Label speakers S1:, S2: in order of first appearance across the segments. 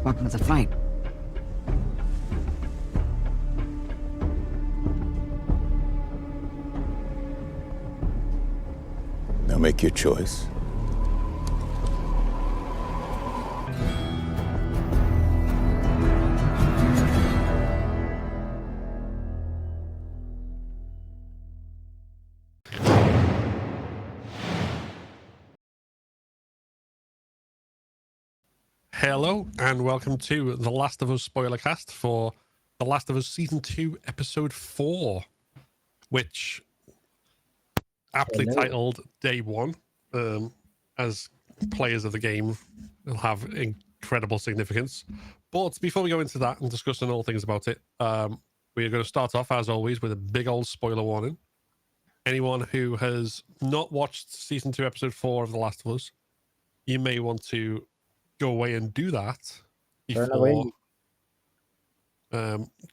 S1: Welcome to the flight.
S2: Now make your choice.
S3: Hello and welcome to The Last of Us Spoilercast for The Last of Us Season 2 Episode 4, which aptly titled Day 1, as players of the game will have incredible significance. But before we go into that and discussing all things about it, we are going to start off, as always, with a big old spoiler warning. Anyone who has not watched Season 2 Episode 4 of The Last of Us, you may want to go away and do that before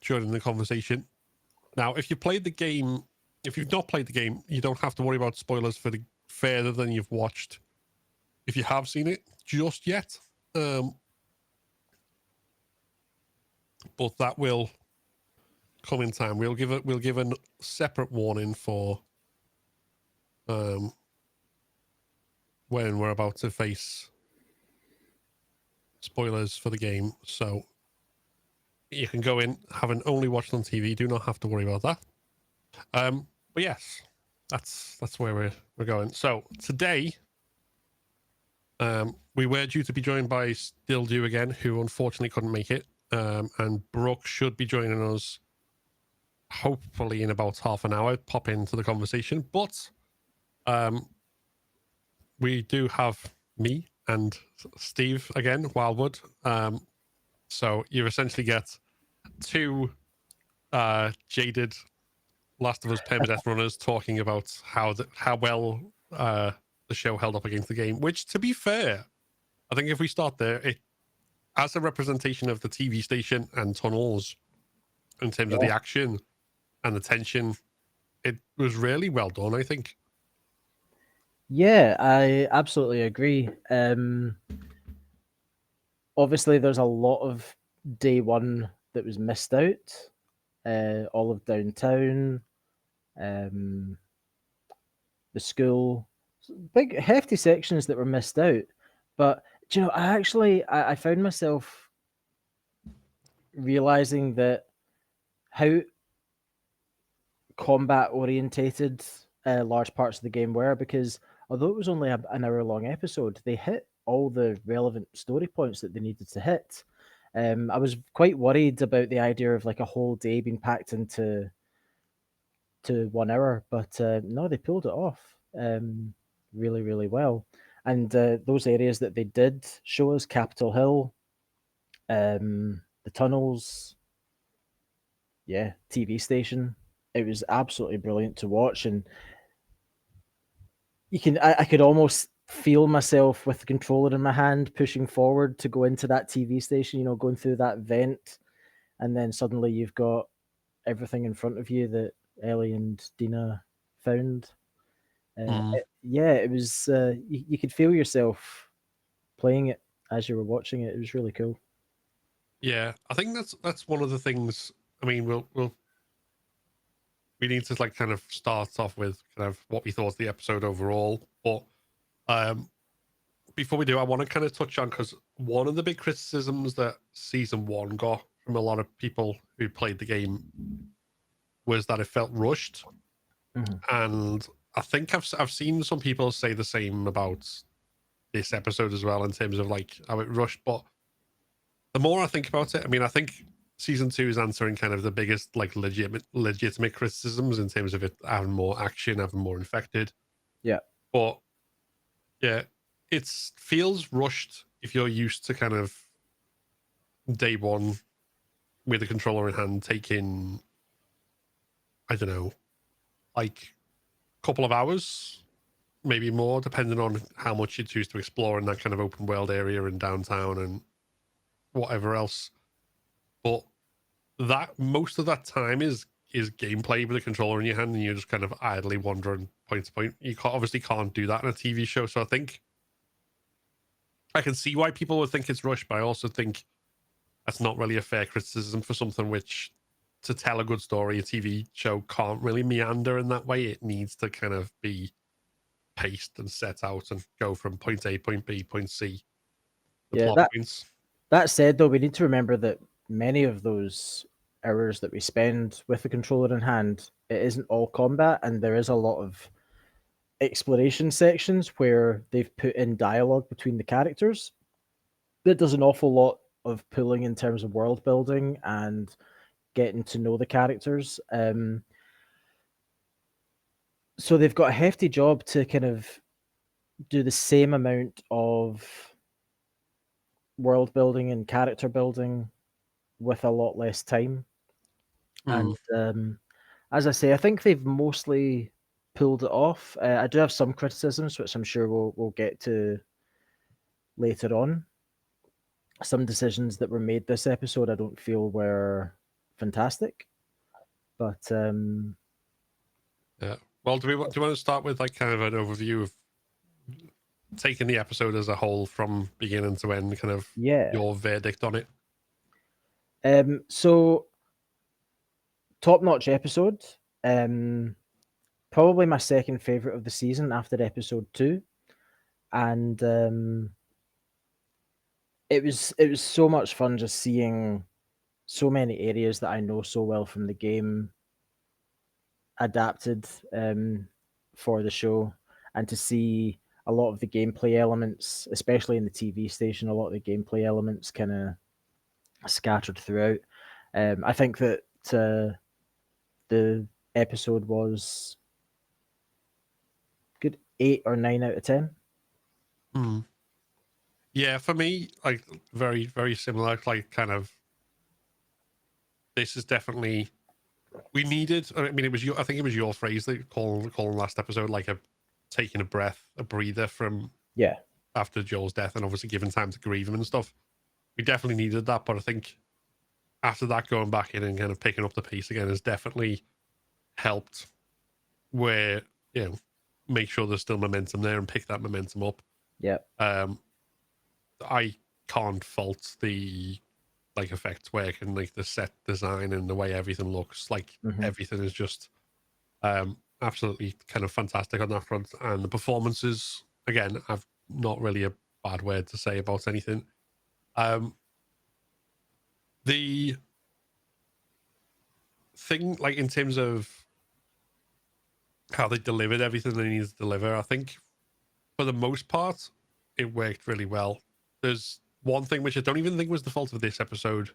S3: joining the conversation. Now, if you played the game, if you've not played the game, you don't have to worry about spoilers for the further than you've watched. If you have seen it just yet, but that will come in time. We'll give a separate warning for when we're about to face spoilers for the game, so you can go in having only watched on TV. Do not have to worry about that. But yes, that's where we're going. So today, we were due to be joined by Still Do again, who unfortunately couldn't make it, and Brooke should be joining us hopefully in about half an hour. Pop into the conversation, but we do have me and Steve again, Wildwood. So you essentially get two jaded Last of Us permadeath runners talking about how well the show held up against the game. Which, to be fair, I think if we start there, it as a representation of the TV station and tunnels in terms of the action and the tension, it was really well done, I think.
S4: Yeah, I absolutely agree. Obviously, there's a lot of day one that was missed out. All of downtown, the school, big hefty sections that were missed out. But do you know, I found myself realizing that how combat orientated large parts of the game were, because although it was only an hour long episode, they hit all the relevant story points that they needed to hit. I was quite worried about the idea of like a whole day being packed into 1 hour, but no, they pulled it off really, really well. And those areas that they did show us, Capitol Hill, the tunnels, TV station, it was absolutely brilliant to watch. And I could almost feel myself with the controller in my hand pushing forward to go into that TV station, going through that vent, and then suddenly you've got everything in front of you that Ellie and Dina found. It was you could feel yourself playing it as you were watching it. It was really cool.
S3: Yeah, I think that's one of the things. I mean, we need to like kind of start off with kind of what we thought of the episode overall. But before we do, I want to kind of touch on, because one of the big criticisms that season 1 got from a lot of people who played the game was that it felt rushed. And I think I've seen some people say the same about this episode as well, in terms of like how it rushed. But the more I think about it, I mean, I think season 2 is answering kind of the biggest like legitimate criticisms in terms of it having more action, having more infected.
S4: Yeah.
S3: But yeah, it feels rushed if you're used to kind of day one with the controller in hand taking, I don't know, like a couple of hours, maybe more, depending on how much you choose to explore in that kind of open world area and downtown and whatever else. But that most of that time is gameplay with a controller in your hand, and you're just kind of idly wandering point to point. You obviously can't do that in a TV show. So I think I can see why people would think it's rushed, but I also think that's not really a fair criticism for something which, to tell a good story, a TV show can't really meander in that way. It needs to kind of be paced and set out and go from point A, point B, point C. The
S4: Yeah,
S3: plot points.
S4: that said, though, we need to remember that many of those hours that we spend with the controller in hand, it isn't all combat, and there is a lot of exploration sections where they've put in dialogue between the characters. That does an awful lot of pulling in terms of world building and getting to know the characters. So they've got a hefty job to kind of do the same amount of world building and character building with a lot less time.
S3: Mm.
S4: And as I say, I think they've mostly pulled it off. I do have some criticisms, which I'm sure we'll get to later on. Some decisions that were made this episode, I don't feel were fantastic, but
S3: Yeah. Well, do you want to start with like kind of an overview of taking the episode as a whole from beginning to end, kind of your verdict on it?
S4: So top-notch episode. Probably my second favorite of the season after episode 2, and it was so much fun just seeing so many areas that I know so well from the game adapted for the show, and to see a lot of the gameplay elements, especially in the TV station, a lot of the gameplay elements kind of scattered throughout. I think that the episode was good 8 or 9 out of 10.
S3: Yeah, for me, like very, very similar. Like kind of, this is definitely, we needed. I mean, it was I think it was your phrase that calling last episode like a taking a breath, a breather from after Joel's death, and obviously giving time to grieve him and stuff. We definitely needed that, but I think after that, going back in and kind of picking up the pace again has definitely helped. Where make sure there's still momentum there and pick that momentum up.
S4: Yeah.
S3: I can't fault the like effects work and like the set design and the way everything looks. Like everything is just absolutely kind of fantastic on that front. And the performances, again, I've not really a bad word to say about anything. The thing, like in terms of how they delivered everything they needed to deliver, I think for the most part, it worked really well. There's one thing which I don't even think was the fault of this episode.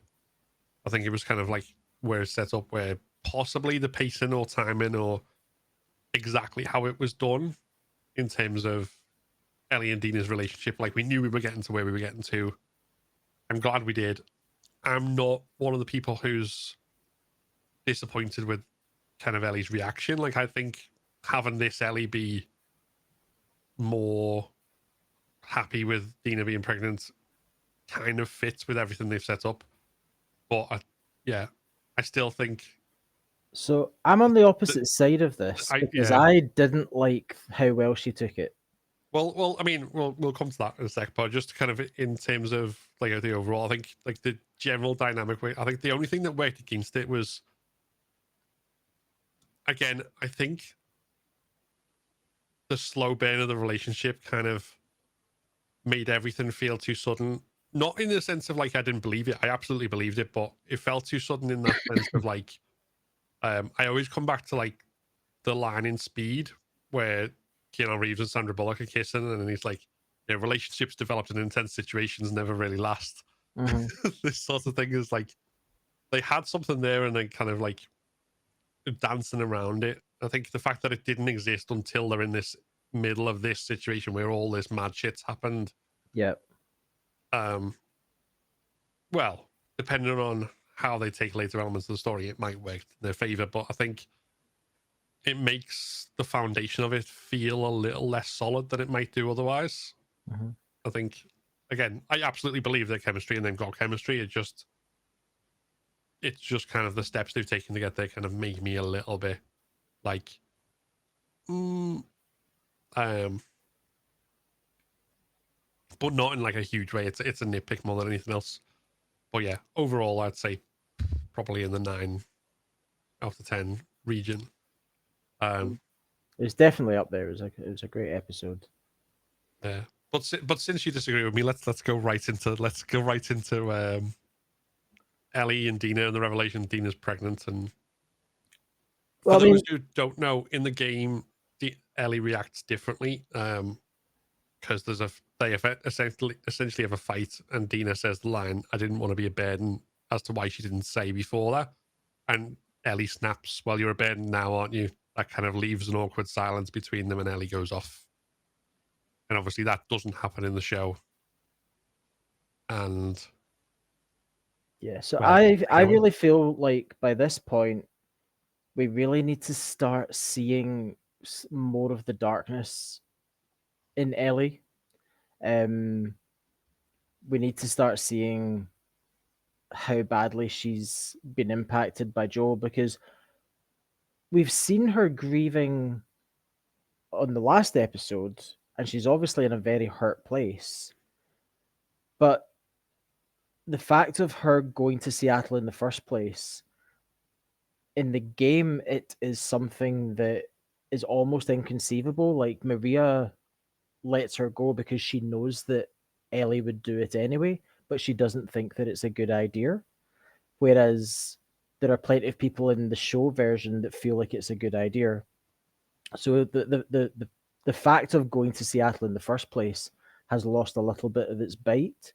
S3: I think it was kind of like where it's set up, where possibly the pacing or timing or exactly how it was done in terms of Ellie and Dina's relationship. Like we knew we were getting to where we were getting to. I'm glad we did. I'm not one of the people who's disappointed with kind of Ellie's reaction. Like I think having this Ellie be more happy with Dina being pregnant kind of fits with everything they've set up. But I still think.
S4: So I'm on the opposite side of this because I didn't like how well she took it.
S3: Well, I mean, we'll come to that in a sec, but just kind of in terms of like the overall, I think like the general dynamic. I think the only thing that worked against it was, again, I think the slow burn of the relationship kind of made everything feel too sudden. Not in the sense of like I didn't believe it. I absolutely believed it, but it felt too sudden in that sense of like, I always come back to like the line in Speed where Keanu Reeves and Sandra Bullock are kissing, and then he's like, relationships developed in intense situations never really last. This sort of thing is like, they had something there and they kind of like dancing around it. I think the fact that it didn't exist until they're in this middle of this situation where all this mad shit's happened.
S4: Yeah.
S3: Well, depending on how they take later elements of the story, it might work in their favor, but I think it makes the foundation of it feel a little less solid than it might do otherwise. I think, again, I absolutely believe their chemistry and they've got chemistry. It's just kind of the steps they've taken to get there kind of make me a little bit like, but not in like a huge way. It's a nitpick more than anything else. But yeah, overall, I'd say probably in the 9 out of 10 region.
S4: It's definitely up there. It was a great episode.
S3: Yeah, but since you disagree with me, let's go right into Ellie and Dina and the revelation Dina's pregnant. And for those who don't know, in the game, Ellie reacts differently because they essentially have a fight, and Dina says the line, "I didn't want to be a burden," as to why she didn't say before that, and Ellie snaps, "Well, you're a burden now, aren't you?" That kind of leaves an awkward silence between them, and Ellie goes off. And obviously that doesn't happen in the show. And
S4: yeah, so I really feel like by this point we really need to start seeing more of the darkness in Ellie. We need to start seeing how badly she's been impacted by Joel, because we've seen her grieving on the last episode, and she's obviously in a very hurt place. But the fact of her going to Seattle in the first place, in the game, it is something that is almost inconceivable. Like, Maria lets her go because she knows that Ellie would do it anyway, but she doesn't think that it's a good idea. Whereas there are plenty of people in the show version that feel like it's a good idea. So the fact of going to Seattle in the first place has lost a little bit of its bite.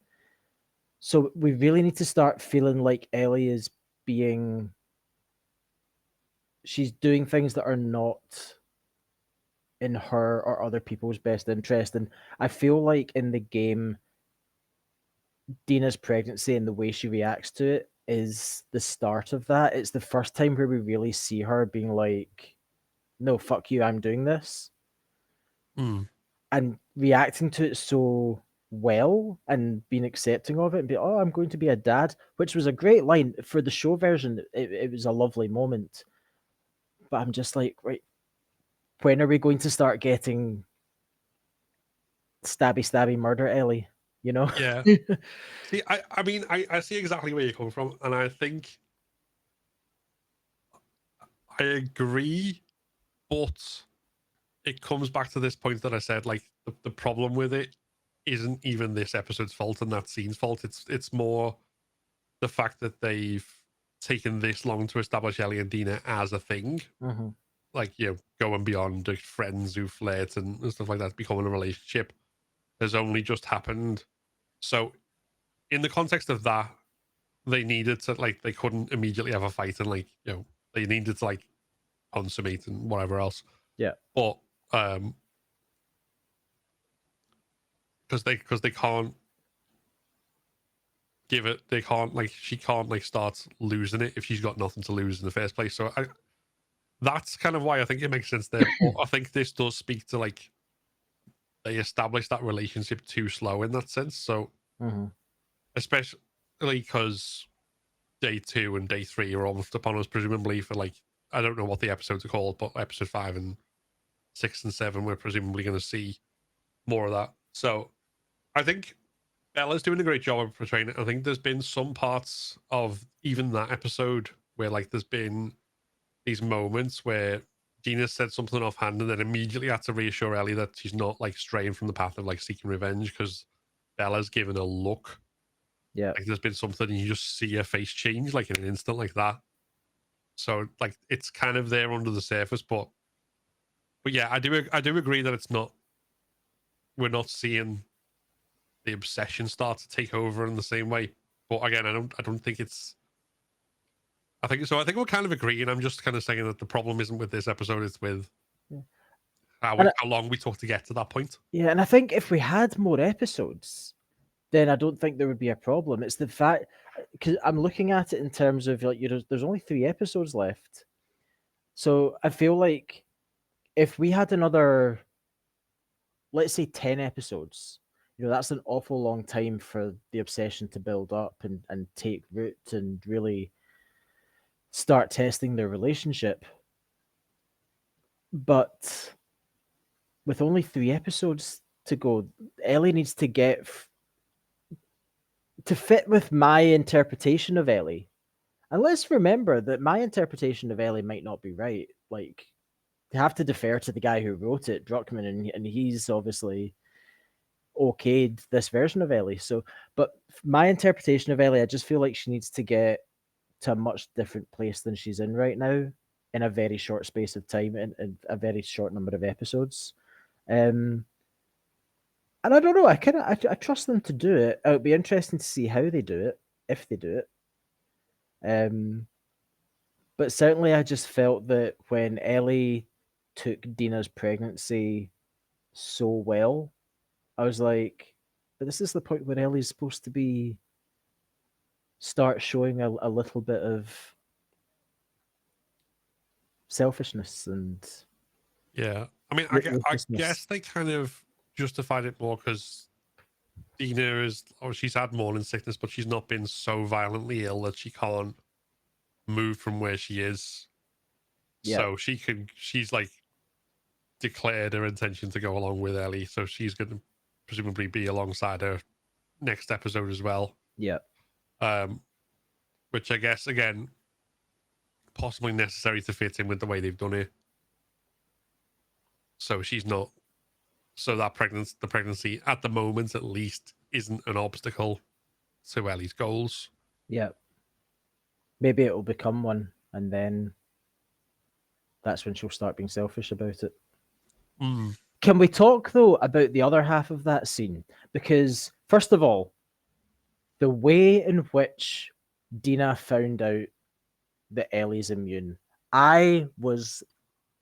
S4: So we really need to start feeling like Ellie is she's doing things that are not in her or other people's best interest. And I feel like in the game, Dina's pregnancy and the way she reacts to it is the start of that. It's the first time where we really see her being like, no, fuck you, I'm doing this. And reacting to it so well and being accepting of it and be, oh, I'm going to be a dad, which was a great line. For the show version, it was a lovely moment. But I'm just like, right, when are we going to start getting stabby murder Ellie? You know?
S3: Yeah. See, I mean, I see exactly where you're coming from, and I think I agree, but it comes back to this point that I said, like, the problem with it isn't even this episode's fault and that scene's fault. It's more the fact that they've taken this long to establish Ellie and Dina as a thing.
S4: Mm-hmm.
S3: Like, you know, going beyond the friends who flirt and stuff like that, becoming a relationship has only just happened. So in the context of that, they needed to, like, they couldn't immediately have a fight, and, like, you know, they needed to, like, consummate and whatever else.
S4: Yeah.
S3: But because they can't give it, they can't, like, she can't, like, start losing it if she's got nothing to lose in the first place. So that's kind of why I think it makes sense there. But I think this does speak to, like, they established that relationship too slow in that sense. So especially because day 2 and day 3 are almost upon us, presumably for, like, I don't know what the episodes are called, but episode 5 and 6 and 7, we're presumably going to see more of that. So I think Bella's doing a great job of portraying it. I think there's been some parts of even that episode where, like, there's been these moments where Dina said something offhand and then immediately had to reassure Ellie that she's not, like, straying from the path of, like, seeking revenge, because Bella's given a look.
S4: Yeah.
S3: Like, there's been something and you just see her face change, like, in an instant like that. So, like, it's kind of there under the surface, but yeah, I do agree that it's not, we're not seeing the obsession start to take over in the same way. But again, I don't think it's, I think we're kind of agreeing. I'm just kind of saying that the problem isn't with this episode, it's with how long we took to get to that point.
S4: Yeah, and I think if we had more episodes, then I don't think there would be a problem. It's the fact, because I'm looking at it in terms of, like, there's only 3 episodes left. So I feel like if we had another, let's say, 10 episodes, that's an awful long time for the obsession to build up and take root and really start testing their relationship. But with only 3 episodes to go, Ellie needs to get to fit with my interpretation of Ellie. And let's remember that my interpretation of Ellie might not be right. Like, you have to defer to the guy who wrote it, Druckmann, and he's obviously okayed this version of Ellie. So, but my interpretation of Ellie, I just feel like she needs to get to a much different place than she's in right now in a very short space of time and a very short number of episodes. And I don't know. I trust them to do it. It'll be interesting to see how they do it, if they do it. But certainly, I just felt that when Ellie took Dina's pregnancy so well, I was like, but this is the point where Ellie's supposed to be start showing a little bit of selfishness and
S3: Yeah. I mean, I guess they kind of justified it more because Dina is, or she's had morning sickness, but she's not been so violently ill that she can't move from where she is.
S4: Yeah.
S3: So she's like declared her intention to go along with Ellie. So she's going to presumably be alongside her next episode as well.
S4: Yeah.
S3: Which I guess, again, possibly necessary to fit in with the way they've done it. So she's not, so that the pregnancy at the moment at least isn't an obstacle to Ellie's goals.
S4: Yeah. Maybe it will become one, and then that's when she'll start being selfish about it.
S3: Mm.
S4: Can we talk though about the other half of that scene? Because first of all, the way in which Dina found out that Ellie's immune, I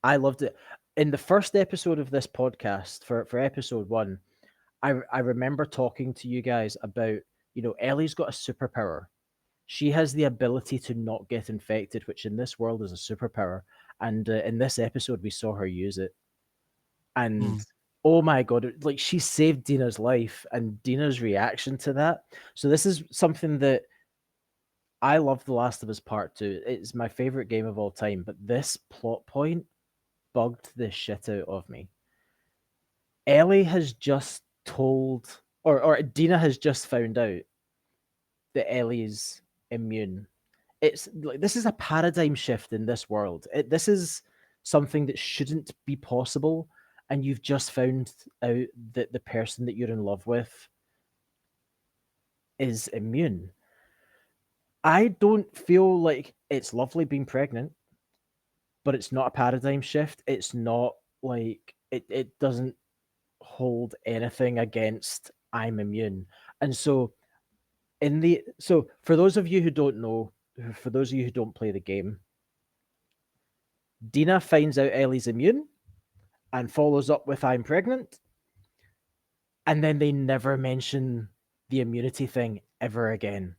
S4: loved it. In the first episode of this podcast, for episode 1, I remember talking to you guys about, Ellie's got a superpower. She has the ability to not get infected, which in this world is a superpower. And in this episode, we saw her use it. And oh my God, like she saved Dina's life and Dina's reaction to that. So this is something that I love. The Last of Us Part 2. It's my favorite game of all time, but this plot point bugged the shit out of me. Ellie has just told, or Dina has just found out that Ellie's immune. It's like this is a paradigm shift in this world. This is something that shouldn't be possible, and you've just found out that the person that you're in love with is immune. I don't feel like it's lovely being pregnant, but it's not a paradigm shift. It's not like it doesn't hold anything against I'm immune. And so for those of you who don't know, for those of you who don't play the game, Dina finds out Ellie's immune and follows up with I'm pregnant. And then they never mention the immunity thing ever again.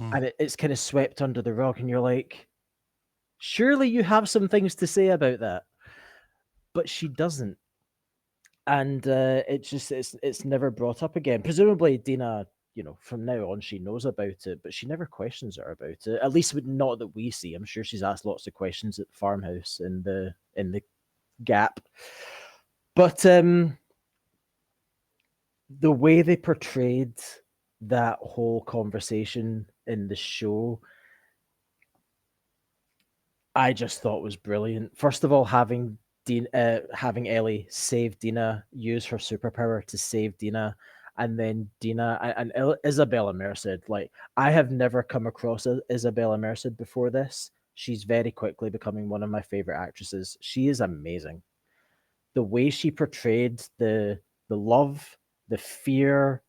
S4: And it's kind of swept under the rug, and you're like, surely you have some things to say about that. But she doesn't. And it's never brought up again. Presumably Dina, from now on she knows about it, but she never questions her about it. At least not that we see. I'm sure she's asked lots of questions at the farmhouse in the gap. But the way they portrayed that whole conversation in the show, I just thought was brilliant. First of all, having Ellie save Dina, use her superpower to save Dina, and then Dina and Isabella Merced. Like, I have never come across Isabella Merced before this. She's very quickly becoming one of my favorite actresses. She is amazing. The way she portrayed the love, the fear,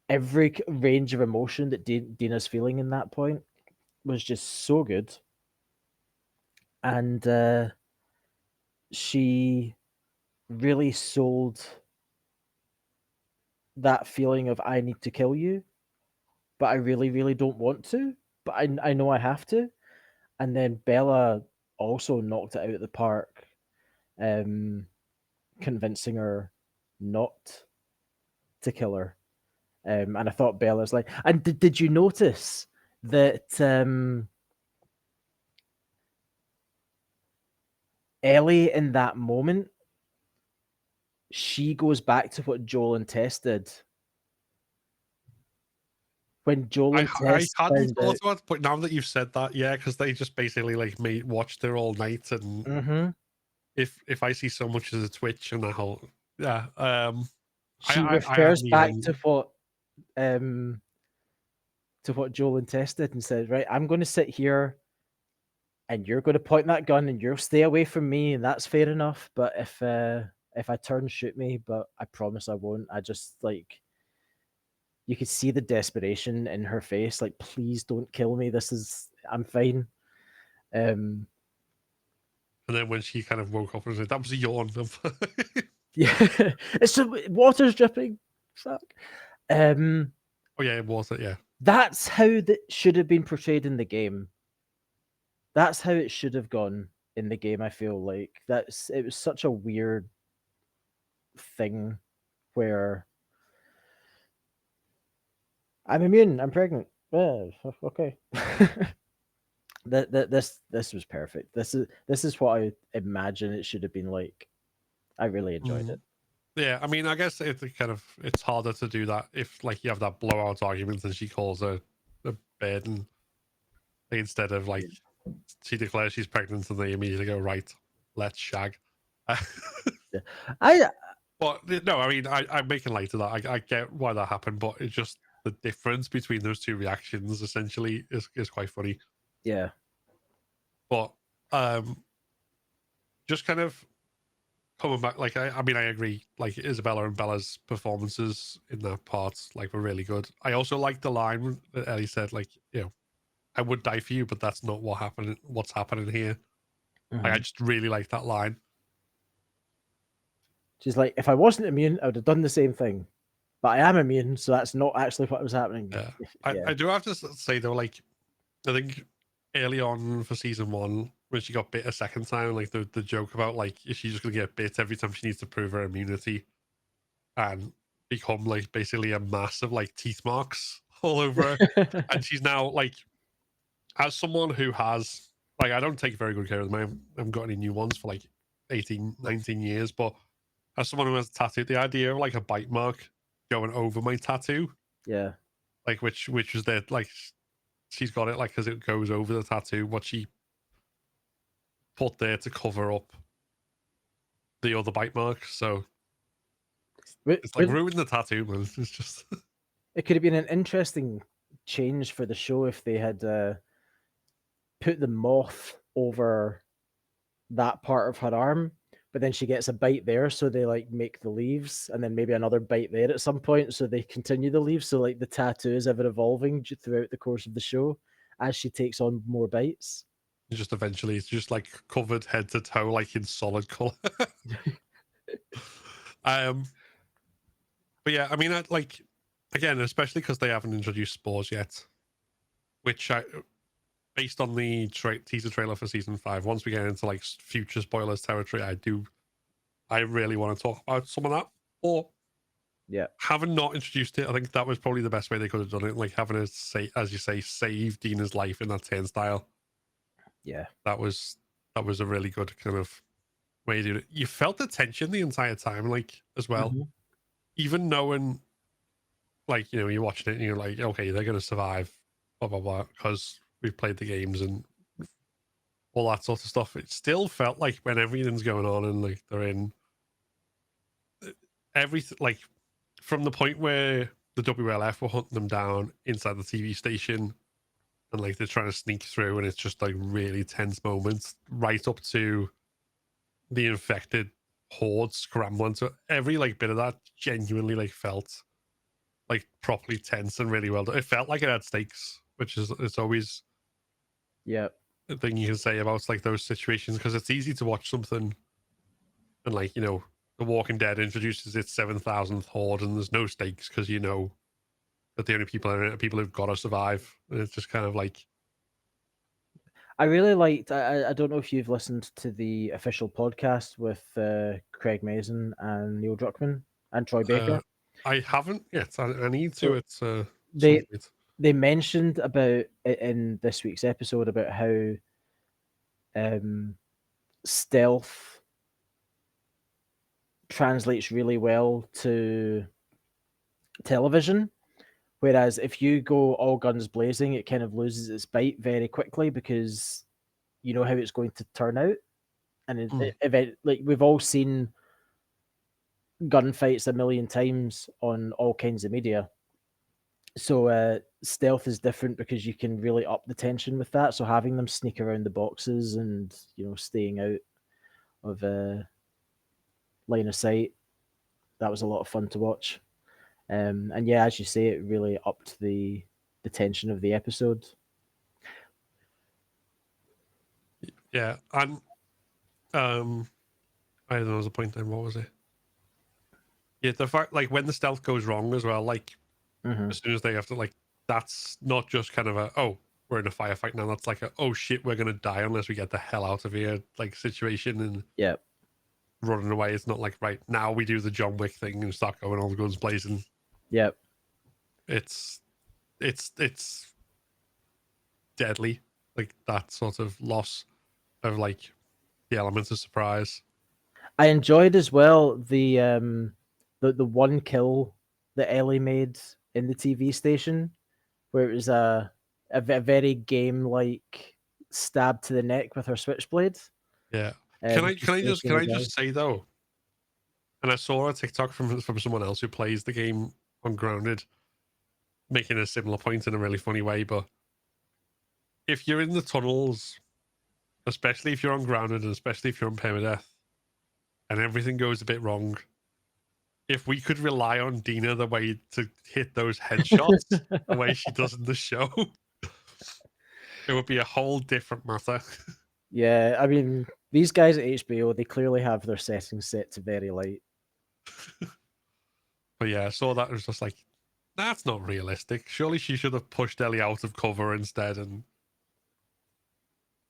S4: every range of emotion that Dina's feeling in that point was just so good. And she really sold that feeling of I need to kill you, but I really, really don't want to, but I know I have to. And then Bella also knocked it out of the park, convincing her not to kill her. And I thought Bella's like, and did you notice that Ellie in that moment, she goes back to what Joel and Tess did. when Joel and
S3: I
S4: Tess
S3: hadn't
S4: found out.
S3: thought about it, but now that you've said that, yeah, because they just basically like watched her all night, and
S4: Mm-hmm.
S3: if I see so much as a twitch and that whole, yeah,
S4: She
S3: I
S4: refers
S3: haven't
S4: back
S3: even.
S4: to what Joel and Tess did and said, "Right, I'm going to sit here, and you're going to point that gun, and you'll stay away from me, and that's fair enough. But if I turn, shoot me. But I promise I won't." I just like you could see the desperation in her face. Like, please don't kill me. I'm fine. Um,
S3: And then when she kind of woke up and said, "That was a yawn."
S4: yeah, it's water's dripping. Fuck. Um,
S3: Oh yeah, it was it. Yeah,
S4: that's how that should have been portrayed in the game. That's how it should have gone in the game. I feel like it was such a weird thing where I'm immune, I'm pregnant. Okay. This was perfect. This is what I imagine it should have been like. I really enjoyed it.
S3: yeah. I mean, I guess it's harder to do that if like you have that blowout argument and she calls her a bed, and instead of like she declares she's pregnant and they immediately go, right, let's shag.
S4: Yeah. I
S3: But no, I mean, I'm making light of that. I get why that happened, but it's just the difference between those two reactions essentially is quite funny.
S4: yeah.
S3: But just kind of coming back, like I mean, I agree. Like Isabella and Bella's performances in that part, like, were really good. I also like the line that Ellie said, like, I would die for you, but that's not what happened. What's happening here? Like, I
S4: Mhm.
S3: just really like that line.
S4: She's like, if I wasn't immune, I would have done the same thing. But I am immune, so that's not actually what was happening.
S3: Yeah,
S4: Yeah.
S3: I do have to say though, like, I think early on for season one, when she got bit a second time, like the joke about like, is she just gonna get bit every time she needs to prove her immunity and become like basically a mass of like teeth marks all over her? And she's now like, as someone who has, like, I don't take very good care of them. I haven't got any new ones for like 18, 19 years, but as someone who has a tattoo, the idea of like a bite mark going over my tattoo,
S4: Yeah.
S3: like which was there, like, she's got it like because it goes over the tattoo, what she put there to cover up the other bite mark. So it's like
S4: When
S3: ruined the tattoo, man. It's just
S4: it could have been an interesting change for the show if they had put the moth over that part of her arm, but then she gets a bite there, so they like make the leaves, and then maybe another bite there at some point, so they continue the leaves. So like the tattoo is ever evolving throughout the course of the show as she takes on more bites.
S3: just eventually it's just like covered head to toe, like in solid color. um, but yeah, I mean, I like, again, especially because they haven't introduced spores yet, which based on the teaser trailer for season 5, once we get into like future spoilers territory, I really want to talk about some of that. Or
S4: Yeah,
S3: having not introduced it, I think that was probably the best way they could have done it. Like having it say, as you say, save Dina's life in that turnstile.
S4: yeah,
S3: That was a really good kind of way to do it. You felt the tension the entire time, like, as well.
S4: mm-hmm.
S3: Even knowing, like, you're watching it and you're like, okay, they're gonna survive, blah blah blah, because we've played the games and all that sort of stuff. It still felt like when everything's going on and like they're in everything, like from the point where the WLF were hunting them down inside the TV station and like they're trying to sneak through and it's just like really tense moments, right up to the infected horde scrambling. So every like bit of that genuinely like felt like properly tense and really well done. It felt like it had stakes, which is, it's always
S4: Yeah.
S3: a thing you can say about like those situations, because it's easy to watch something and like, The Walking Dead introduces its 7,000th horde and there's no stakes because that the only people in it are people who've got to survive. And it's just kind of like,
S4: I really liked. I don't know if you've listened to the official podcast with Craig Mazin and Neil Druckmann and Troy Baker.
S3: I haven't yet. I need to.
S4: So
S3: It's some
S4: they
S3: point.
S4: they mentioned about in this week's episode about how stealth translates really well to television, Whereas if you go all guns blazing, it kind of loses its bite very quickly because you know how it's going to turn out. And like we've all seen gunfights a million times on all kinds of media. So stealth is different because you can really up the tension with that. So having them sneak around the boxes and staying out of line of sight, that was a lot of fun to watch. And yeah, as you say, it really upped the tension of the episode.
S3: Yeah, and I don't know, there was a point then. What was it? Yeah, the fact like when the stealth goes wrong as well, like as soon as they have to, like, that's not just kind of a, oh, we're in a firefight now. That's like a, oh shit, we're gonna die unless we get the hell out of here, like, situation. And
S4: Yeah,
S3: running away. It's not like, right now we do the John Wick thing and start going all the guns blazing.
S4: yeah.
S3: It's deadly, like that sort of loss of like the elements of surprise.
S4: I enjoyed as well the one kill that Ellie made in the TV station, where it was a very game like stab to the neck with her switchblade.
S3: Yeah. Can I
S4: finishing the guy.
S3: just say though, and I saw a TikTok from someone else who plays the game on Grounded, making a similar point in a really funny way. But if you're in the tunnels, especially if you're on Grounded, and especially if you're on permadeath, and everything goes a bit wrong, if we could rely on Dina the way to hit those headshots the way she does in the show, it would be a whole different matter.
S4: Yeah, I mean, these guys at HBO, they clearly have their settings set to very light.
S3: But yeah, I saw that. It was just like, that's not realistic. Surely she should have pushed Ellie out of cover instead. And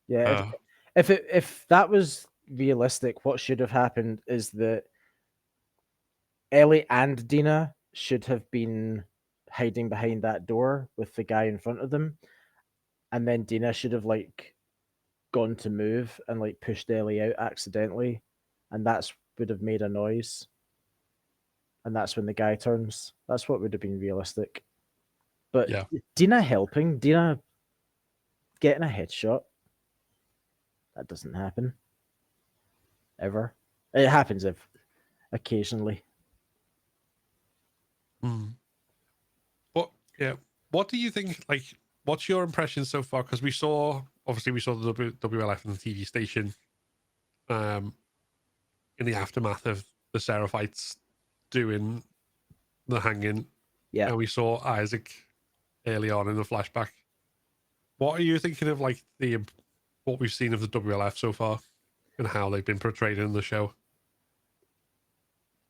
S4: Yeah, if that was realistic, what should have happened is that Ellie and Dina should have been hiding behind that door with the guy in front of them, and then Dina should have like gone to move and like pushed Ellie out accidentally, and that's would have made a noise, and that's when the guy turns. That's what would have been realistic. But
S3: yeah,
S4: Dina helping, Dina getting a headshot, that doesn't happen ever. It happens occasionally.
S3: But yeah, what do you think? Like, what's your impression so far? Because we saw the WLF in the TV station, in the aftermath of the Seraphites doing the hanging.
S4: Yeah.
S3: And we saw Isaac early on in the flashback. What are you thinking of, like, what we've seen of the WLF so far and how they've been portrayed in the show?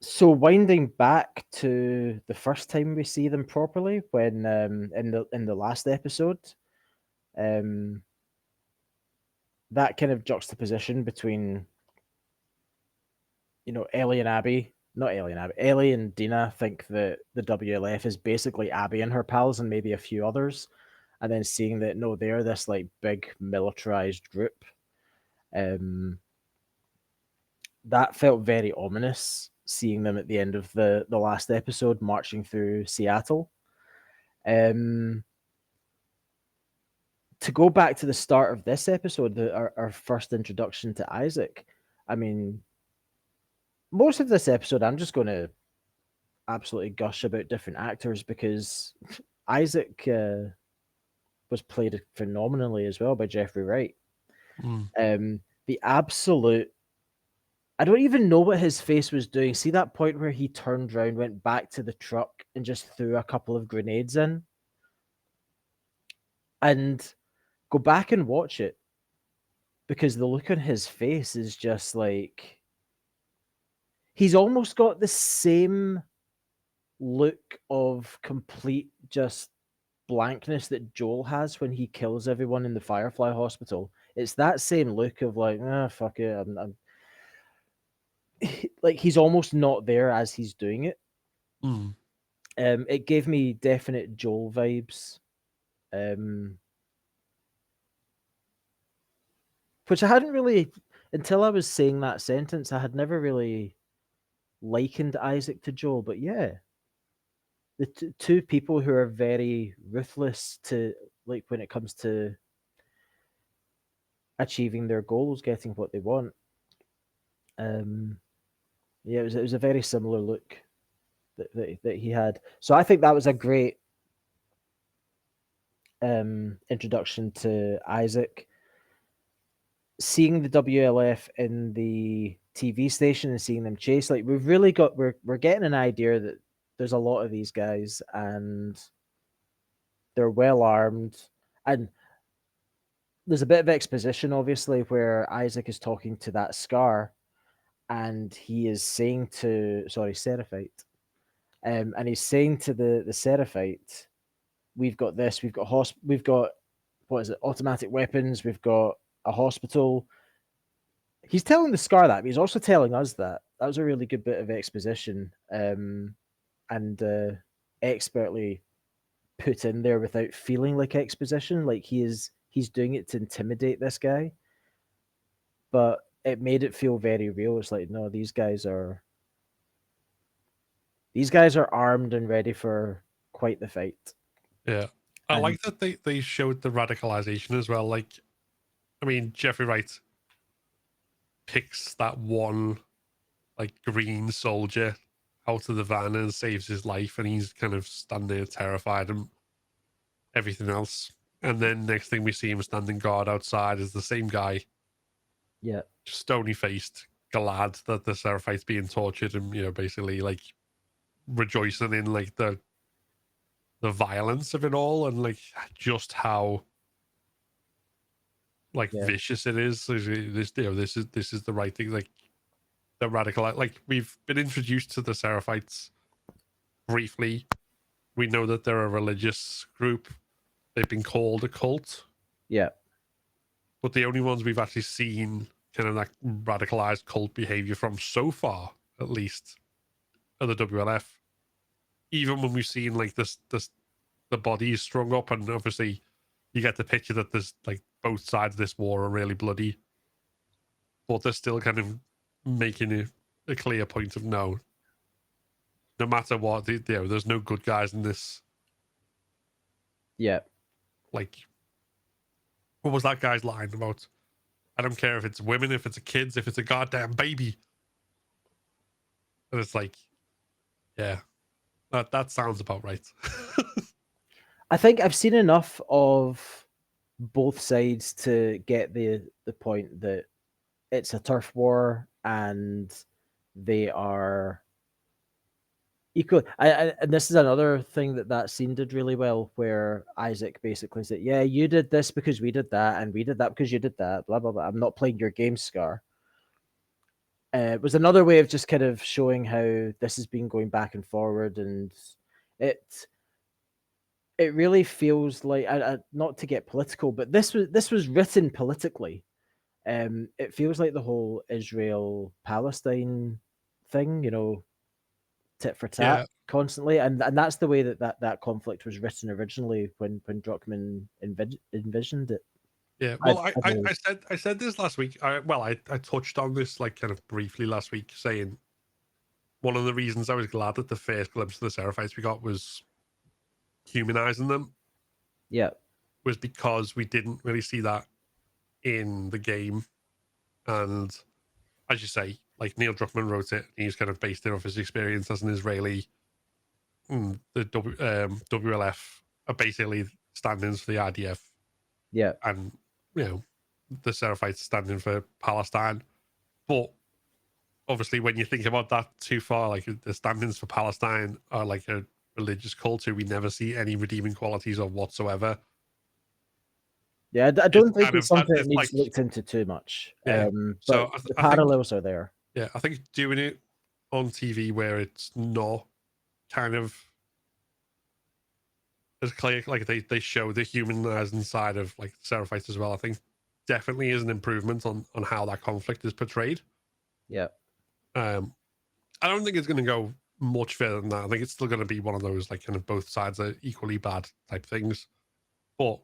S4: So winding back to the first time we see them properly, when in the last episode, that kind of juxtaposition between Ellie and Abby, not Ellie and Abby, Ellie and Dina think that the WLF is basically Abby and her pals and maybe a few others, and then seeing that no, they're this like big militarized group. That felt very ominous, seeing them at the end of the last episode marching through Seattle. To go back to the start of this episode, our first introduction to Isaac, I mean, most of this episode, I'm just going to absolutely gush about different actors because Isaac was played phenomenally as well by Jeffrey Wright. The absolute, I don't even know what his face was doing. See that point where he turned around, went back to the truck, and just threw a couple of grenades in? And go back and watch it, because the look on his face is just like, he's almost got the same look of complete just blankness that Joel has when he kills everyone in the Firefly Hospital. It's that same look of like, fuck it, I'm like, he's almost not there as he's doing it. It gave me definite Joel vibes, which I hadn't really, until I was saying that sentence, I had never really likened Isaac to Joel. But yeah, the two people who are very ruthless to, like, when it comes to achieving their goals, getting what they want. Yeah, it was a very similar look that he had. So I think that was a great introduction to Isaac. Seeing the WLF in the TV station and seeing them chase, like, we've really got we're getting an idea that there's a lot of these guys and they're well armed, and there's a bit of exposition obviously where Isaac is talking to that Scar, and he is saying to Seraphite, and he's saying to the Seraphite, we've got this, we've got what is it, automatic weapons, we've got a hospital. He's telling the Scar that, but he's also telling us that. That was a really good bit of exposition, and expertly put in there without feeling like exposition. Like, he's doing it to intimidate this guy, but it made it feel very real. It's like, no, these guys are armed and ready for quite the fight.
S3: Yeah. I
S4: And
S3: like that they showed the radicalization as well. Like, I mean, Jeffrey Wright picks that one, like, green soldier out of the van and saves his life, and he's kind of standing there terrified and everything else. And then next thing we see him standing guard outside is the same guy,
S4: yeah,
S3: stony faced, glad that the Seraphite's being tortured, and, you know, basically like rejoicing in like the violence of it all, and like just how like vicious it is. This, you know, this is the right thing. Like, the radical, like, we've been introduced to the Seraphites briefly. We know that they're a religious group. They've been called a cult.
S4: yeah,
S3: But the only ones we've actually seen kind of that radicalized cult behavior from so far, at least, are the WLF. Even when we've seen like this the bodies strung up, and obviously you get the picture that there's like both sides of this war are really bloody, but they're still kind of making a clear point of no matter what, you know, there's no good guys in this.
S4: yeah.
S3: Like, what was that guy's line about? I don't care if it's women, if it's kids, if it's a goddamn baby. And it's like, yeah, that sounds about right.
S4: I think I've seen enough of both sides to get the point that it's a turf war and they are equal. And this is another thing that scene did really well, where Isaac basically said, "Yeah, you did this because we did that, and we did that because you did that." Blah blah blah. I'm not playing your game, Scar. It was another way of just kind of showing how this has been going back and forward, and it really feels like, not to get political, but this was written politically. It feels like the whole Israel Palestine thing, you know, tit for tat,
S3: Yeah.
S4: constantly, and that's the way that conflict was written originally when Druckmann envisioned it.
S3: Yeah, well,
S4: I believe.
S3: I said this last week. I touched on this like kind of briefly last week, saying one of the reasons I was glad that the first glimpse of the Seraphites we got was humanizing them,
S4: Yeah,
S3: was because we didn't really see that in the game. And as you say, like, Neil Druckmann wrote it, he's kind of based it off his experience as an Israeli. The WLF are basically stand-ins for the IDF,
S4: yeah,
S3: and, you know, the Seraphites standing for Palestine. But obviously, when you think about that too far, like, the stand-ins for Palestine are like a religious culture. We never see any redeeming qualities of whatsoever.
S4: yeah. I don't think it's something that
S3: it's
S4: needs
S3: like,
S4: looked into too much.
S3: yeah.
S4: But
S3: So
S4: the
S3: I think,
S4: parallels are there.
S3: yeah, I think doing it on TV where it's not kind of as clear, like they show the humanizing side of like Seraphites as well, I think definitely is an improvement on how that conflict is portrayed.
S4: Yeah,
S3: I don't think it's going to go much further than that. I think it's still going to be one of those like kind of both sides are equally bad type things, but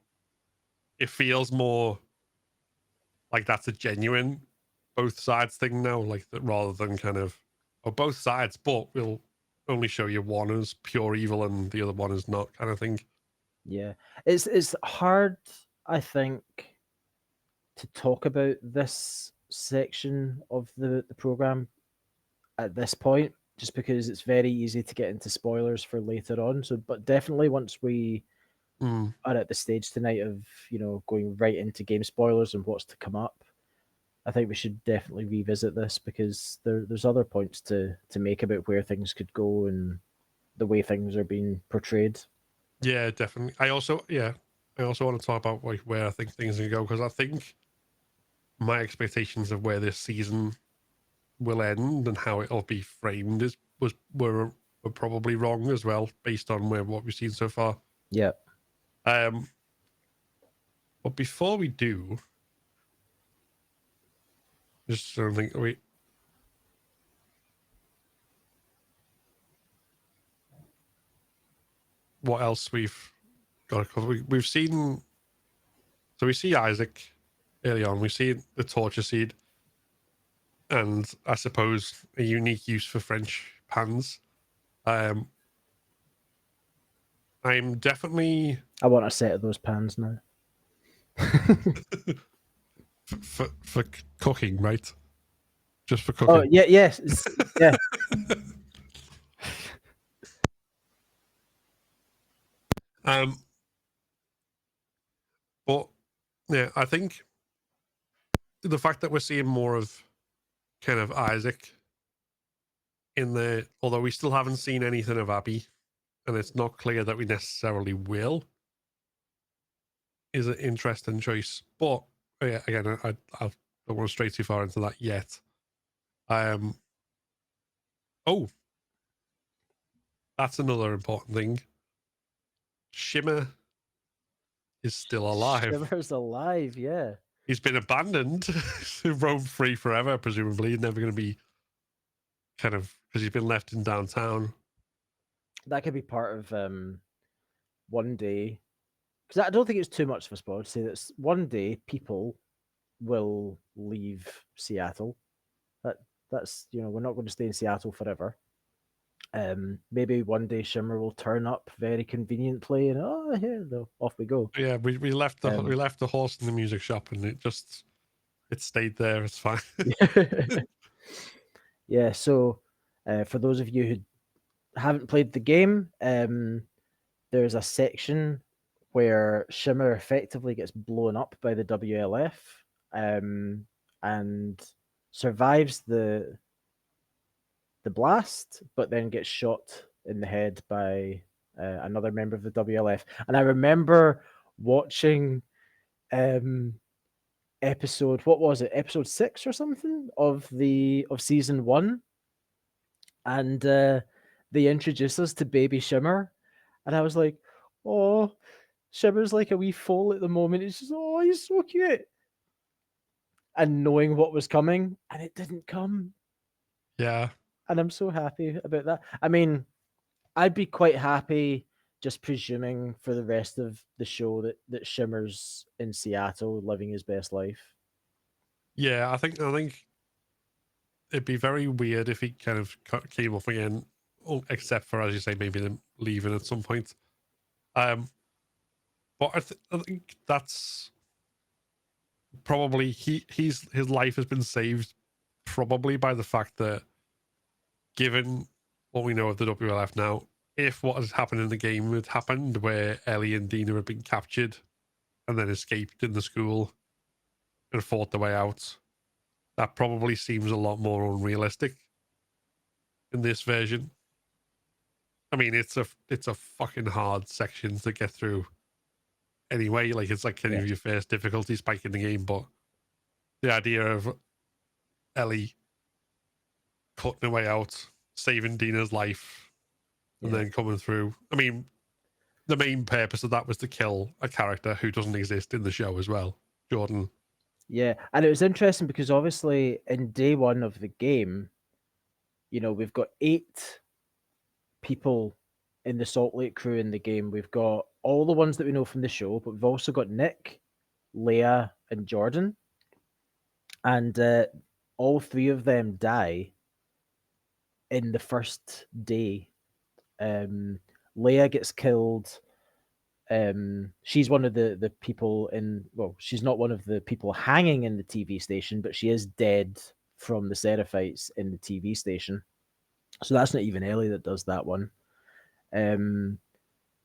S3: it feels more like that's a genuine both sides thing now, like that, rather than kind of, both sides, but we'll only show you one as pure evil and the other one is not, kind of thing.
S4: Yeah, it's hard, I think, to talk about this section of the program at this point, just because it's very easy to get into spoilers for later on. So, but definitely once we are at the stage tonight of going right into game spoilers and what's to come up, I think we should definitely revisit this because there's other points to make about where things could go and the way things are being portrayed.
S3: Yeah, definitely. I also want to talk about like where I think things are going to go, because I think my expectations of where this season will end and how it'll be framed were probably wrong as well, based on what we've seen so far.
S4: Yeah.
S3: But before we do, just sort of think, wait. What else we've got? Because we've seen, so we see Isaac early on. We see the torture seed, and I suppose a unique use for French pans. I'm definitely.
S4: I want a set of those pans now.
S3: for cooking, right? Just for
S4: Oh
S3: cooking.
S4: yeah, yes, yeah.
S3: But yeah, I think the fact that we're seeing more of kind of Isaac in there, although we still haven't seen anything of Abby, and it's not clear that we necessarily will, is an interesting choice. But yeah, again, I don't want to stray too far into that yet. Oh, that's another important thing. Shimmer is still alive.
S4: Shimmer's alive, yeah.
S3: He's been abandoned, roamed free forever, presumably. Never going to be kind of, because he's been left in downtown.
S4: That could be part of one day, because I don't think it's too much of a spoiler to say that one day people will leave Seattle. That's we're not going to stay in Seattle forever. Maybe one day Shimmer will turn up very conveniently, and here off we go.
S3: Yeah, we left the horse in the music shop, and it stayed there. It's fine.
S4: Yeah. So, for those of you who haven't played the game, there's a section where Shimmer effectively gets blown up by the WLF, and survives the blast, but then gets shot in the head by another member of the WLF. And I remember watching episode, what was it, episode 6 or something of season 1, and they introduced us to baby Shimmer, and I was like, oh, Shimmer's like a wee foal at the moment. It's just, oh, he's so cute. And knowing what was coming, and it didn't come.
S3: Yeah.
S4: And I'm so happy about that. I mean, I'd be quite happy just presuming for the rest of the show that Shimmer's in Seattle living his best life.
S3: Yeah, I think it'd be very weird if he kind of came up again, except for, as you say, maybe them leaving at some point. But I think that's probably his life has been saved probably by the fact that, given what we know of the WLF now, if what has happened in the game had happened, where Ellie and Dina had been captured and then escaped in the school and fought their way out, that probably seems a lot more unrealistic in this version. I mean, it's a fucking hard section to get through anyway. Like, it's like kind of your first difficulty spike in the game, but the idea of Ellie cutting her way out, saving Dina's life, and then coming through. I mean, the main purpose of that was to kill a character who doesn't exist in the show as well, Jordan.
S4: Yeah, and it was interesting because obviously in day one of the game, we've got 8 people in the Salt Lake crew in the game. We've got all the ones that we know from the show, but we've also got Nick, Leia, and Jordan. And all 3 of them die in the first day Leia gets killed. She's one of the people in. Well, she's not one of the people hanging in the TV station, but she is dead from the Seraphites in the TV station. So that's not even Ellie that does that one.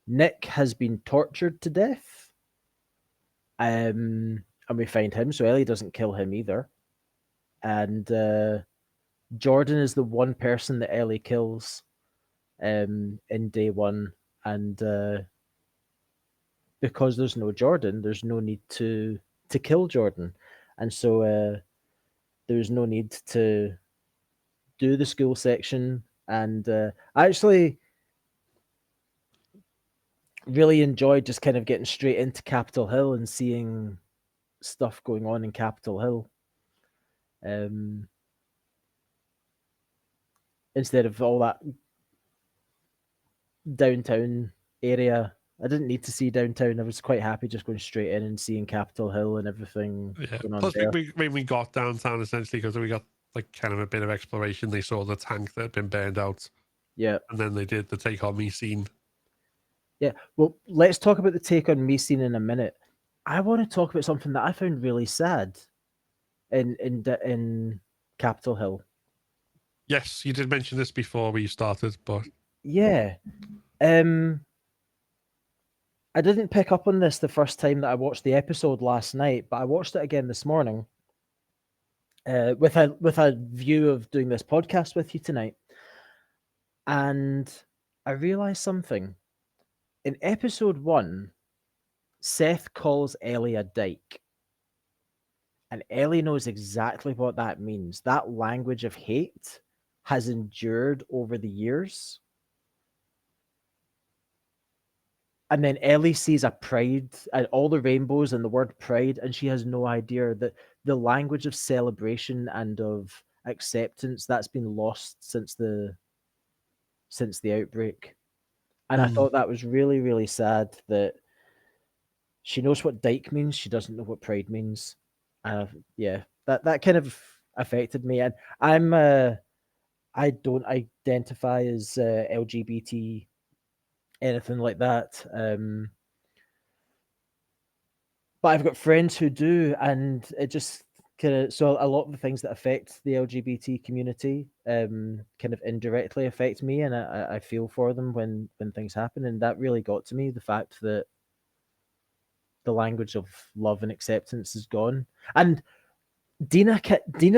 S4: Nick has been tortured to death. And we find him, so Ellie doesn't kill him either. And Jordan is the one person that Ellie kills in day one. And because there's no Jordan, there's no need to kill Jordan. And so there's no need to do the school section. And I actually really enjoyed just kind of getting straight into Capitol Hill and seeing stuff going on in Capitol Hill. Instead of all that downtown area. I didn't need to see downtown. I was quite happy just going straight in and seeing Capitol Hill and everything going on
S3: Plus,
S4: there.
S3: we got downtown essentially because we got like kind of a bit of exploration. They saw the tank that had been burned out.
S4: Yeah.
S3: And then they did the Take On Me scene.
S4: Yeah. Well, let's talk about the Take On Me scene in a minute. I want to talk about something that I found really sad in Capitol Hill.
S3: Yes, you did mention this before we started, but
S4: yeah. I didn't pick up on this the first time that I watched the episode last night, but I watched it again this morning with a view of doing this podcast with you tonight. And I realized something. In episode 1, Seth calls Ellie a dyke. And Ellie knows exactly what that means. That language of hate has endured over the years. And then Ellie sees a pride and all the rainbows and the word pride, and she has no idea that the language of celebration and of acceptance that's been lost since the outbreak. And I thought that was really, really sad that she knows what dyke means, she doesn't know what pride means. Yeah, that kind of affected me. And I don't identify as LGBT, anything like that. But I've got friends who do, and it just kind of, so a lot of the things that affect the LGBT community kind of indirectly affect me, and I feel for them when things happen. And that really got to me, the fact that the language of love and acceptance is gone. And Dina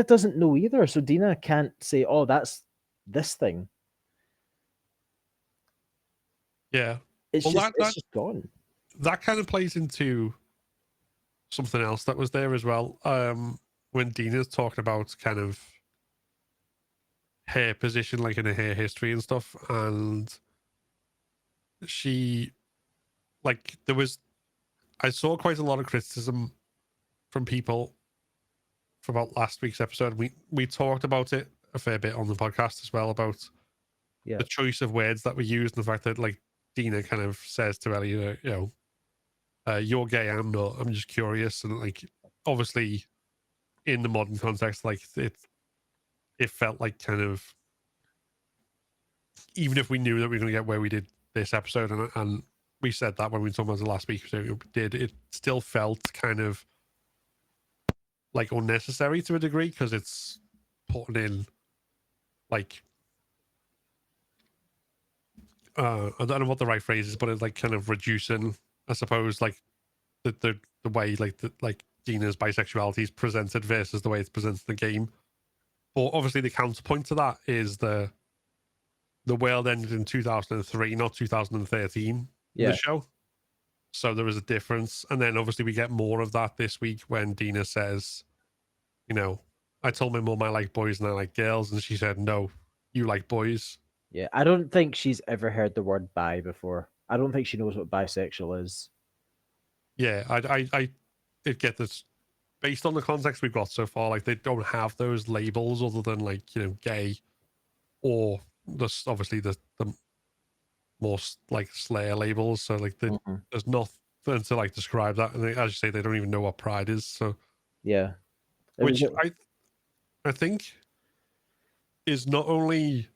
S4: doesn't know either, so Dina can't say, oh, that's this thing.
S3: Yeah.
S4: It's just gone.
S3: That kind of plays into something else that was there as well. When Dina's talking about kind of her position, like in her hair history and stuff, and she, like, I saw quite a lot of criticism from people for about last week's episode. We talked about it a fair bit on the podcast as well, about the choice of words that we used, and the fact that, like, Dina kind of says to Ellie, you know, you're gay, I'm not, I'm just curious. And, like, obviously in the modern context, like, it felt like kind of, even if we knew that we were going to get where we did this episode, and we said that when we talked about it last week, so it still felt kind of like unnecessary to a degree, because it's putting in, like, I don't know what the right phrase is, but it's like kind of reducing, I suppose, like the way like Dina's bisexuality is presented versus the way it's presented in the game. But obviously the counterpoint to that is the world ended in 2003, not 2013 in the show. So there was a difference. And then obviously we get more of that this week when Dina says, you know, I told my mum I like boys and I like girls, and she said, no, you like boys.
S4: Yeah, I don't think she's ever heard the word bi before. I don't think she knows what bisexual is.
S3: Yeah, I did get this based on the context we've got so far. Like, they don't have those labels other than, like, you know, gay, or obviously the most like Slayer labels. So, like, there's nothing to, like, describe that. And as you say, they don't even know what pride is. So
S4: yeah,
S3: which I think is not only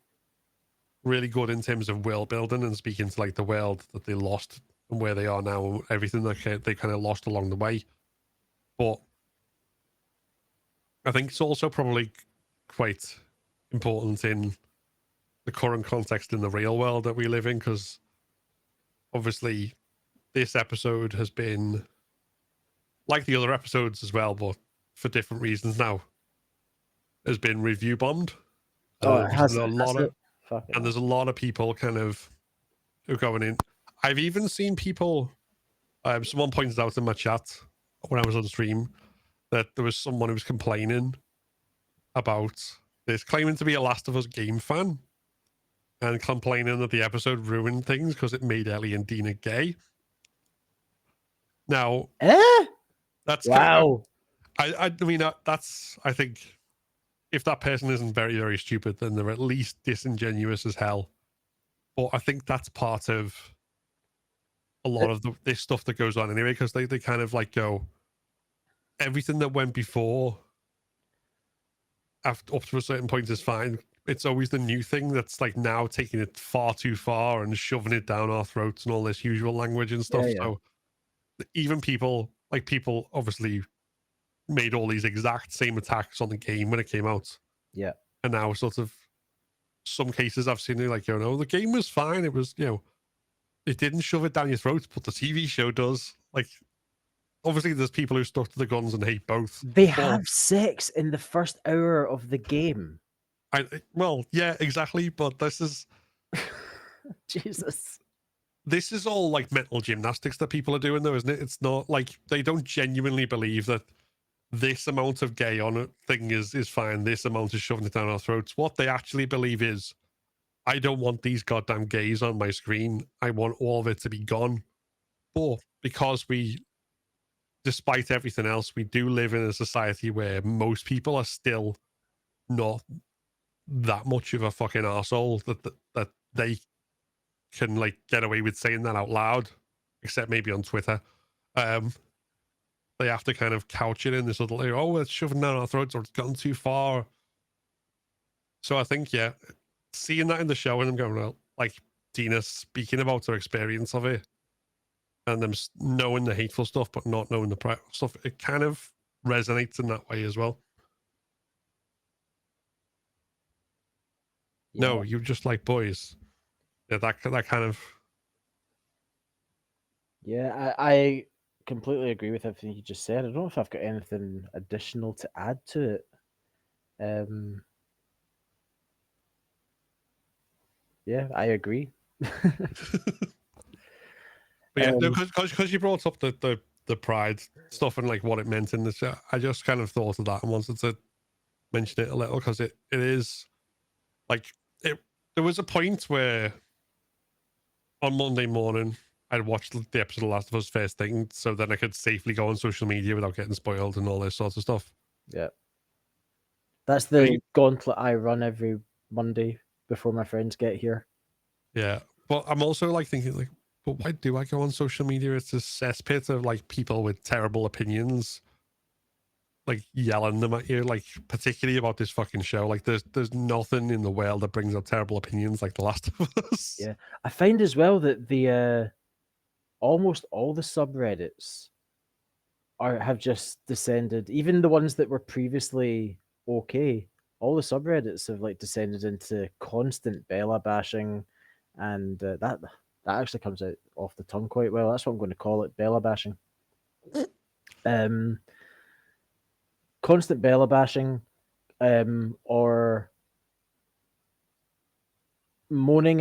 S3: really good in terms of world building and speaking to like the world that they lost and where they are now and everything that they kind of lost along the way. But I think it's also probably quite important in the current context in the real world that we live in, because obviously this episode has been like the other episodes as well, but for different reasons now, has been review bombed.
S4: Oh, it has.
S3: There's a lot of,
S4: Fucking
S3: and there's a lot of people kind of who are going in. I've even seen people. Someone pointed out in my chat when I was on stream that there was someone who was complaining about this, claiming to be a Last of Us game fan, and complaining that the episode ruined things because it made Ellie and Dina gay. Now, that's
S4: wow.
S3: I mean, that's, I think, if that person isn't very, very stupid, then they're at least disingenuous as hell. But I think that's part of a lot of this stuff that goes on anyway, because they kind of like go, everything that went before, up to a certain point is fine. It's always the new thing that's like now taking it far too far and shoving it down our throats and all this usual language and stuff.
S4: Yeah, yeah.
S3: So even people obviously made all these exact same attacks on the game when it came out.
S4: Yeah.
S3: And now sort of some cases I've seen it like, the game was fine. It was, it didn't shove it down your throat, but the TV show does. Like, obviously there's people who stuck to the guns and hate both.
S4: They have sex in the first hour of the game.
S3: Well, yeah, exactly. But this is
S4: Jesus.
S3: This is all like mental gymnastics that people are doing, though, isn't it? It's not like they don't genuinely believe that this amount of gay on it thing is fine. This amount is shoving it down our throats. What they actually believe is, I don't want these goddamn gays on my screen. I want all of it to be gone. But because despite everything else, we do live in a society where most people are still not that much of a fucking arsehole that they can like get away with saying that out loud, except maybe on Twitter. They have to kind of couch it in this little, it's shoving down our throats or it's gone too far. So I think, yeah, seeing that in the show and them going, well, like Dina speaking about her experience of it and them knowing the hateful stuff but not knowing the stuff, it kind of resonates in that way as well. Yeah. No, you just like boys. Yeah, that kind of.
S4: Yeah, I completely agree with everything you just said. I don't know if I've got anything additional to add to it. Yeah, I agree.
S3: But yeah, because you brought up the pride stuff and like what it meant in the show, I just kind of thought of that and wanted to mention it a little, because it is like there was a point where on Monday morning I'd watched the episode of Last of Us first thing, so then I could safely go on social media without getting spoiled and all this sorts of stuff.
S4: Yeah, that's the gauntlet I run every Monday before my friends get here.
S3: Yeah, but I'm also like thinking like, but why do I go on social media? It's a cesspit of like people with terrible opinions, like yelling them at you, like particularly about this fucking show. Like there's nothing in the world that brings up terrible opinions like The Last of Us.
S4: Yeah, I find as well that the almost all the subreddits have just descended. Even the ones that were previously okay, all the subreddits have like descended into constant Bella bashing, and that actually comes out off the tongue quite well. That's what I'm going to call it, Bella bashing. Constant Bella bashing, or moaning.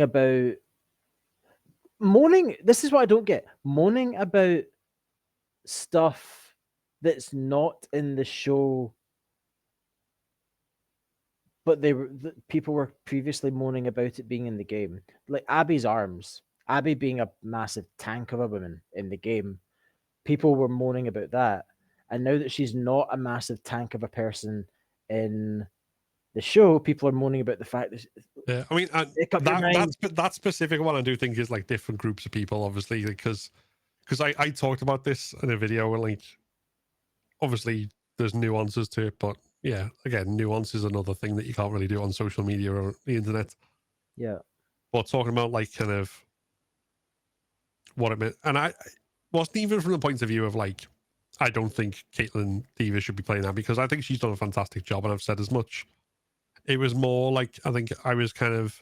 S4: This is what I don't get. Moaning about stuff that's not in the show, but people were previously moaning about it being in the game. Like Abby's arms, Abby being a massive tank of a woman in the game. People were moaning about that. And now that she's not a massive tank of a person in the show, people are moaning about the fact that.
S3: Yeah, I mean, that specific one I do think is like different groups of people, obviously, because I talked about this in a video where like obviously there's nuances to it, but yeah, again, nuance is another thing that you can't really do on social media or the internet.
S4: Yeah.
S3: but talking about like kind of what it meant, and I wasn't even from the point of view of like, I don't think Caitlin Dever should be playing that, because I think she's done a fantastic job, and I've said as much. It was more like, I think I was kind of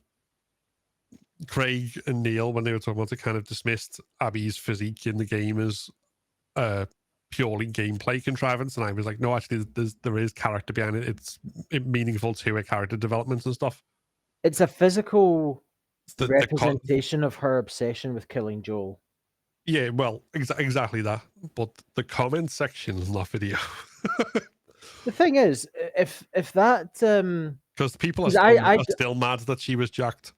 S3: Craig and Neil, when they were talking about it, kind of dismissed Abby's physique in the game as purely gameplay contrivance, and I was like, no, actually, there is character behind it. It's meaningful to a character development and stuff.
S4: It's a physical
S3: The
S4: representation of her obsession with killing Joel.
S3: Yeah, well, exactly that. But the comment section in that video,
S4: The thing is, if that
S3: because people are
S4: 'cause
S3: are still mad that she was jacked.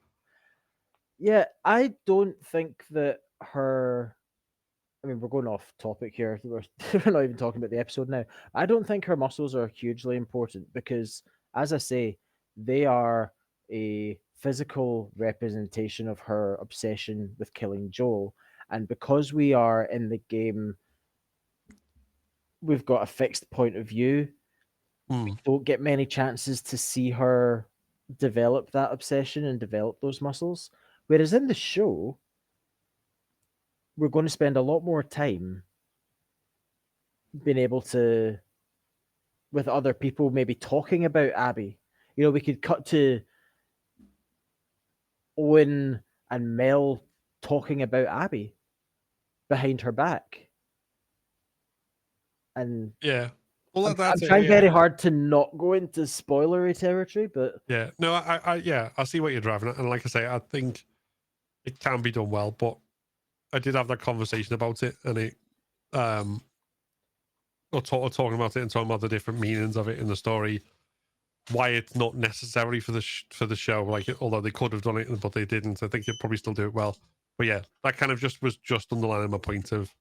S4: yeah, I don't think that her. I mean, we're going off topic here. We're not even talking about the episode now. I don't think her muscles are hugely important because, as I say, they are a physical representation of her obsession with killing Joel. And because we are in the game, we've got a fixed point of view. We don't get many chances to see her develop that obsession and develop those muscles. Whereas in the show, we're going to spend a lot more time being able to, with other people, maybe talking about Abby. You know, we could cut to Owen and Mel talking about Abby behind her back. And
S3: yeah, well,
S4: I'm trying very hard to not go into spoilery territory, but
S3: yeah, no, I see what you're driving at, and like I say, I think it can be done well, but I did have that conversation about it, and it or talking about it and talking about the different meanings of it in the story, why it's not necessary for the show, like, although they could have done it but they didn't. I think they'd probably still do it well, but yeah, that kind of was underlining my point of,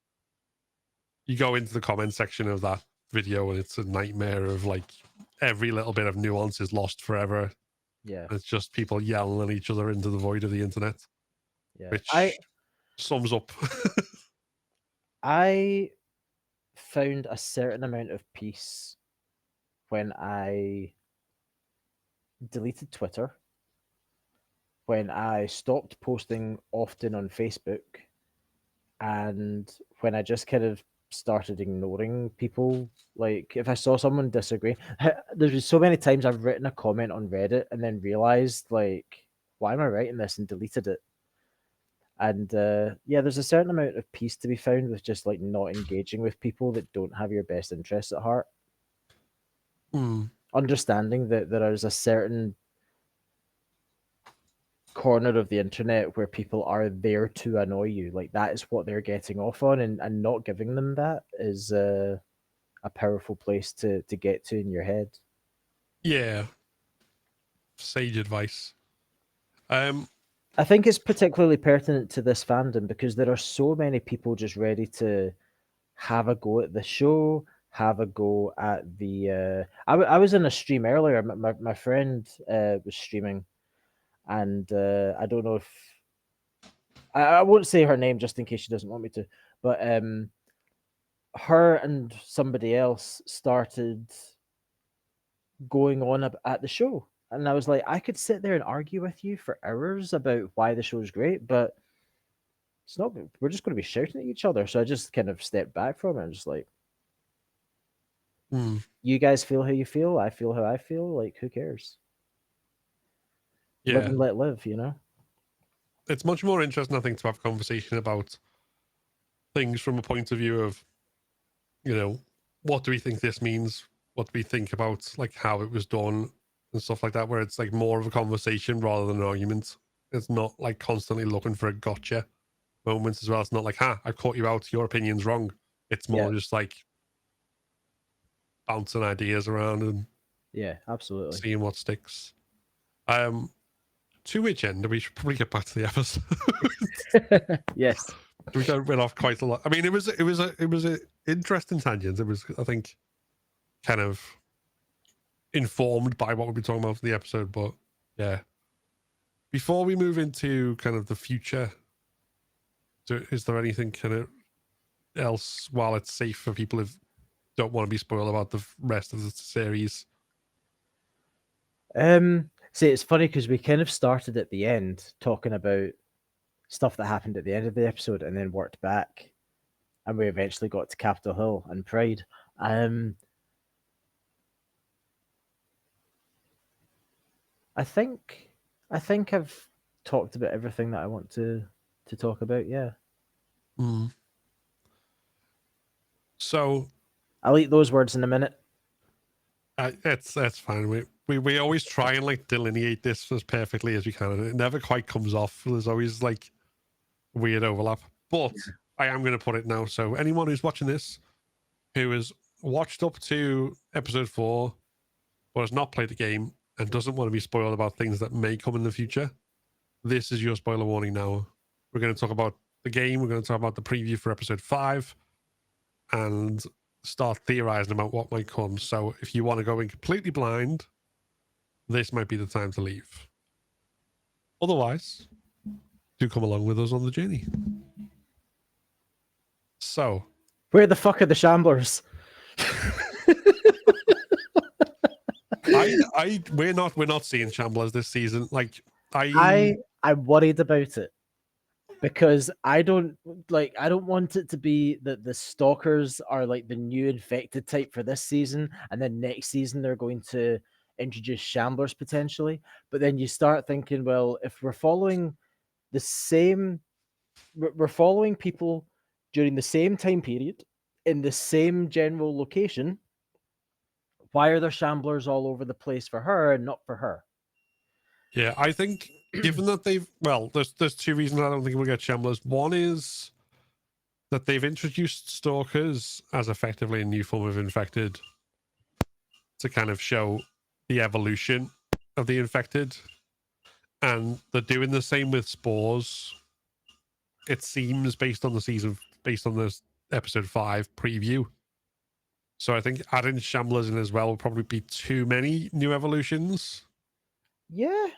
S3: you go into the comment section of that video and it's a nightmare of like every little bit of nuance is lost forever.
S4: yeah,
S3: It's just people yelling at each other into the void of the internet, which sums up.
S4: I found a certain amount of peace when I deleted Twitter, when I stopped posting often on Facebook, and when I just kind of started ignoring people. Like, if I saw someone disagree, there's been so many times I've written a comment on Reddit and then realized, like, why am I writing this, and deleted it. And yeah, there's a certain amount of peace to be found with just like not engaging with people that don't have your best interests at heart. Understanding that there is a certain corner of the internet where people are there to annoy you, like that is what they're getting off on, and not giving them that is a powerful place to get to in your head.
S3: Yeah, sage advice.
S4: I think it's particularly pertinent to this fandom because there are so many people just ready to have a go at the show, have a go at the I was in a stream earlier. My friend was streaming, and I don't know if I won't say her name just in case she doesn't want me to, but her and somebody else started going on at the show, and I was like, I could sit there and argue with you for hours about why the show is great, but it's not. We're just going to be shouting at each other. So I just kind of stepped back from it and just like, you guys feel how you feel, I feel how I feel. Like, who cares?
S3: Yeah.
S4: Live and let live, you know?
S3: It's much more interesting, I think, to have a conversation about things from a point of view of, you know, what do we think this means? What do we think about like how it was done and stuff like that, where it's like more of a conversation rather than an argument. It's not like constantly looking for a gotcha moments as well. It's not like, I caught you out, your opinion's wrong. It's more just like bouncing ideas around and
S4: absolutely
S3: seeing what sticks. To which end, we should probably get back to the episode.
S4: Yes,
S3: we went off quite a lot. I mean, it was a interesting tangent. It was, I think, kind of informed by what we'll be talking about for the episode. But yeah, before we move into kind of the future, is there anything kind of else, while it's safe for people who don't want to be spoiled about the rest of the series?
S4: See, it's funny because we kind of started at the end talking about stuff that happened at the end of the episode and then worked back, and we eventually got to Capitol Hill and Pride. I think I've talked about everything that I want to talk about. Yeah.
S3: So
S4: I'll eat those words in a minute.
S3: that's fine. We always try and like delineate this as perfectly as we can, and it never quite comes off. There's always like weird overlap, but I am going to put it now. So anyone who's watching this, who has watched up to episode 4, but has not played the game and doesn't want to be spoiled about things that may come in the future, this is your spoiler warning now. We're going to talk about the game. We're going to talk about the preview for episode 5 and start theorizing about what might come. So if you want to go in completely blind, this might be the time to leave. Otherwise, do come along with us on the journey. So,
S4: where the fuck are the Shamblers?
S3: we're not seeing Shamblers this season. Like I'm
S4: worried about it because I don't want it to be that the stalkers are like the new infected type for this season, and then next season they're going to introduce Shamblers potentially. But then you start thinking, well, if we're following we're following people during the same time period in the same general location, why are there Shamblers all over the place for her and not for her?
S3: Yeah, I think given that there's two reasons I don't think we'll get Shamblers. One is that they've introduced stalkers as effectively a new form of infected to kind of show the evolution of the infected, and they're doing the same with spores. It seems based on the episode 5 preview. So I think adding Shamblers in as well will probably be too many new evolutions.
S4: Yeah.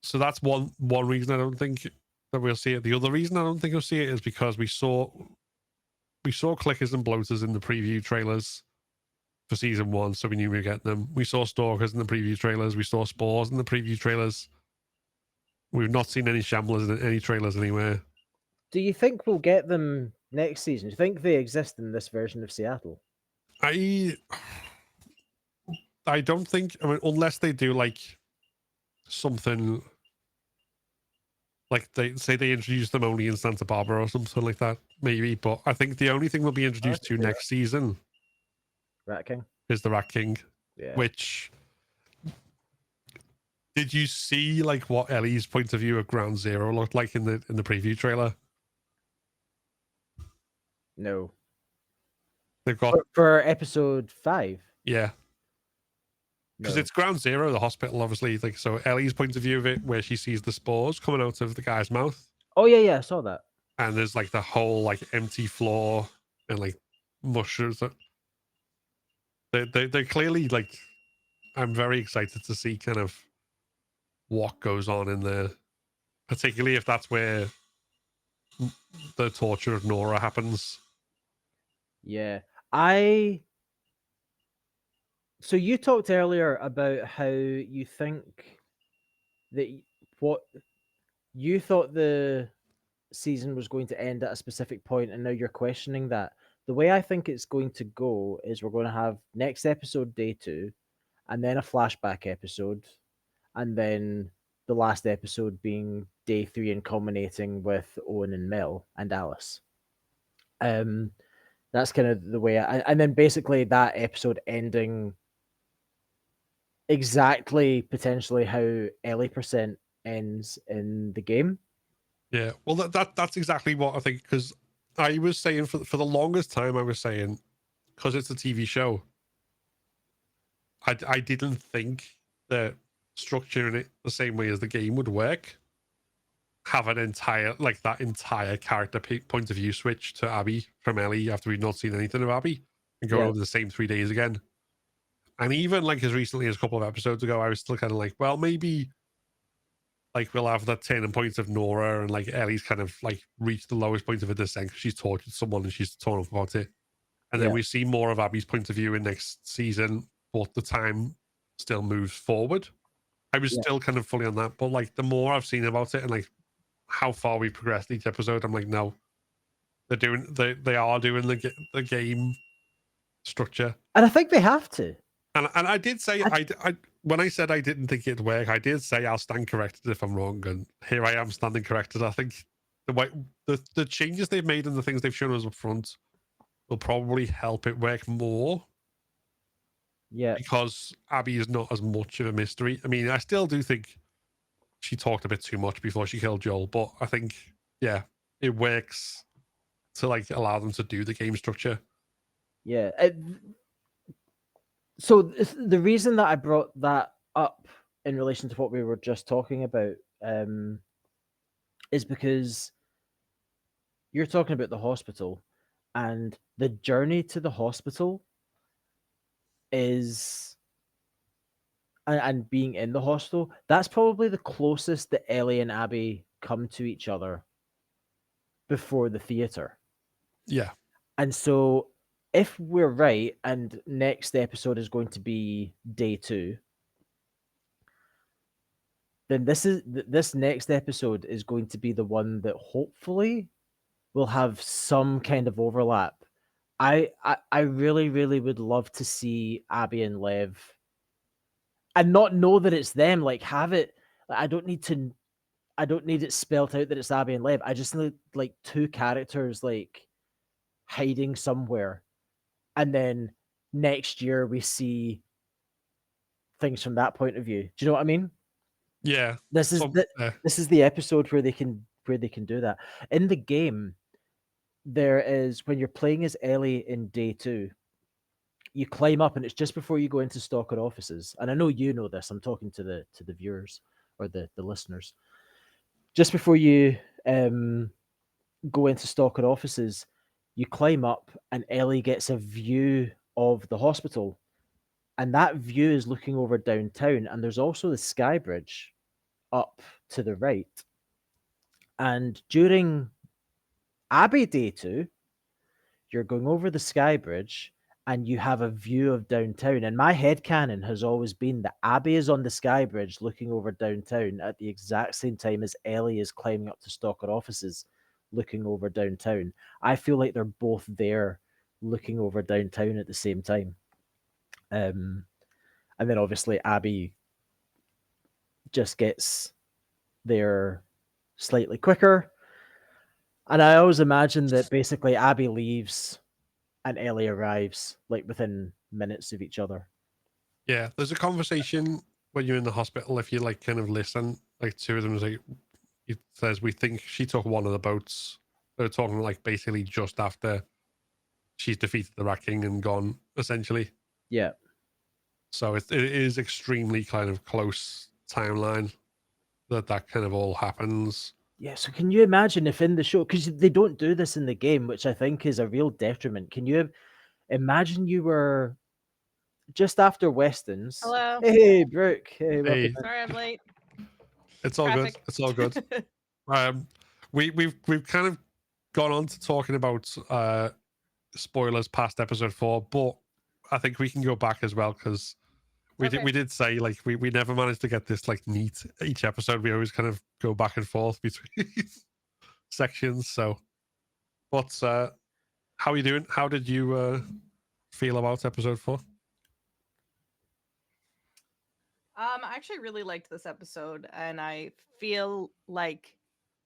S3: So that's one reason I don't think that we'll see it. The other reason I don't think we'll see it is because we saw clickers and bloaters in the preview trailers for season 1, so we knew we were getting them. We saw stalkers in the preview trailers. We saw spores in the preview trailers. We've not seen any Shamblers in any trailers anywhere.
S4: Do you think we'll get them next season? Do you think they exist in this version of Seattle?
S3: I don't think. I mean, unless they do like something like they introduce them only in Santa Barbara or something like that, maybe. But I think the only thing we'll be introduced to next season,
S4: Rat King,
S3: is the Rat King.
S4: Yeah.
S3: Which, did you see like what Ellie's point of view of Ground Zero looked like in the preview trailer?
S4: No.
S3: They've got
S4: for episode 5.
S3: Yeah. Because it's Ground Zero, the hospital, obviously. Like, so Ellie's point of view of it, where she sees the spores coming out of the guy's mouth.
S4: Oh yeah, I saw that.
S3: And there's like the whole like empty floor and like mushrooms. They clearly like. I'm very excited to see kind of what goes on in there, particularly if that's where the torture of Nora happens.
S4: Yeah, So you talked earlier about how you think that what you thought the season was going to end at a specific point, and now you're questioning that. The way I think it's going to go is we're going to have next episode day 2, and then a flashback episode, and then the last episode being day 3 and culminating with Owen and Mel and Alice. That's kind of the way and then basically that episode ending exactly potentially how Ellie % ends in the game.
S3: Yeah, well, that's exactly what I think, because I was saying for the longest time, I was saying, because it's a TV show, I didn't think that structuring it the same way as the game would work. Have an entire character point of view switch to Abby from Ellie after we've not seen anything of Abby, and go over the same 3 days again. And even like as recently as a couple of episodes ago, I was still kind of like, well, maybe like we'll have that turning point of Nora and like Ellie's kind of like reached the lowest point of her descent because she's tortured someone and she's torn up about it. And then we see more of Abby's point of view in next season, but the time still moves forward. I was
S4: Yeah.
S3: still kind of fully on that, but like the more I've seen about it and like how far we progressed each episode, I'm like, no, they are doing the game structure.
S4: And I think they have to.
S3: And I did say I when I said I didn't think it'd work, I did say I'll stand corrected if I'm wrong, and here I am standing corrected. I think the way the changes they've made and the things they've shown us up front will probably help it work more.
S4: Yeah.
S3: Because Abby is not as much of a mystery. I mean, I still do think she talked a bit too much before she killed Joel, but I think, yeah, it works to like allow them to do the game structure.
S4: Yeah. So the reason that I brought that up in relation to what we were just talking about is because you're talking about the hospital, and the journey to the hospital is and being in the hospital, that's probably the closest that Ellie and Abby come to each other before the theater.
S3: Yeah.
S4: And so if we're right, and next episode is going to be day 2, then this next episode is going to be the one that hopefully will have some kind of overlap. I really, really would love to see Abby and Lev and not know that it's them. Like, have it. I don't need it spelled out that it's Abby and Lev. I just need like 2 characters like hiding somewhere, and then next year we see things from that point of view. Do you know what I mean?
S3: Yeah.
S4: This is the episode where they can do that. In the game, there is, when you're playing as Ellie in day 2, you climb up, and it's just before you go into Stalker offices. And I know you know this. I'm talking to the viewers or the listeners. Just before you go into Stalker offices, you climb up, and Ellie gets a view of the hospital, and that view is looking over downtown. And there's also the sky bridge up to the right. And during Abbey Day 2, you're going over the sky bridge and you have a view of downtown. And my headcanon has always been that Abby is on the sky bridge looking over downtown at the exact same time as Ellie is climbing up to Stalker offices looking over downtown. I feel like they're both there looking over downtown at the same time. And then obviously Abby just gets there slightly quicker. And I always imagine that basically Abby leaves and Ellie arrives like within minutes of each other.
S3: Yeah. There's a conversation when you're in the hospital, if you like kind of listen, like 2 of them is like, it says, we think she took one of the boats. They're talking like basically just after she's defeated the Rat King and gone, essentially.
S4: Yeah.
S3: So it is extremely kind of close timeline that kind of all happens.
S4: Yeah, so can you imagine if in the show, because they don't do this in the game, which I think is a real detriment. Can you imagine you were just after Weston's?
S1: Hello.
S4: Hey, Brooke. Hey,
S3: Hey.
S1: Sorry, I'm late.
S3: It's all
S1: Traffic.
S3: good. It's all good. We've kind of gone on to talking about spoilers past episode 4, but I think we can go back as well, because we did say like we never managed to get this like neat each episode. We always kind of go back and forth between sections. So, but how are you doing? How did you feel about episode 4?
S1: I actually really liked this episode, and I feel like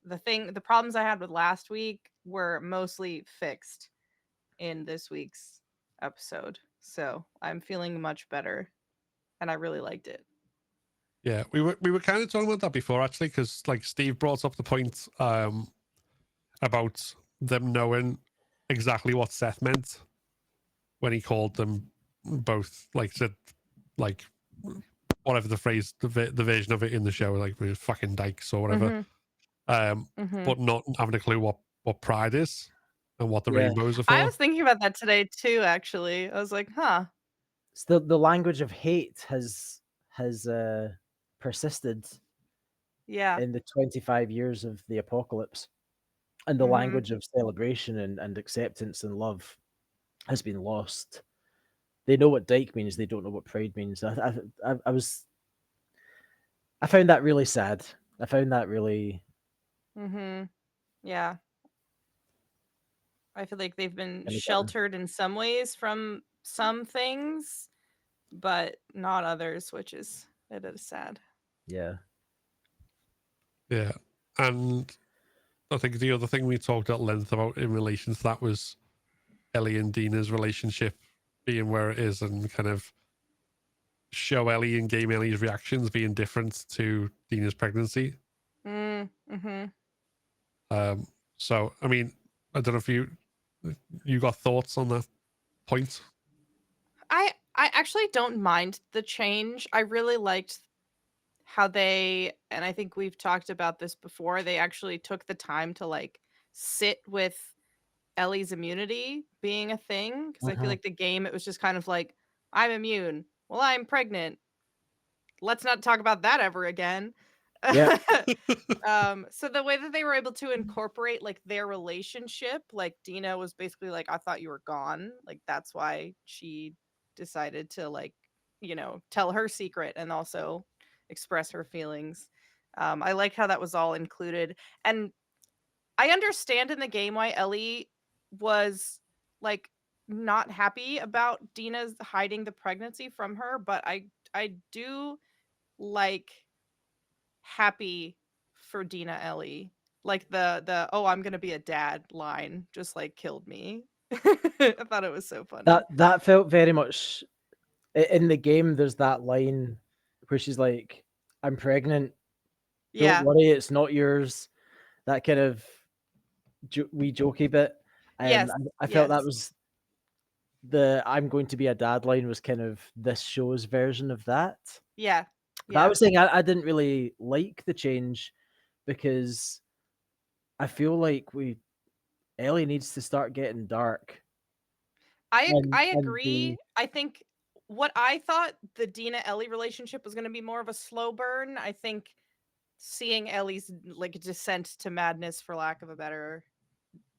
S1: the problems I had with last week were mostly fixed in this week's episode. So I'm feeling much better, and I really liked it.
S3: Yeah, we were kind of talking about that before, actually, because like Steve brought up the point about them knowing exactly what Seth meant when he called them both, like said, like whatever the phrase, the version of it in the show, like we're fucking dykes or whatever. But not having a clue what pride is and what the rainbows are for.
S1: I was thinking about that today too. Actually, I was like, huh.
S4: So the language of hate has persisted.
S1: Yeah.
S4: In the 25 years of the apocalypse, and the language of celebration and acceptance and love has been lost. They know what dyke means. They don't know what pride means. I was I found that really sad. I found that really
S1: Yeah. I feel like they've been
S4: kind of gutting.
S1: sheltered in some ways from some things, but not others, which is it is sad.
S4: Yeah.
S3: Yeah. And I think the other thing we talked at length about in relation to that was Ellie and Dina's relationship being where it is, and kind of show Ellie and game Ellie's reactions being different to Dina's pregnancy.
S1: Mm-hmm.
S3: So I mean, I don't know if you got thoughts on that point.
S1: I actually don't mind the change. I really liked how they, and I think we've talked about this before, they actually took the time to like sit with Ellie's immunity being a thing, because I feel like the game, it was just kind of like, I'm immune. Well, I'm pregnant. Let's not talk about that ever again.
S4: Yeah.
S1: So the way that they were able to incorporate like their relationship, like Dina was basically like, I thought you were gone. Like that's why she decided to like, tell her secret and also express her feelings. I like how that was all included. And I understand in the game why Ellie was like not happy about Dina's hiding the pregnancy from her, but I do like happy for Dina Ellie. Like the oh, I'm gonna be a dad line just like killed me. I thought it was so funny.
S4: That felt very much in the game. There's that line where she's like, "I'm pregnant. Don't
S1: Yeah.
S4: worry, it's not yours." That kind of wee jokey bit.
S1: Yes.
S4: I felt that
S1: Yes.
S4: was the "I'm going to be a dad" line was kind of this show's version of that.
S1: Yeah.
S4: But I
S1: Yeah.
S4: was saying I didn't really like the change because I feel like Ellie needs to start getting dark.
S1: I
S4: And
S1: agree. I think what I thought the Dina Ellie relationship was going to be more of a slow burn. I think seeing Ellie's like descent to madness, for lack of a better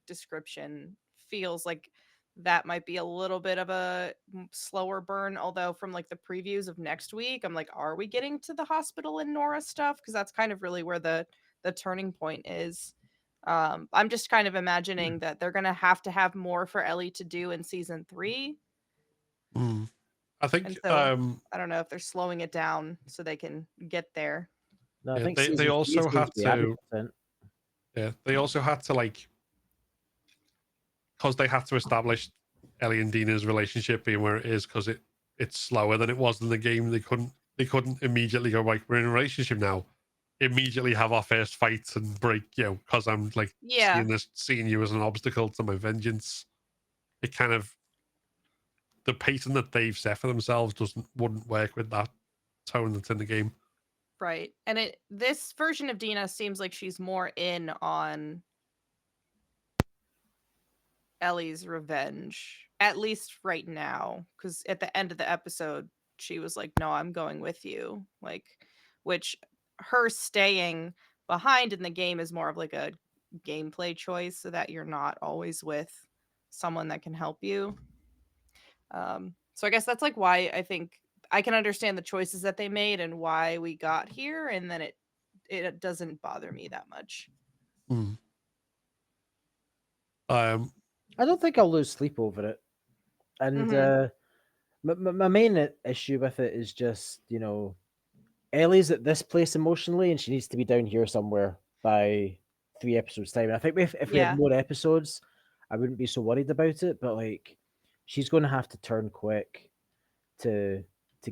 S1: description, feels like that might be a little bit of a slower burn. Although from like the previews of next week, I'm like, are we getting to the hospital and Nora stuff? Because that's kind of really where the turning point is. I'm just kind of imagining that they're gonna have to have more for Ellie to do in season 3.
S3: I think
S1: And so I don't know if they're slowing it down so they can get there.
S4: no, I
S3: yeah,
S4: think
S3: they
S4: season 3 is
S3: also
S4: going
S3: had
S4: to be
S3: to
S4: 100%.
S3: they also had to like, because they had to establish Ellie and Dina's relationship being where it is, because it's slower than it was in the game. They couldn't immediately go, like, we're in a relationship now, immediately have our first fights and break, because I'm like
S1: Yeah,
S3: seeing you as an obstacle to my vengeance. It kind of, the pacing that they've set for themselves wouldn't work with that tone that's in the game.
S1: right. And this version of Dina seems like she's more in on Ellie's revenge, at least right now, because at the end of the episode, she was like, "No, I'm going with you." Like, which her staying behind in the game is more of like a gameplay choice, so that you're not always with someone that can help you. So I guess that's like why I think I can understand the choices that they made and why we got here, and then it doesn't bother me that much.
S3: Mm. Um,
S4: I don't think I'll lose sleep over it. And
S1: Hmm.
S4: my main issue with it is just, Ellie's at this place emotionally, and she needs to be down here somewhere by 3 episodes time. I think if we had
S1: Yeah,
S4: more episodes, I wouldn't be so worried about it. But like, she's going to have to turn quick to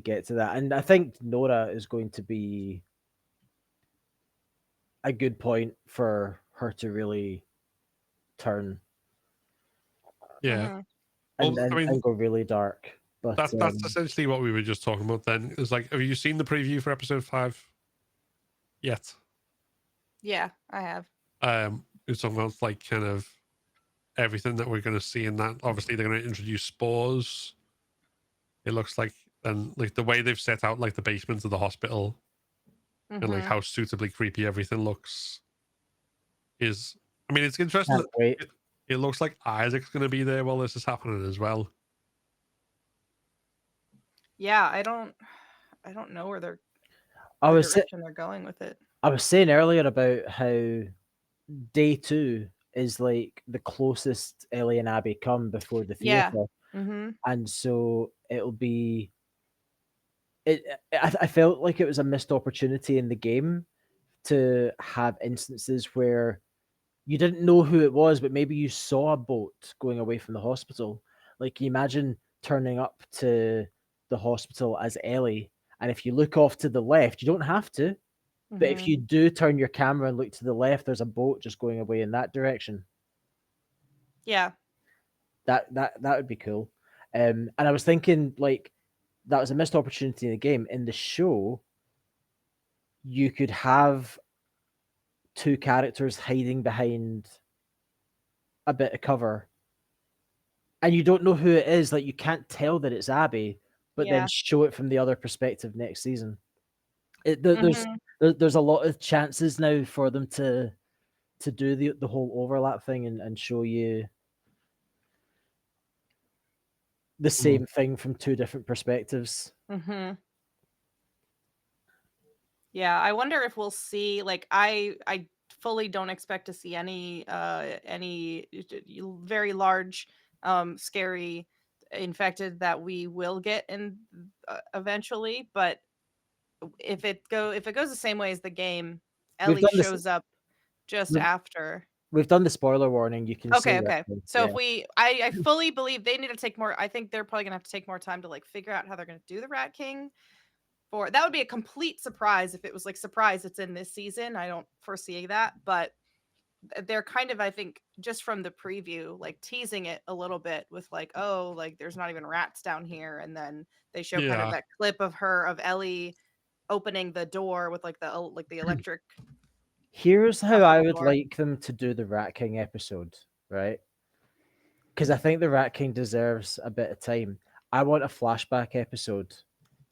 S4: get to that. And I think Nora is going to be a good point for her to really turn
S3: yeah.
S1: hmm
S3: Well, I mean,
S4: and go really dark. But
S3: that's essentially what we were just talking about then. It's like, have you seen the preview for episode 5 yet?
S1: yeah, I have.
S3: It's talking about like kind of everything that we're going to see in that. Obviously, they're going to introduce spores. It looks like, and like the way they've set out like the basements of the hospital and like
S1: Hmm.
S3: how suitably creepy everything looks is. I mean, it's interesting
S4: can't
S3: that
S4: wait.
S3: it looks like Isaac's going to be there while this is happening as well.
S1: Yeah, I don't know where they're
S4: I
S1: the
S4: was sa-
S1: direction they're going with it.
S4: I was saying earlier about how day 2 is like the closest Ellie and Abby come before the
S1: Yeah.
S4: theater,
S1: Mm-hmm.
S4: and so it'll be. I felt like it was a missed opportunity in the game to have instances where you didn't know who it was, but maybe you saw a boat going away from the hospital. Like, you imagine turning up to the hospital as Ellie, and if you look off to the left, you don't have to, but if
S1: Mm-hmm.
S4: you do turn your camera and look to the left, there's a boat just going away in that direction.
S1: Yeah.
S4: That would be cool. And I was thinking, like, that was a missed opportunity in the game. In the show, you could have two characters hiding behind a bit of cover, and you don't know who it is. Like, you can't tell that it's Abby, but then
S1: Yeah.
S4: show it from the other perspective next season. There's
S1: Mm-hmm.
S4: there's a lot of chances now for them to do the whole overlap thing and show you the same thing from two different perspectives.
S1: Mm-hmm. Yeah, I wonder if we'll see, like, I fully don't expect to see any very large scary infected that we will get in eventually, but if it goes the same way as the game,
S4: We've
S1: Ellie
S4: done this.
S1: shows up just
S4: We've,
S1: after.
S4: we've done the spoiler warning. You can say
S1: Okay,
S4: that.
S1: okay. So
S4: Yeah.
S1: if I fully believe they need to take more. I think they're probably gonna have to take more time to like figure out how they're gonna do the Rat King. For that would be a complete surprise if it was like surprise it's in this season. I don't foresee that, but they're kind of, I think, just from the preview, like teasing it a little bit with like, oh, like there's not even rats down here, and then they show kind of
S3: Yeah.
S1: that clip of Ellie opening the door with like the electric
S4: Here's how I
S1: hospital
S4: would
S1: door.
S4: like them to do the Rat King episode, right? Because I think the Rat King deserves a bit of time. I want a flashback episode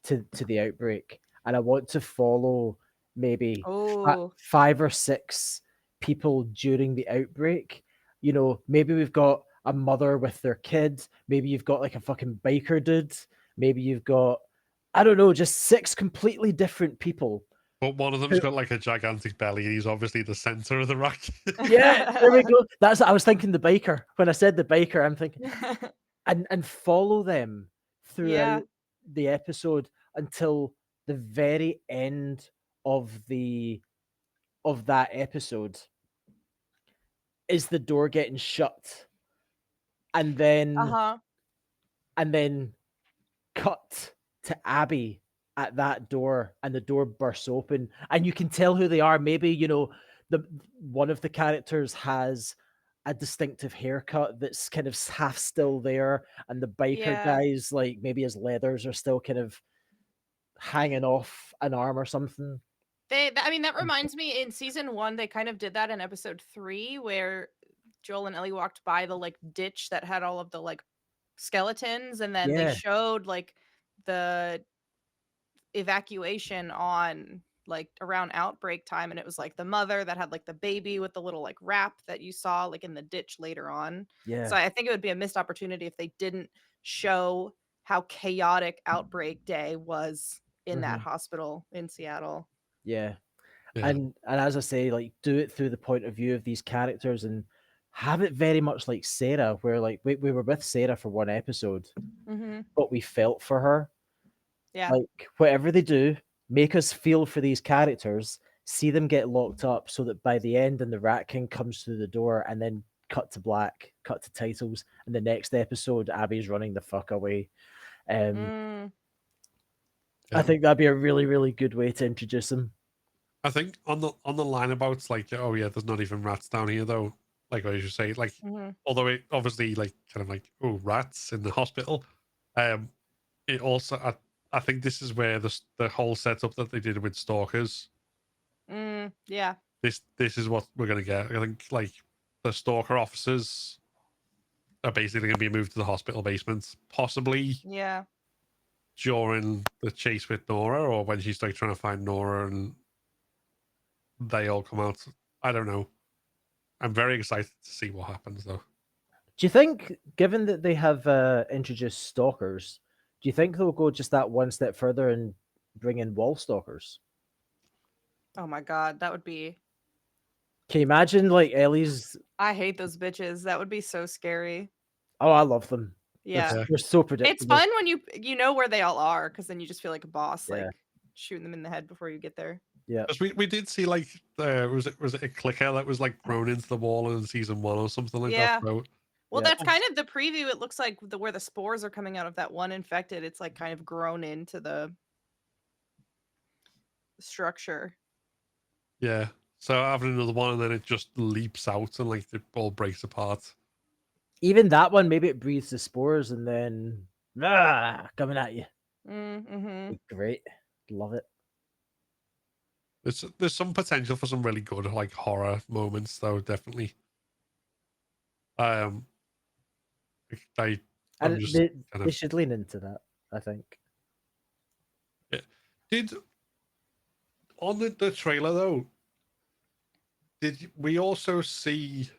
S4: to the outbreak, and I want to follow maybe
S1: Oh,
S4: 5 or 6 people during the outbreak. You know, maybe we've got a mother with their kid. Maybe you've got like a fucking biker dude. Maybe you've got, I don't know, just 6 completely different people.
S3: But one of them's got like a gigantic belly, and he's obviously the center of the rack.
S4: Yeah, there we go. That's I was thinking the biker. When I said the biker, I'm thinking and follow them throughout
S1: yeah.
S4: the episode until the very end of the of that episode. Is the door getting shut, and then
S1: Uh-huh.
S4: and then cut to Abby at that door, and the door bursts open, and you can tell who they are. Maybe, you know, the one of the characters has a distinctive haircut that's kind of half still there, and the biker
S1: Yeah.
S4: guy's like maybe his leathers are still kind of hanging off an arm or something.
S1: I mean, that reminds me, in season 1, they kind of did that in episode 3, where Joel and Ellie walked by the like ditch that had all of the like skeletons, and then they
S4: Yeah,
S1: showed like the evacuation on like around outbreak time, and it was like the mother that had like the baby with the little like wrap that you saw like in the ditch later on. So
S4: yeah.
S1: I think it would be a missed opportunity if they didn't show how chaotic outbreak day was in that
S4: Mhm.
S1: hospital in Seattle.
S4: Yeah.
S3: Yeah.
S4: And as I say, like, do it through the point of view of these characters and have it very much like Sarah, where like we were with Sarah for one episode,
S1: Mm-hmm.
S4: but we felt for her.
S1: Yeah.
S4: Like, whatever they do, make us feel for these characters, see them get locked up so that by the end and the Rat King comes through the door, and then cut to black, cut to titles, and the next episode, Abby's running the fuck away.
S1: Mm,
S4: I
S3: Yeah.
S4: think that'd be a really, really good way to introduce them.
S3: I think on the line about it's like, oh yeah, there's not even rats down here though. Like I should say, like
S1: hmm
S3: although it obviously like kind of like, oh, rats in the hospital. Um, it also I think this is where the whole setup that they did with stalkers.
S1: yeah.
S3: This is what we're gonna get. I think like the stalker officers are basically gonna be moved to the hospital basements, possibly
S1: Yeah.
S3: during the chase with Nora, or when she's like trying to find Nora and they all come out. I don't know. I'm very excited to see what happens though.
S4: Do you think, given that they have introduced stalkers, do you think they'll go just that one step further and bring in wall stalkers?
S1: Oh my god, that would be.
S4: Can you imagine like Ellie's?
S1: I hate those bitches. That would be so scary.
S4: Oh, I love them.
S1: Yeah.
S4: They're so
S1: It's
S4: predictable.
S1: fun when you know where they all are, because then you just feel like a boss,
S4: Yeah.
S1: like shooting them in the head before you get there.
S4: Yeah.
S3: Because we did see like was it a clicker that was like thrown into the wall in season 1 or something like that.
S1: Yeah.
S3: So
S1: Well,
S4: Yeah.
S1: that's kind of the preview. It looks like where the spores are coming out of that one infected. It's like kind of grown into the structure.
S3: yeah. So having another one and then it just leaps out and like it all breaks apart.
S4: Even that one, maybe it breathes the spores and then coming at you.
S1: Mm-hmm.
S4: Great. Love it.
S3: There's some potential for some really good like horror moments though, definitely. I'm
S4: And
S3: just
S4: they
S3: kind of
S4: should lean into that, I think.
S3: did on the trailer though. Did we also see,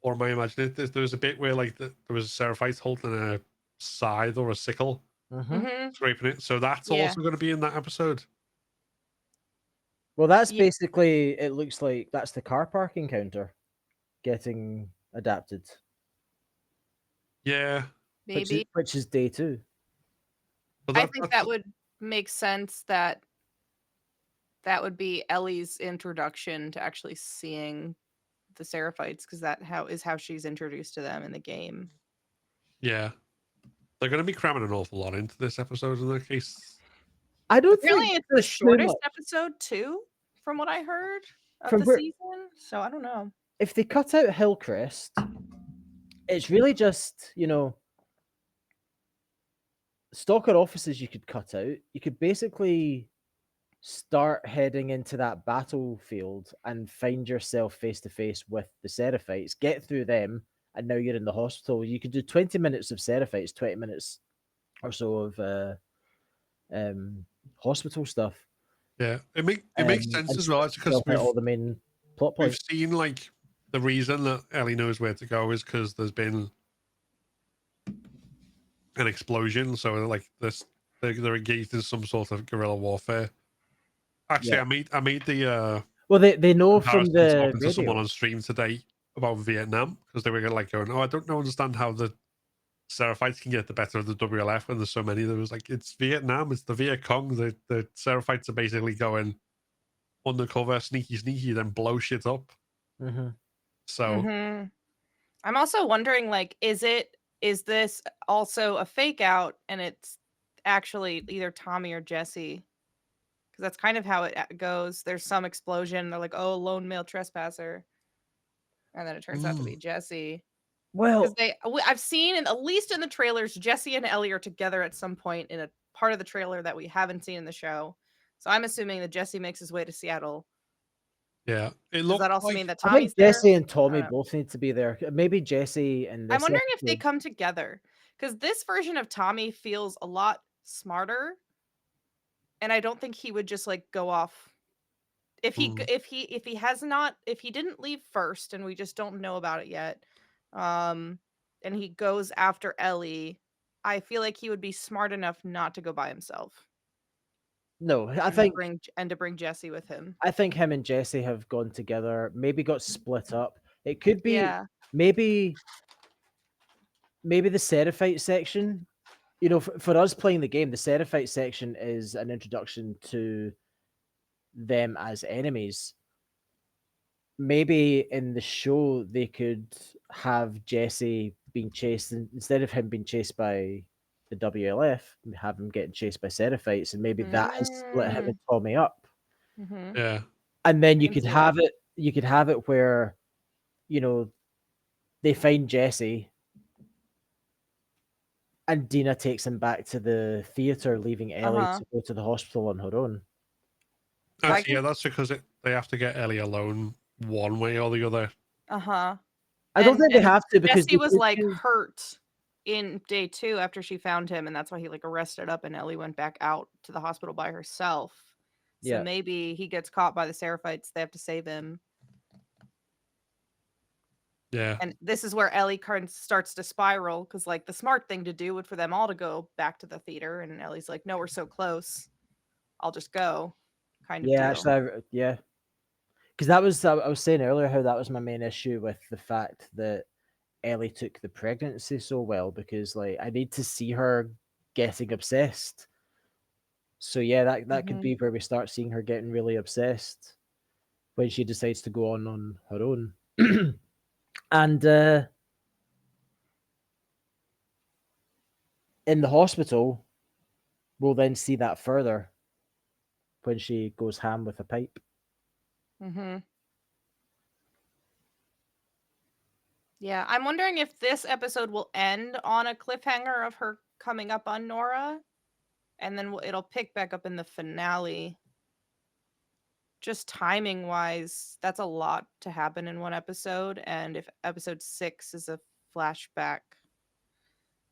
S3: or am I imagining it? There was a bit where like there was a Seraphite holding a scythe or a sickle
S1: Mm-hmm.
S3: scraping it. So that's
S1: Yeah.
S3: also going to be in that episode.
S4: Well, that's
S1: Ye-
S4: basically, it looks like that's the car parking counter getting adapted,
S3: Yeah,
S1: Maybe.
S4: which is day 2.
S3: but
S1: I think
S3: that's
S1: that would make sense that would be Ellie's introduction to actually seeing the Seraphites, because that is how she's introduced to them in the game.
S3: yeah. They're going to be cramming an awful lot into this episode in that case.
S4: I don't
S1: Apparently,
S4: think
S1: it's the
S4: there's too
S1: shortest
S4: much.
S1: episode too, from what I heard of
S4: From
S1: the
S4: where,
S1: season. So I don't know.
S4: if they cut out Hillcrest, it's really just, stalker offices you could cut out. You could basically start heading into that battlefield and find yourself face to face with the Seraphites, get through them, and now you're in the hospital. You could do 20 minutes of Seraphites, 20 minutes or so of hospital stuff.
S3: Yeah, it makes sense
S4: And
S3: as well. It's because
S4: spell out all the main plot
S3: we've
S4: points.
S3: seen like the reason that Ellie knows where to go is because there's been an explosion. So like they're engaged in some sort of guerrilla warfare. Actually,
S4: Yeah.
S3: I made the
S4: Well, they know from
S3: comparison
S4: the
S3: talking to someone
S4: radio.
S3: on stream today about Vietnam because they were like going, "Oh, I don't understand how the Seraphites can get the better of the WLF when there's so many." There was like, "It's Vietnam, it's the Viet Cong. The Seraphites are basically going undercover, sneaky, then blow shit up."
S4: Mm-hmm.
S3: So
S1: Mm-hmm. I'm also wondering, like, is this also a fake out, and it's actually either Tommy or Jesse? Because that's kind of how it goes. There's some explosion. They're like, "Oh, lone male trespasser," and then it turns out to be Jesse. Because
S4: Well,
S1: I've seen, at least in the trailers, Jesse and Ellie are together at some point in a part of the trailer that we haven't seen in the show. So I'm assuming that Jesse makes his way to Seattle.
S3: yeah, it
S1: Does
S3: looked
S1: that also
S3: like
S1: mean that
S4: I think
S1: Tommy's there?
S4: Jesse and
S1: I
S4: Tommy
S1: don't know.
S4: both need to be there. Maybe Jesse in
S1: I'm
S4: this
S1: wondering if they
S4: episode.
S1: come together, because this version of Tommy feels a lot smarter, and I don't think he would just like go off if he if he didn't leave first and we just don't know about it yet, and he goes after Ellie. I feel like he would be smart enough not to go by himself
S4: No,
S1: and to bring Jesse with him.
S4: I think him and Jesse have gone together, maybe got split up. It could be
S1: Yeah.
S4: maybe the Seraphite section. For us playing the game, the Seraphite section is an introduction to them as enemies. Maybe in the show they could have Jesse being chased instead of him being chased by the WLF, have him getting chased by Seraphites, and maybe that has split him and Tommy up.
S1: Mm-hmm.
S3: yeah,
S4: And then
S1: I
S4: you
S1: can
S4: could
S1: see
S4: have
S1: that.
S4: it. You could have it where, you know, they find Jesse, and Dina takes him back to the theater, leaving Ellie
S1: Uh-huh.
S4: to go to the hospital on her own.
S3: actually, yeah, that's because they have to get Ellie alone one way or the other.
S1: Uh-huh.
S4: I don't think they have to because
S1: Jesse
S4: they
S1: was
S4: could
S1: like
S4: use-
S1: hurt in day 2 after she found him, and that's why he like arrested up and Ellie went back out to the hospital by herself. So
S4: Yeah.
S1: maybe he gets caught by the Seraphites. They have to save him.
S3: Yeah,
S1: And this is where Ellie starts to spiral, because like the smart thing to do would for them all to go back to the theater, and Ellie's like, "No, we're so close. I'll just go." kind of
S4: Yeah,
S1: deal.
S4: actually, yeah, because that was I was saying earlier how that was my main issue with the fact that Ellie took the pregnancy so well, because like I need to see her getting obsessed. So yeah, that could
S1: Hmm.
S4: be where we start seeing her getting really obsessed when she decides to go on her own. And in the hospital, we'll then see that further when she goes ham with a pipe.
S1: Hmm. Yeah, I'm wondering if this episode will end on a cliffhanger of her coming up on Nora, and then it'll pick back up in the finale. Just timing wise, that's a lot to happen in one episode, and if episode 6 is a flashback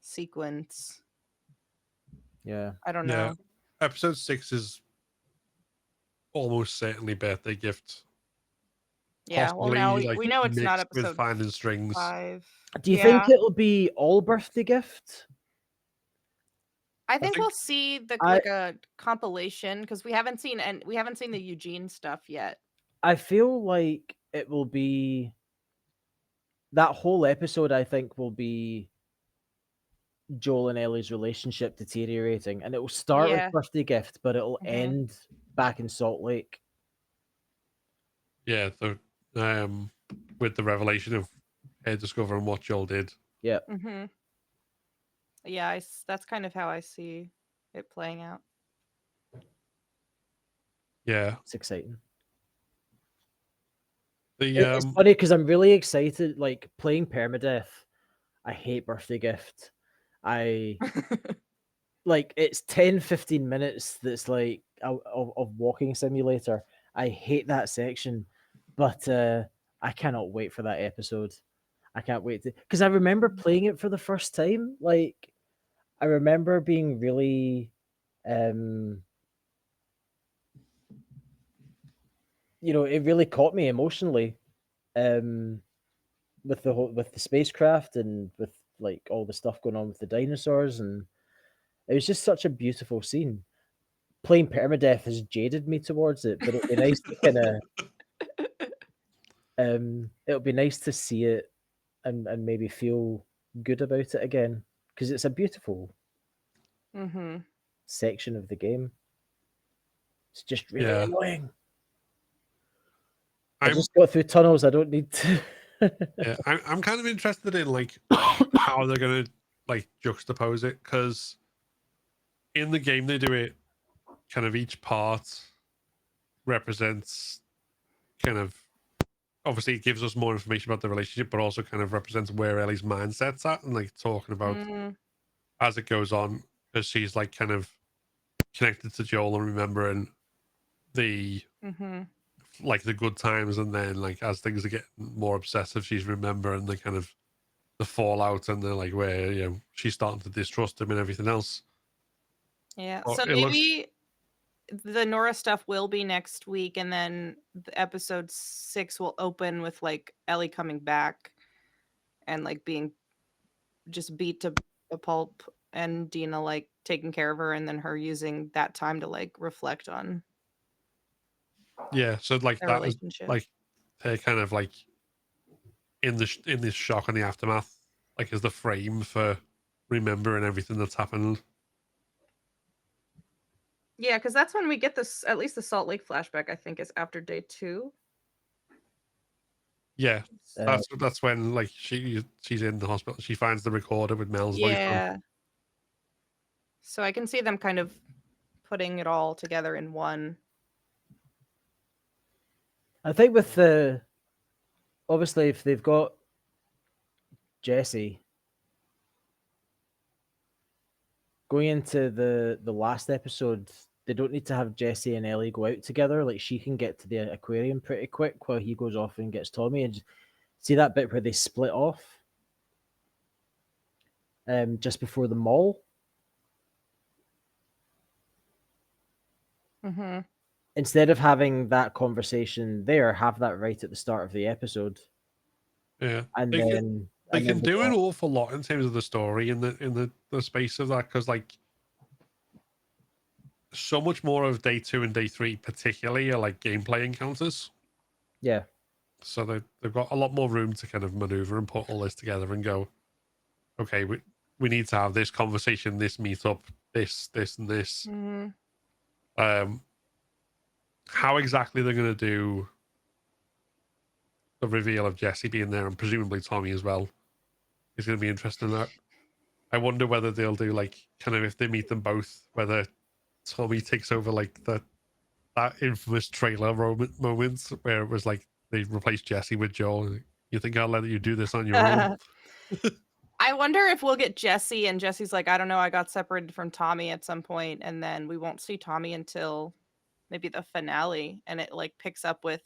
S1: sequence,
S4: Yeah.
S1: I don't
S3: Yeah.
S1: know.
S3: Episode 6 is almost certainly birthday gift.
S1: Yeah, well now
S3: Possibly
S1: we,
S3: like
S1: we know it's not
S3: mixed with
S1: episode
S3: finding strings.
S1: 5.
S4: Do you think
S1: Yeah.
S4: it'll be all birthday gift?
S1: I
S3: I
S1: think
S3: think
S1: we'll see the
S4: I
S1: like a compilation because we haven't seen the Eugene stuff yet.
S4: I feel like it will be that whole episode. I think will be Joel and Ellie's relationship deteriorating, and it will start with
S1: Yeah.
S4: birthday gift, but it'll
S1: Hmm.
S4: end back in Salt Lake.
S3: yeah, the with the revelation of her discovering what Joel did.
S4: Yeah,
S1: Hmm. Yeah, that's kind of how I see it playing out.
S3: Yeah.
S4: it's exciting.
S3: The
S4: It's funny because I'm really excited. Like playing permadeath, I hate birthday gift. I like it's 10-15 minutes that's like of walking simulator. I hate that section, but I cannot wait for that episode. I can't wait to, because I remember playing it for the first time. Like I remember being really um it really caught me emotionally um with with the spacecraft and with like all the stuff going on with the dinosaurs, and it was just such a beautiful scene. Playing permadeath has jaded me towards it, but it'd be nice to kind of it'll be nice to see it and maybe feel good about it again, because it's a beautiful
S1: Hmm.
S4: section of the game. It's just really
S3: yeah.
S4: annoying. I
S3: I'm
S4: just got through tunnels. I don't need to.
S3: yeah, I'm kind of interested in like how they're gonna like juxtapose it, because in the game they do it kind of each part represents kind of, obviously it gives us more information about the relationship, but also kind of represents where Ellie's mindset's at, and like talking about
S1: Mm.
S3: as it goes on, because she's like kind of connected to Joel and remembering the
S1: Hmm.
S3: like the good times, and then like as things are getting more obsessive, she's remembering the kind of the fallout and the like where she's starting to distrust him and everything else.
S1: Yeah.
S3: Well,
S1: So
S3: it looks
S1: maybe the Nora stuff will be next week, and then the episode 6 will open with like Ellie coming back and like being just beat to a pulp, and Dina like taking care of her, and then her using that time to like reflect on
S3: yeah, so like
S1: their
S3: that is
S1: relationship.
S3: like her kind of like in this shock and the aftermath, like as the frame for remembering everything that's happened.
S1: Yeah, because that's when we get this, at least the Salt Lake flashback, I think, is after day 2.
S3: Yeah,
S4: uh,
S3: that's when like she's in the hospital. She finds the recorder with Mel's voice on.
S1: Yeah. So I can see them kind of putting it all together in one.
S4: I think with the obviously if they've got Jesse going into the last episode, they don't need to have Jesse and Ellie go out together. Like she can get to the aquarium pretty quick while he goes off and gets Tommy. And see that bit where they split off, just before the mall.
S1: Hmm.
S4: Instead of having that conversation there, have that right at the start of the episode,
S3: Yeah,
S4: and
S3: they can
S4: then
S3: they
S4: and then
S3: can
S4: they
S3: do an
S4: go,
S3: awful lot in terms of the story in the space of that, because like so much more of day 2 and day 3, particularly, are like gameplay encounters.
S4: Yeah.
S3: So they've got a lot more room to kind of maneuver and put all this together and go, okay, we need to have this conversation, this meetup, this, and this. How exactly they're going to do the reveal of Jesse being there and presumably Tommy as well is going to be interesting. I wonder whether they'll do like kind of if they meet them both, whether Tommy takes over like that infamous trailer moment where it was like they replaced Jesse with Joel. You think I'll let you do this on your own?
S1: I wonder if we'll get Jesse and Jesse's like, I don't know, I got separated from Tommy at some point, and then we won't see Tommy until maybe the finale, and it like picks up with.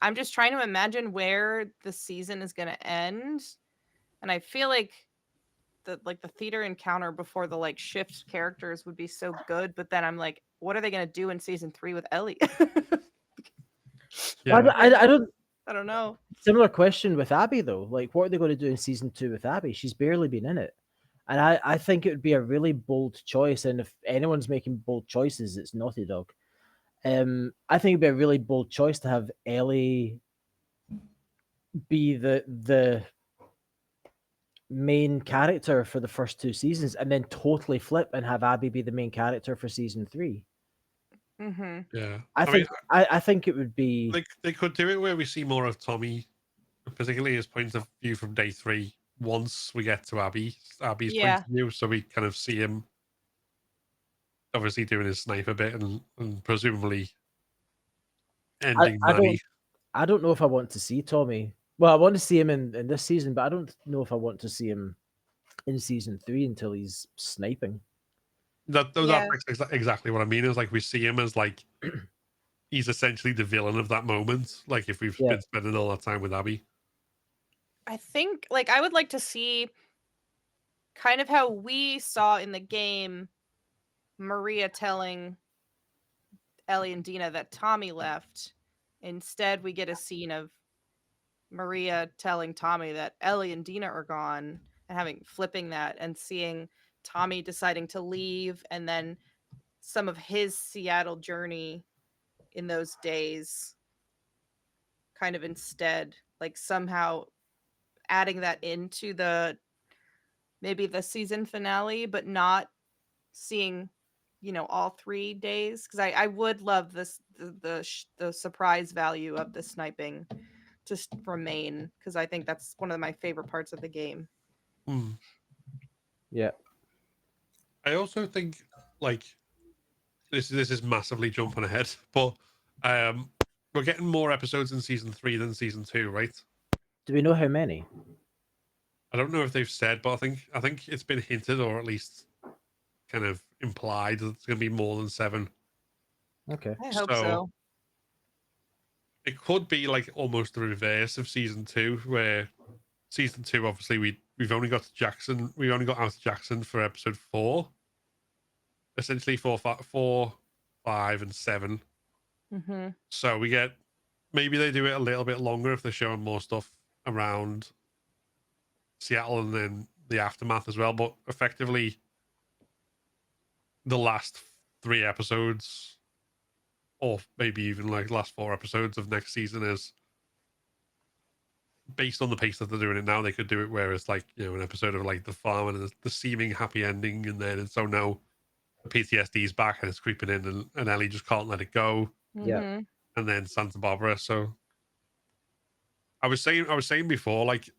S1: I'm just trying to imagine where the season is going to end, and I feel like the theater encounter before the like shift characters would be so good, but then I'm like, what are they going to do in season 3 with Ellie?
S3: Yeah.
S4: Well,
S1: I don't know.
S4: Similar question with Abby though. Like, what are they going to do in season 2 with Abby? She's barely been in it, and I think it would be a really bold choice. And if anyone's making bold choices, it's Naughty Dog. I think it'd be a really bold choice to have Ellie be the main character for the first 2 seasons, and then totally flip and have Abby be the main character for season 3.
S3: Yeah.
S4: I think it would be.
S3: They could do it where we see more of Tommy, particularly his point of view from day 3. Once we get to Abby's point of view, so we kind of see him obviously doing his sniper bit and presumably ending Maddie.
S4: I don't know if I want to see Tommy. Well, I want to see him in this season, but I don't know if I want to see him in season 3 until he's sniping.
S3: That's exactly what I mean. Is like we see him as like he's essentially the villain of that moment. Like if we've been spending all that time with Abby.
S1: I think like I would like to see kind of how we saw in the game Maria telling Ellie and Dina that Tommy left. Instead, we get a scene of Maria telling Tommy that Ellie and Dina are gone and flipping that and seeing Tommy deciding to leave, and then some of his Seattle journey in those days kind of instead, like somehow adding that into maybe the season finale, but not seeing all 3 days, because I would love this the surprise value of the sniping just remain, because I think that's one of my favorite parts of the game.
S4: Yeah.
S3: I also think like this is massively jumping ahead, but we're getting more episodes in season 3 than season 2, right?
S4: Do we know how many?
S3: I don't know if they've said, but I think it's been hinted, or at least kind of implied, that it's going to be more than 7.
S4: Okay.
S1: I hope so.
S3: It could be like almost the reverse of season 2, where season 2, obviously we've only got Jackson. We only got out of Jackson for episode 4. Essentially 4, 5, and 7. So we get, maybe they do it a little bit longer if they're showing more stuff around Seattle and then the aftermath as well. But effectively, the last 3 episodes, or maybe even like last 4 episodes of next season, is based on the pace that they're doing it now. They could do it where it's like, an episode of like the farm and the seeming happy ending, and so now the PTSD is back and it's creeping in, and Ellie just can't let it go.
S4: Yeah.
S3: And then Santa Barbara. So I was saying before, like,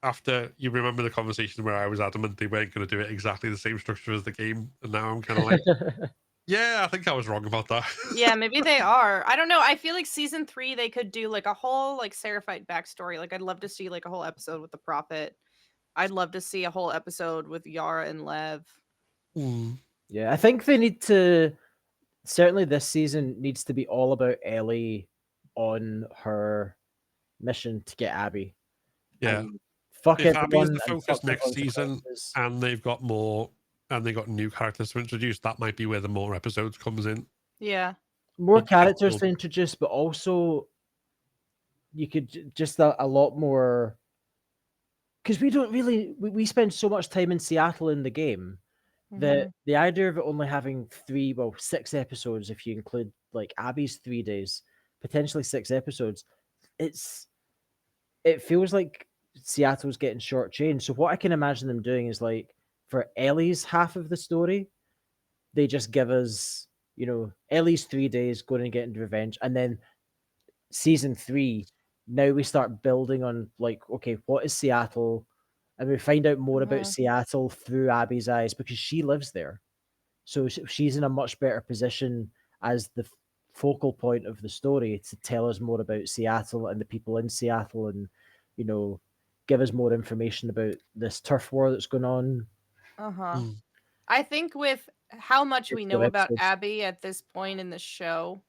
S3: after you remember the conversation where I was adamant they weren't going to do it exactly the same structure as the game, and now I'm kind of like, yeah, I think I was wrong about that.
S1: Yeah, maybe they are. I don't know. I feel like season 3 they could do like a whole like Seraphite backstory. Like I'd love to see like a whole episode with the Prophet. I'd love to see a whole episode with Yara and Lev.
S4: Yeah, I think they need to. Certainly, this season needs to be all about Ellie on her mission to get Abby.
S3: Yeah.
S4: Fuck
S3: if
S4: everyone.
S3: Abby's the focus next season, and they've got new characters to introduce, that might be where the more episodes comes in.
S1: Yeah.
S4: More characters to introduce, but also you could just a lot more, because we don't really we spend so much time in Seattle in the game, The idea of it only having 6 episodes, if you include like Abby's 3 days, potentially 6 episodes, it feels like Seattle's getting shortchanged. So what I can imagine them doing is like for Ellie's half of the story, they just give us, Ellie's 3 days going and getting revenge, and then season 3, now we start building on like, okay, what is Seattle? And we find out more about Seattle through Abby's eyes because she lives there. So she's in a much better position as the focal point of the story to tell us more about Seattle and the people in Seattle, and give us more information about this turf war that's going on.
S1: I think with how much we know about
S4: Episodes.
S1: Abby at this point in the show,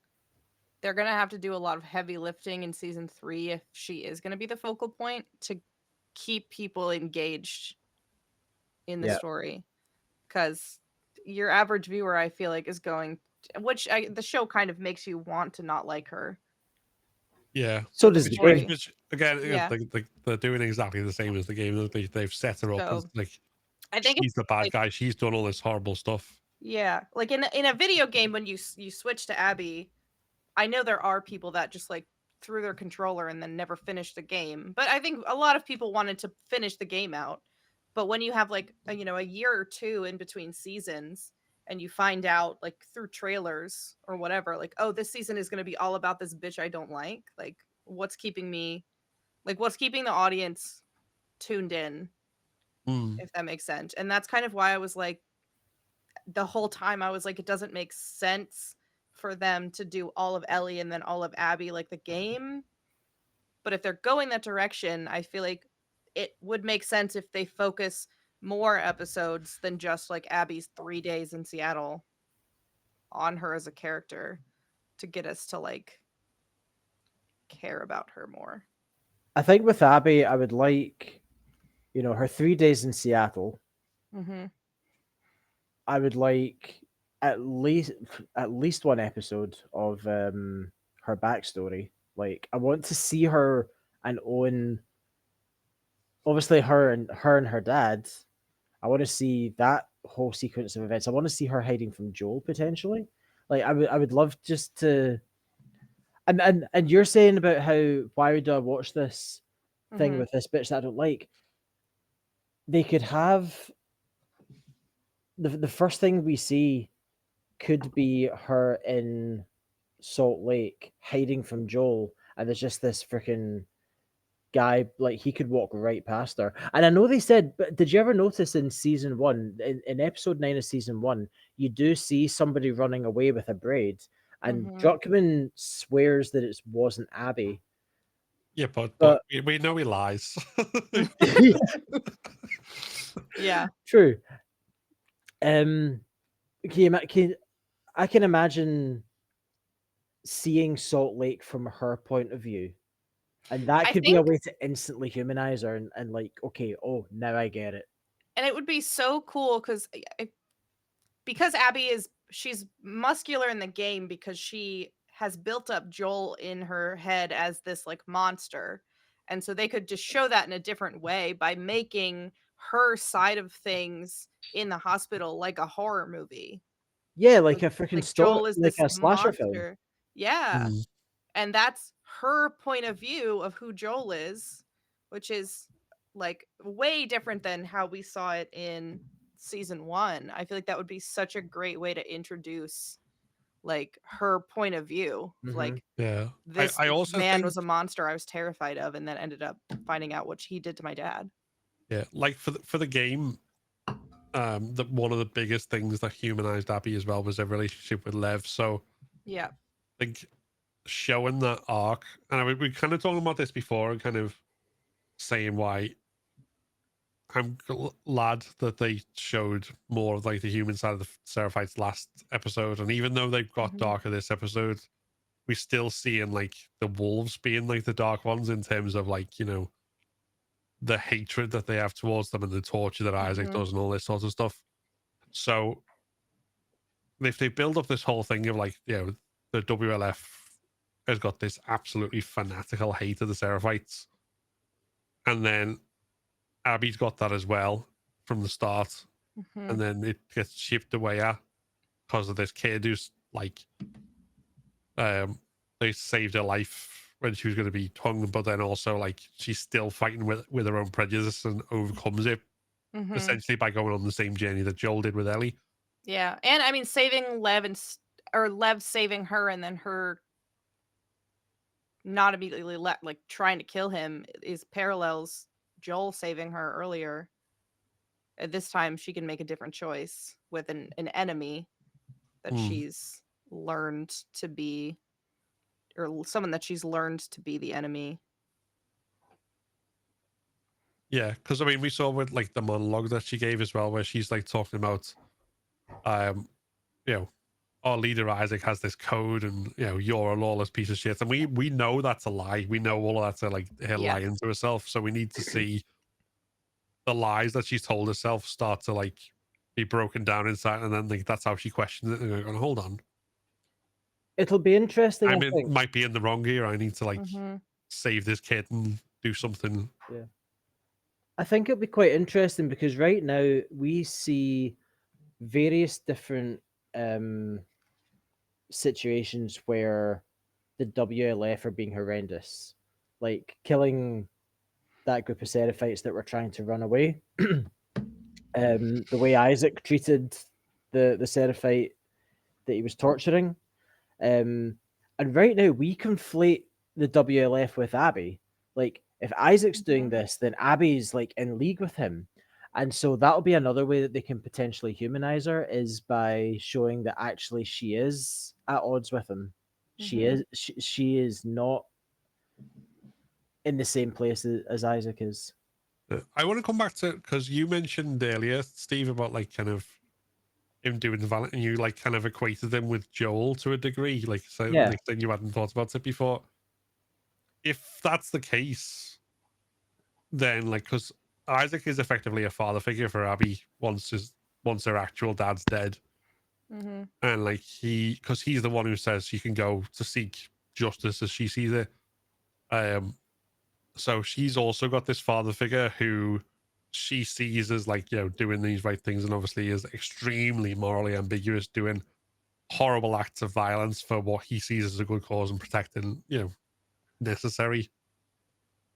S1: they're gonna have to do a lot of heavy lifting in season 3 if she is gonna be the focal point to keep people engaged in the story. Because your average viewer, I feel like, is going, the show kind of makes you want to not like her.
S3: Yeah.
S4: So does the game.
S3: Which again,
S1: Yeah.
S3: they're doing exactly the same as the game. They've set her up as
S1: So,
S3: like
S1: I think
S3: she's the bad
S1: like,
S3: guy. She's done all this horrible stuff.
S1: yeah, like in a video game, when you switch to Abby, I know there are people that just like threw their controller and then never finished the game. But I think a lot of people wanted to finish the game out. But when you have like a year or two in between seasons, and you find out like through trailers or whatever, like, oh, this season is going to be all about this bitch I don't like what's keeping the audience tuned in, if that makes sense. And that's kind of why I was like, the whole time I was like, it doesn't make sense for them to do all of Ellie and then all of Abby like the game. But if they're going that direction, I feel like it would make sense if they focus more episodes than just like Abby's 3 days in Seattle on her as a character, to get us to like care about her more.
S4: I think with Abby, I would like, her 3 days in Seattle. I would like at least one episode of her backstory. Like, I want to see her and Owen. Obviously, her and her dad. I want to see that whole sequence of events. I want to see her hiding from Joel potentially. Like, I would love just to. And you're saying about how, why would I watch this thing with this bitch that I don't like? They could have the first thing we see could be her in Salt Lake hiding from Joel, and there's just this freaking guy, like, he could walk right past her. And I know they said, but did you ever notice in season 1, in episode 9 of season 1, you do see somebody running away with a braid, and Druckmann swears that it wasn't Abby.
S3: Yeah, but we know he lies.
S1: Yeah,
S4: true. I can imagine seeing Salt Lake from her point of view, and that could be a way to instantly humanize her and like, okay, oh, now I get it.
S1: And it would be so cool because Abby she's muscular in the game because she has built up Joel in her head as this like monster. And so they could just show that in a different way by making her side of things in the hospital like a horror movie.
S4: Yeah, like a freaking
S1: Like
S4: story,
S1: Joel is
S4: like
S1: this
S4: a slasher
S1: monster.
S4: film.
S1: Yeah. And that's her point of view of who Joel is, which is like way different than how we saw it in season 1. I feel like that would be such a great way to introduce like her point of view. Like,
S3: yeah,
S1: this
S3: I also
S1: man
S3: think,
S1: was a monster I was terrified of, and then ended up finding out what he did to my dad.
S3: Yeah, like for the game, one of the biggest things that humanized Abby as well was her relationship with Lev. So
S1: yeah,
S3: I think showing that arc, and we kind of talking about this before, and kind of saying why I'm glad that they showed more of like the human side of the Seraphites last episode. And even though they've got darker this episode, we still seeing like the wolves being like the dark ones in terms of like, the hatred that they have towards them and the torture that Isaac does and all this sort of stuff. So if they build up this whole thing of like, the WLF has got this absolutely fanatical hate of the Seraphites, and then Abby's got that as well from the start,
S1: Mhm.
S3: and then it gets shipped away because of this kid who's like, they saved her life when she was going to be hung, but then also like she's still fighting with her own prejudice and overcomes it
S1: Mhm.
S3: essentially by going on the same journey that Joel did with Ellie.
S1: Yeah, and I mean, saving Lev or Lev saving her, and then her not immediately like trying to kill him is parallels Joel saving her earlier. At this time, she can make a different choice with an enemy that
S3: Hmm.
S1: she's learned to be, or someone that she's learned to be the enemy.
S3: Yeah, because I mean, we saw with like the monologue that she gave as well, where she's like talking about, you know, our leader Isaac has this code, and you know, you're a lawless piece of shit, and we know that's a lie. We know all of that's like her
S1: Yeah.
S3: lying to herself. So we need to see the lies that she's told herself start to like be broken down inside, and then like that's how she questions it. And going, hold on,
S4: It'll be interesting,
S3: I
S4: I
S3: mean,
S4: think.
S3: might be in the wrong here. I need to like
S1: Mm-hmm.
S3: save this kid and do something.
S4: Yeah. I think it'll be quite interesting because right now we see various different situations where the WLF are being horrendous, like killing that group of Seraphites that were trying to run away. The way Isaac treated the Seraphite that he was torturing. And right now we conflate the WLF with Abby. Like if Isaac's doing this, then Abby's like in league with him. And so that'll be another way that they can potentially humanize her is by showing that actually she is at odds with him. She is not in the same place as Isaac is.
S3: I want to come back to, because you mentioned earlier, Steve, about like kind of him doing the violent, and you like kind of equated him with Joel to a degree, like so
S4: Yeah.
S3: like then you hadn't thought about it before. If that's the case, then like because Isaac is effectively a father figure for Abby once her actual dad's dead,
S1: Mm-hmm.
S3: and like because he's the one who says she can go to seek justice as she sees it. So she's also got this father figure who she sees as like, you know, doing these right things, and obviously is extremely morally ambiguous, doing horrible acts of violence for what he sees as a good cause and protecting, you know, necessary.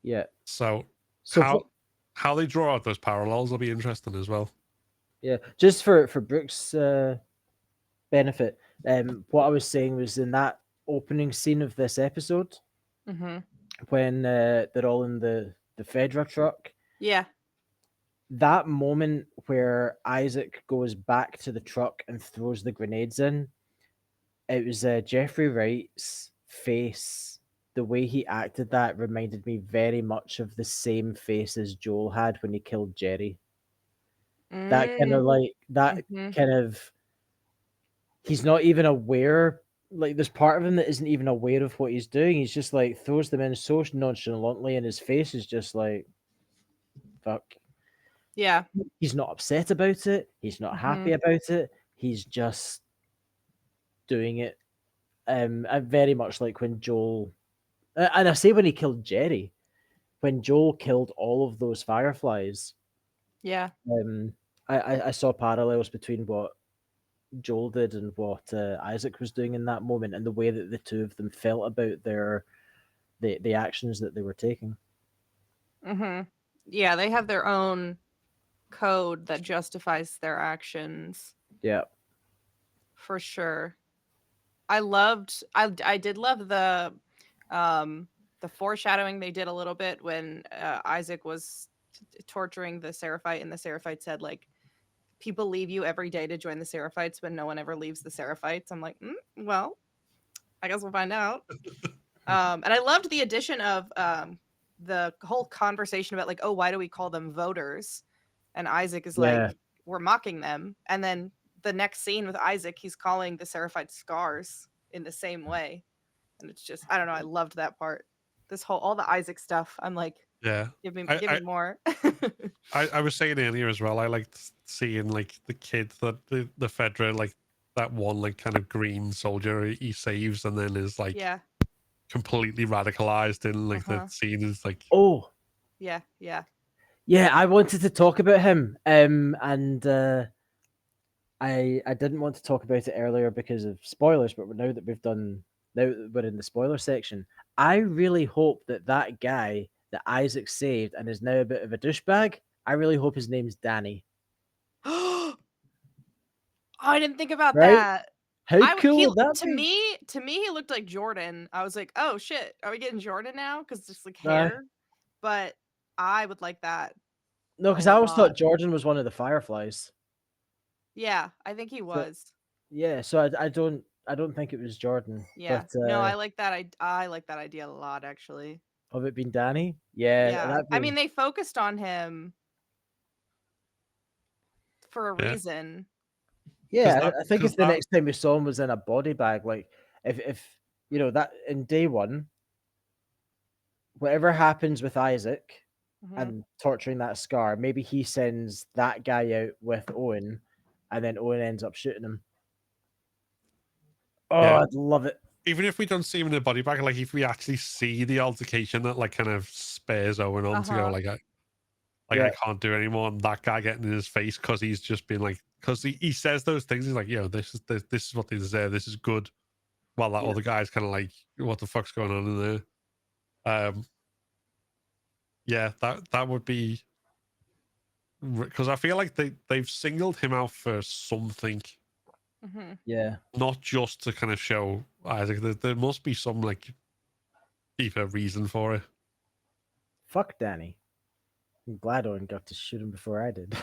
S4: Yeah.
S3: So
S4: So
S3: how they draw out those parallels will be interesting as well.
S4: yeah, just for Brooks' benefit, what I was saying was in that opening scene of this episode
S1: Mm-hmm.
S4: when they're all in the Fedra truck.
S1: Yeah.
S4: That moment where Isaac goes back to the truck and throws the grenades in, it was Jeffrey Wright's face. The way he acted that reminded me very much of the same face as Joel had when he killed Jerry. That kind of like that
S1: Mm-hmm.
S4: kind of he's not even aware. Like there's part of him that isn't even aware of what he's doing. He's just like throws them in so nonchalantly, and his face is just like, "Fuck."
S1: Yeah.
S4: He's not upset about it. He's not happy about it. He's just doing it. Very much like when Joel, and I say when he killed Jerry, when Joel killed all of those fireflies.
S1: Yeah.
S4: I saw parallels between what Joel did and what Isaac was doing in that moment, and the way that the two of them felt about the actions that they were taking.
S1: Mm-hmm. Yeah, they have their own code that justifies their actions.
S4: Yeah.
S1: For sure. I did love the foreshadowing they did a little bit when Isaac was torturing the Seraphite, and the Seraphite said like, people leave you every day to join the Seraphites, but no one ever leaves the Seraphites. I'm like, well, I guess we'll find out. And I loved the addition of the whole conversation about like, oh, why do we call them voters? And Isaac is like,
S4: Yeah.
S1: we're mocking them. And then the next scene with Isaac, he's calling the Seraphites scars in the same way. And it's just, I don't know, I loved that part. This whole all the Isaac stuff. I'm like,
S3: Yeah.
S1: give me more.
S3: I was saying earlier as well, I liked seeing like the kid that the Fedra, like that one like kind of green soldier he saves and then is like
S1: Yeah.
S3: completely radicalized in like the scene is like
S4: Oh,
S1: Yeah.
S4: Yeah, I wanted to talk about him, and I didn't want to talk about it earlier because of spoilers, but now that we're in the spoiler section, I really hope that that guy that Isaac saved and is now a bit of a douchebag, I really hope his name's Danny.
S1: Oh, I didn't think about
S4: Right?
S1: that.
S4: How cool would that
S1: To
S4: be?
S1: me he looked like Jordan. I was like, "Oh shit, are we getting Jordan now?" Cuz just like
S4: Aye.
S1: hair. But I would like that
S4: No,
S1: a
S4: because I
S1: whole
S4: always thought
S1: lot.
S4: Jordan was one of the Fireflies.
S1: Yeah, I think he
S4: So
S1: was.
S4: yeah, so I don't think it was Jordan,
S1: Yeah.
S4: but
S1: No, I like that I like that idea a lot actually.
S4: of it being Danny, yeah,
S1: Yeah.
S4: that'd
S1: I
S4: be
S1: mean, they focused on him for a
S3: Yeah,
S1: reason.
S3: because
S4: yeah.
S3: that
S4: I think
S3: because
S4: if the
S3: that
S4: next time we saw him was in a body bag, like if you know that in day one, whatever happens with Isaac
S1: Mhm.
S4: and torturing that Scar, maybe he sends that guy out with Owen, and then Owen ends up shooting him. Oh,
S3: yeah.
S4: I'd love it.
S3: Even if we don't see him in the body bag, like if we actually see the altercation that like kind of spares Owen on to go
S1: Uh-huh.
S3: like I
S4: Yeah,
S3: can't do anymore, and that guy getting in his face because he's just been like because he says those things. He's like, this is what they deserve. This is good. While that
S4: yeah,
S3: other guy's kind of like, what the fuck's going on in there? Yeah, that would be because I feel like they've singled him out for something,
S1: Mhm.
S4: yeah.
S3: not just to kind of show Isaac. There must be some like deeper reason for it.
S4: Fuck Danny. I'm glad Owen got to shoot him before I did.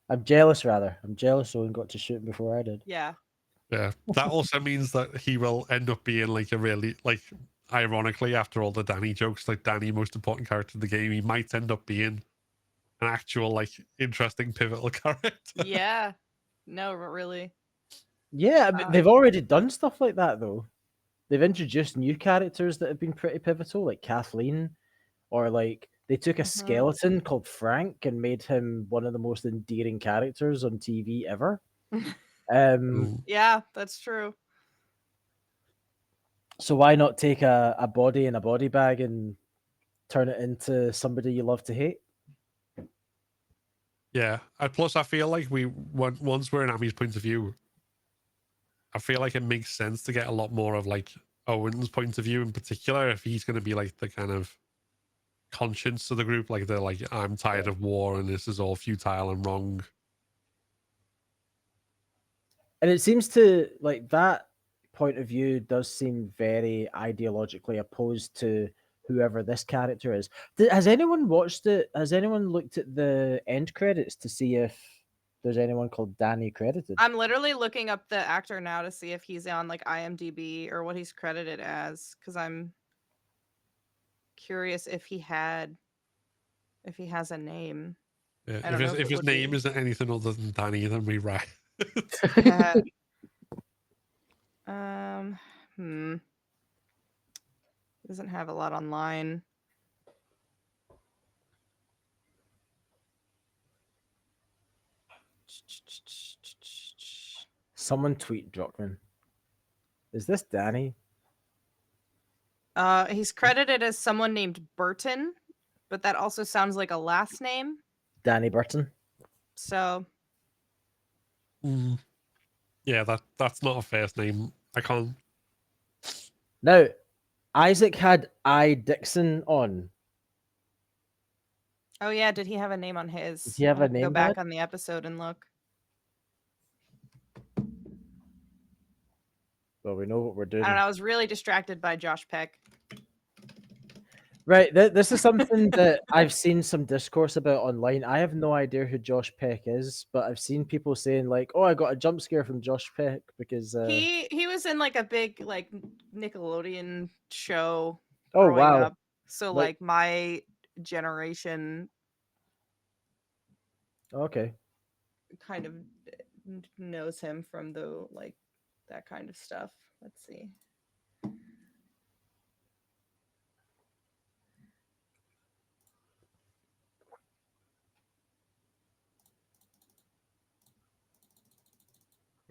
S4: I'm jealous, rather. I'm jealous Owen got to shoot him before I did.
S1: Yeah.
S3: Yeah, that also means that he will end up being like a really like, ironically, after all the Danny jokes, like Danny, most important character in the game, he might end up being an actual like interesting pivotal character.
S1: Yeah. No, really.
S4: Yeah, but
S1: Uh,
S4: they've already done stuff like that though. They've introduced new characters that have been pretty pivotal, like Kathleen, or like they took a
S1: mhm.
S4: skeleton called Frank and made him one of the most endearing characters on TV ever. Um,
S3: Mm.
S1: Yeah, that's true.
S4: so why not take a body in a body bag and turn it into somebody you love to hate?
S3: Yeah, and plus I feel like once we're in Abby's point of view, I feel like it makes sense to get a lot more of like Owen's point of view in particular if he's going to be like the kind of conscience of the group, like they're like, I'm tired of war and this is all futile and wrong.
S4: And it seems to like that point of view does seem very ideologically opposed to whoever this character is. Has anyone watched it? Has anyone looked at the end credits to see if there's anyone called Danny credited?
S1: I'm literally looking up the actor now to see if he's on like IMDb or what he's credited as cuz I'm curious if he has a name.
S3: Yeah,
S1: I don't know if
S3: if
S1: it
S3: his
S1: would
S3: name
S1: be.
S3: isn't anything other than Danny, then we right.
S1: um hmm doesn't have a lot online.
S4: Someone tweet Druckmann. Is this Danny?
S1: He's credited as someone named Burton, but that also sounds like a last name.
S4: Danny Burton?
S1: So,
S3: Mm. Yeah, that's not a first name. I can't.
S4: Now, Isaac had I Dixon on.
S1: oh yeah, did he have a name on
S4: Does
S1: his?
S4: he have
S1: I'll
S4: a
S1: have to go
S4: name badge?
S1: back on the episode and look.
S4: Well, we know what we're
S1: I don't
S4: doing.
S1: know. I was really distracted by Josh Peck.
S4: Right, this is something that I've seen some discourse about online. I have no idea who Josh Peck is, but I've seen people saying like, "Oh, I got a jump scare from Josh Peck because."
S1: He was in like a big like Nickelodeon show
S4: Oh
S1: growing
S4: wow!
S1: up. So
S4: Like,
S1: like my generation
S4: okay,
S1: kind of knows him from the like that kind of stuff. Let's see.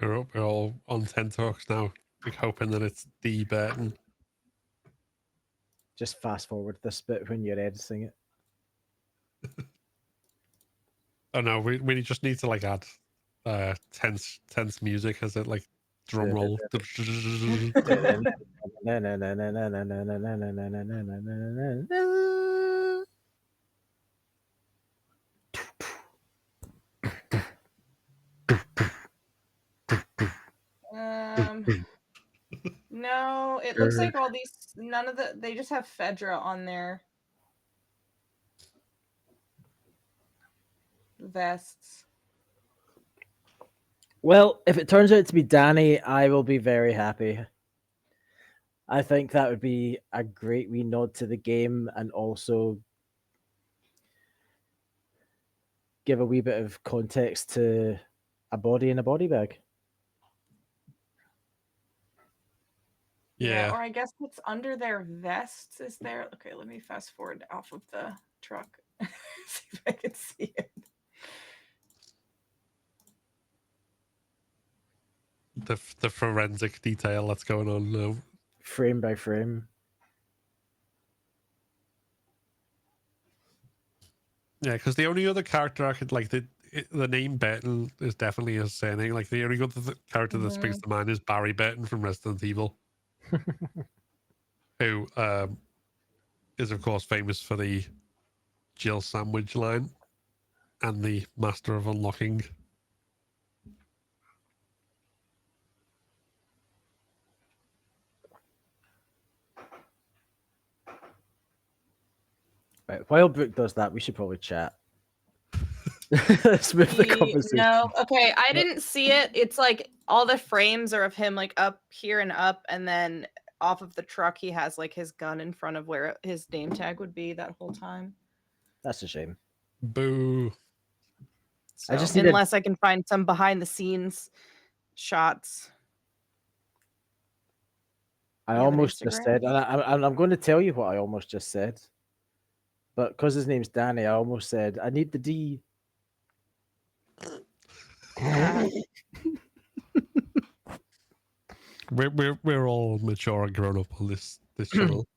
S3: We're all on 10 talks now, like hoping that it's D Burton.
S4: Just fast forward this bit when you're editing it.
S3: Oh no, we just need to like add tense music as it like drum roll.
S1: No, it looks like all these, none of they just have Fedra on their vests.
S4: Well, if it turns out to be Danny, I will be very happy. I think that would be a great wee nod to the game and also give a wee bit of context to a body in a body bag.
S3: Yeah.
S1: Or I guess it's under their vests. Is there? Okay, let me fast forward off of the truck. See if I can see it.
S3: The forensic detail that's going on now.
S4: Frame by frame.
S3: Yeah, because the only other character I could like the name Burton is definitely his surname. Like the only other character that springs to mind is Barry Burton from Resident Evil, who is of course famous for the Jill sandwich line and the Master of Unlocking.
S4: Right, while Brooke does that, we should probably chat. Let's move the conversation.
S1: No, okay, I didn't see it. It's like all the frames are of him like up here and up, and then off of the truck he has like his gun in front of where his name tag would be that whole time.
S4: That's a shame.
S3: Boo.
S1: So,
S4: I just needed...
S1: unless I can find some behind the scenes shots.
S4: I almost just said, and I'm going to tell you what I almost just said. But because his name's Danny, I almost said, I need the D.
S3: We're all mature and grown up on this channel.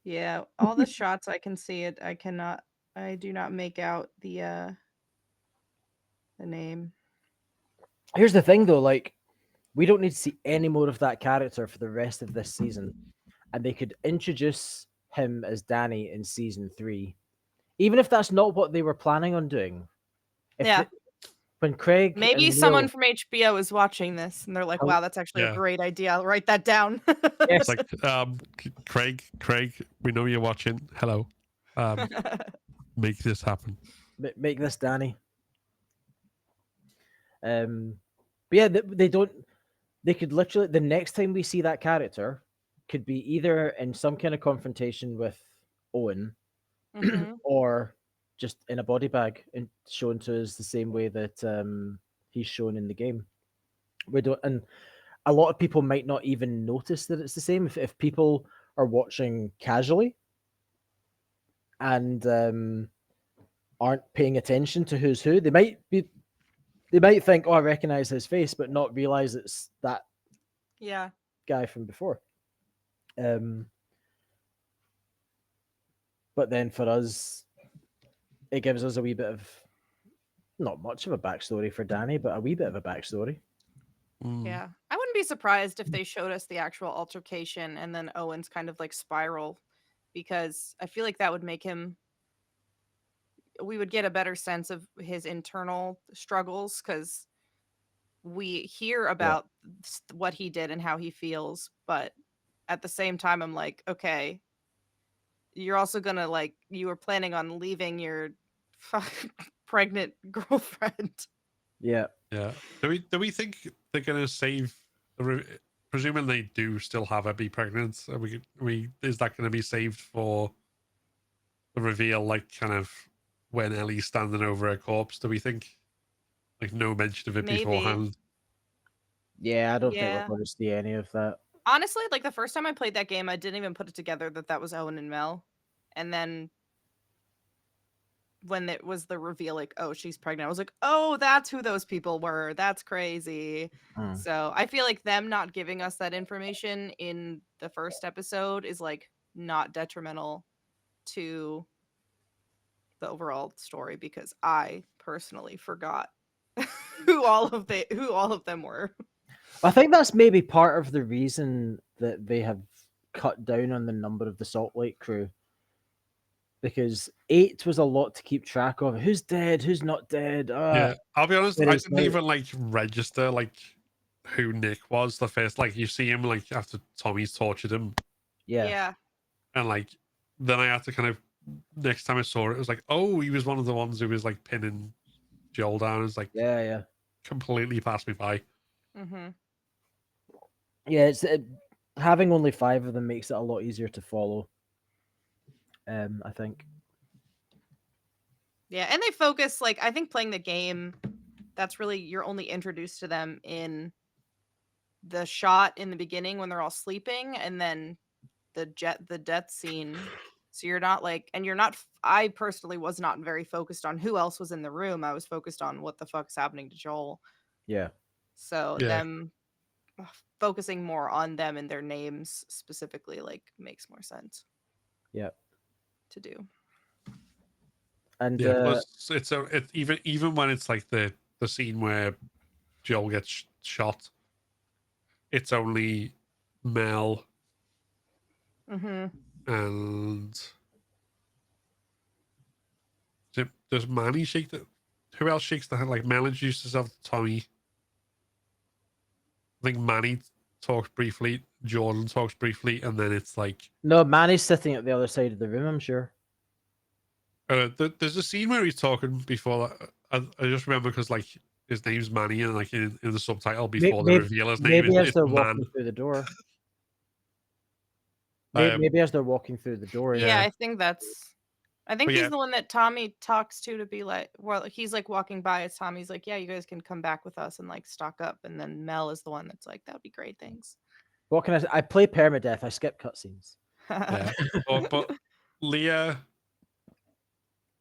S1: Yeah, all the shots I can see it. I do not make out the name.
S4: Here's the thing though, like we don't need to see any more of that character for the rest of this season. And they could introduce him as Danny in season 3. Even if that's not what they were planning on doing. When Craig
S1: maybe
S4: and
S1: someone
S4: Neil...
S1: from HBO is watching this and they're like, wow, that's actually a great idea. I'll write that down.
S3: It's like Craig, we know you're watching. Hello. Make this happen.
S4: Make this Danny. But yeah, they don't... They could literally... The next time we see that character could be either in some kind of confrontation with Owen or just in a body bag and shown to us the same way that he's shown in the game. We don't... And a lot of people might not even notice that it's the same if people are watching casually and aren't paying attention to who's who. They might think, oh, I recognize his face, but not realize it's that guy from before. But then for us, it gives us a wee bit of, not much of a backstory for Danny, but a wee bit of a backstory.
S1: Yeah, I wouldn't be surprised if they showed us the actual altercation and then Owen's kind of like spiral, because I feel like that would make him... We would get a better sense of his internal struggles because we hear about what he did and how he feels, but at the same time, I'm like, okay, you're also gonna like, you were planning on leaving your pregnant girlfriend.
S4: Yeah.
S3: Do we think they're gonna save? Presuming they do still have her be pregnant, is that going to be saved for the reveal? Like, kind of when Ellie's standing over her corpse. Do we think? Like, no mention of it beforehand.
S4: Yeah, I don't think we're going to see any of that.
S1: Honestly, like the first time I played that game, I didn't even put it together that was Owen and Mel. And then when it was the reveal, like, oh, she's pregnant, I was like, oh, that's who those people were. That's crazy.
S4: Mm.
S1: So I feel like them not giving us that information in the first episode is like not detrimental to the overall story, because I personally forgot who all of them were.
S4: I think that's maybe part of the reason that they have cut down on the number of the Salt Lake crew, because 8 was a lot to keep track of. Who's dead? Who's not dead?
S3: Yeah, I'll be honest. I
S4: whereas
S3: didn't
S4: now-
S3: even like register like who Nick was the first. Like you see him like after Tommy's tortured him,
S4: yeah.
S3: and like then I had to kind of next time I saw it, it was like, oh, he was one of the ones who was like pinning Joel down. It's like
S4: Yeah.
S3: completely passed me by.
S1: Mm-hmm.
S4: Yeah, it's having only 5 of them makes it a lot easier to follow. I think.
S1: Yeah, and they focus, like, I think playing the game, that's really, you're only introduced to them in the shot in the beginning when they're all sleeping, and then the death scene. So you're not like, and you're not, I personally was not very focused on who else was in the room. I was focused on what the fuck's happening to Joel.
S4: Yeah.
S1: So
S3: Yeah.
S1: them focusing more on them and their names specifically, like, makes more sense.
S4: Yeah.
S1: To do.
S4: And
S3: Yeah, plus it's even when it's like the scene where Joel gets shot, it's only Mel
S1: Mm-hmm.
S3: and does Manny shake the? Who else shakes the hand? Like Mel introduces herself to Tommy. I think Manny talks briefly, Jordan talks briefly, and then it's like
S4: no, Manny's sitting at the other side of the room, I'm sure.
S3: there's a scene where he's talking before that. I just remember because like his name's Manny, and like in the subtitle before they reveal his name,
S4: maybe as
S3: it's
S4: they're
S3: Man.
S4: walking through the door. Maybe as they're walking through the door.
S1: Yeah, I think
S3: But
S1: he's
S3: yeah.
S1: the one that Tommy talks to be like, well, he's like walking by as Tommy's like, yeah, you guys can come back with us and like stock up. And then Mel is the one that's like, that would be great, thanks.
S4: What can I say? I play permadeath. I skip cutscenes.
S3: Yeah. but Leah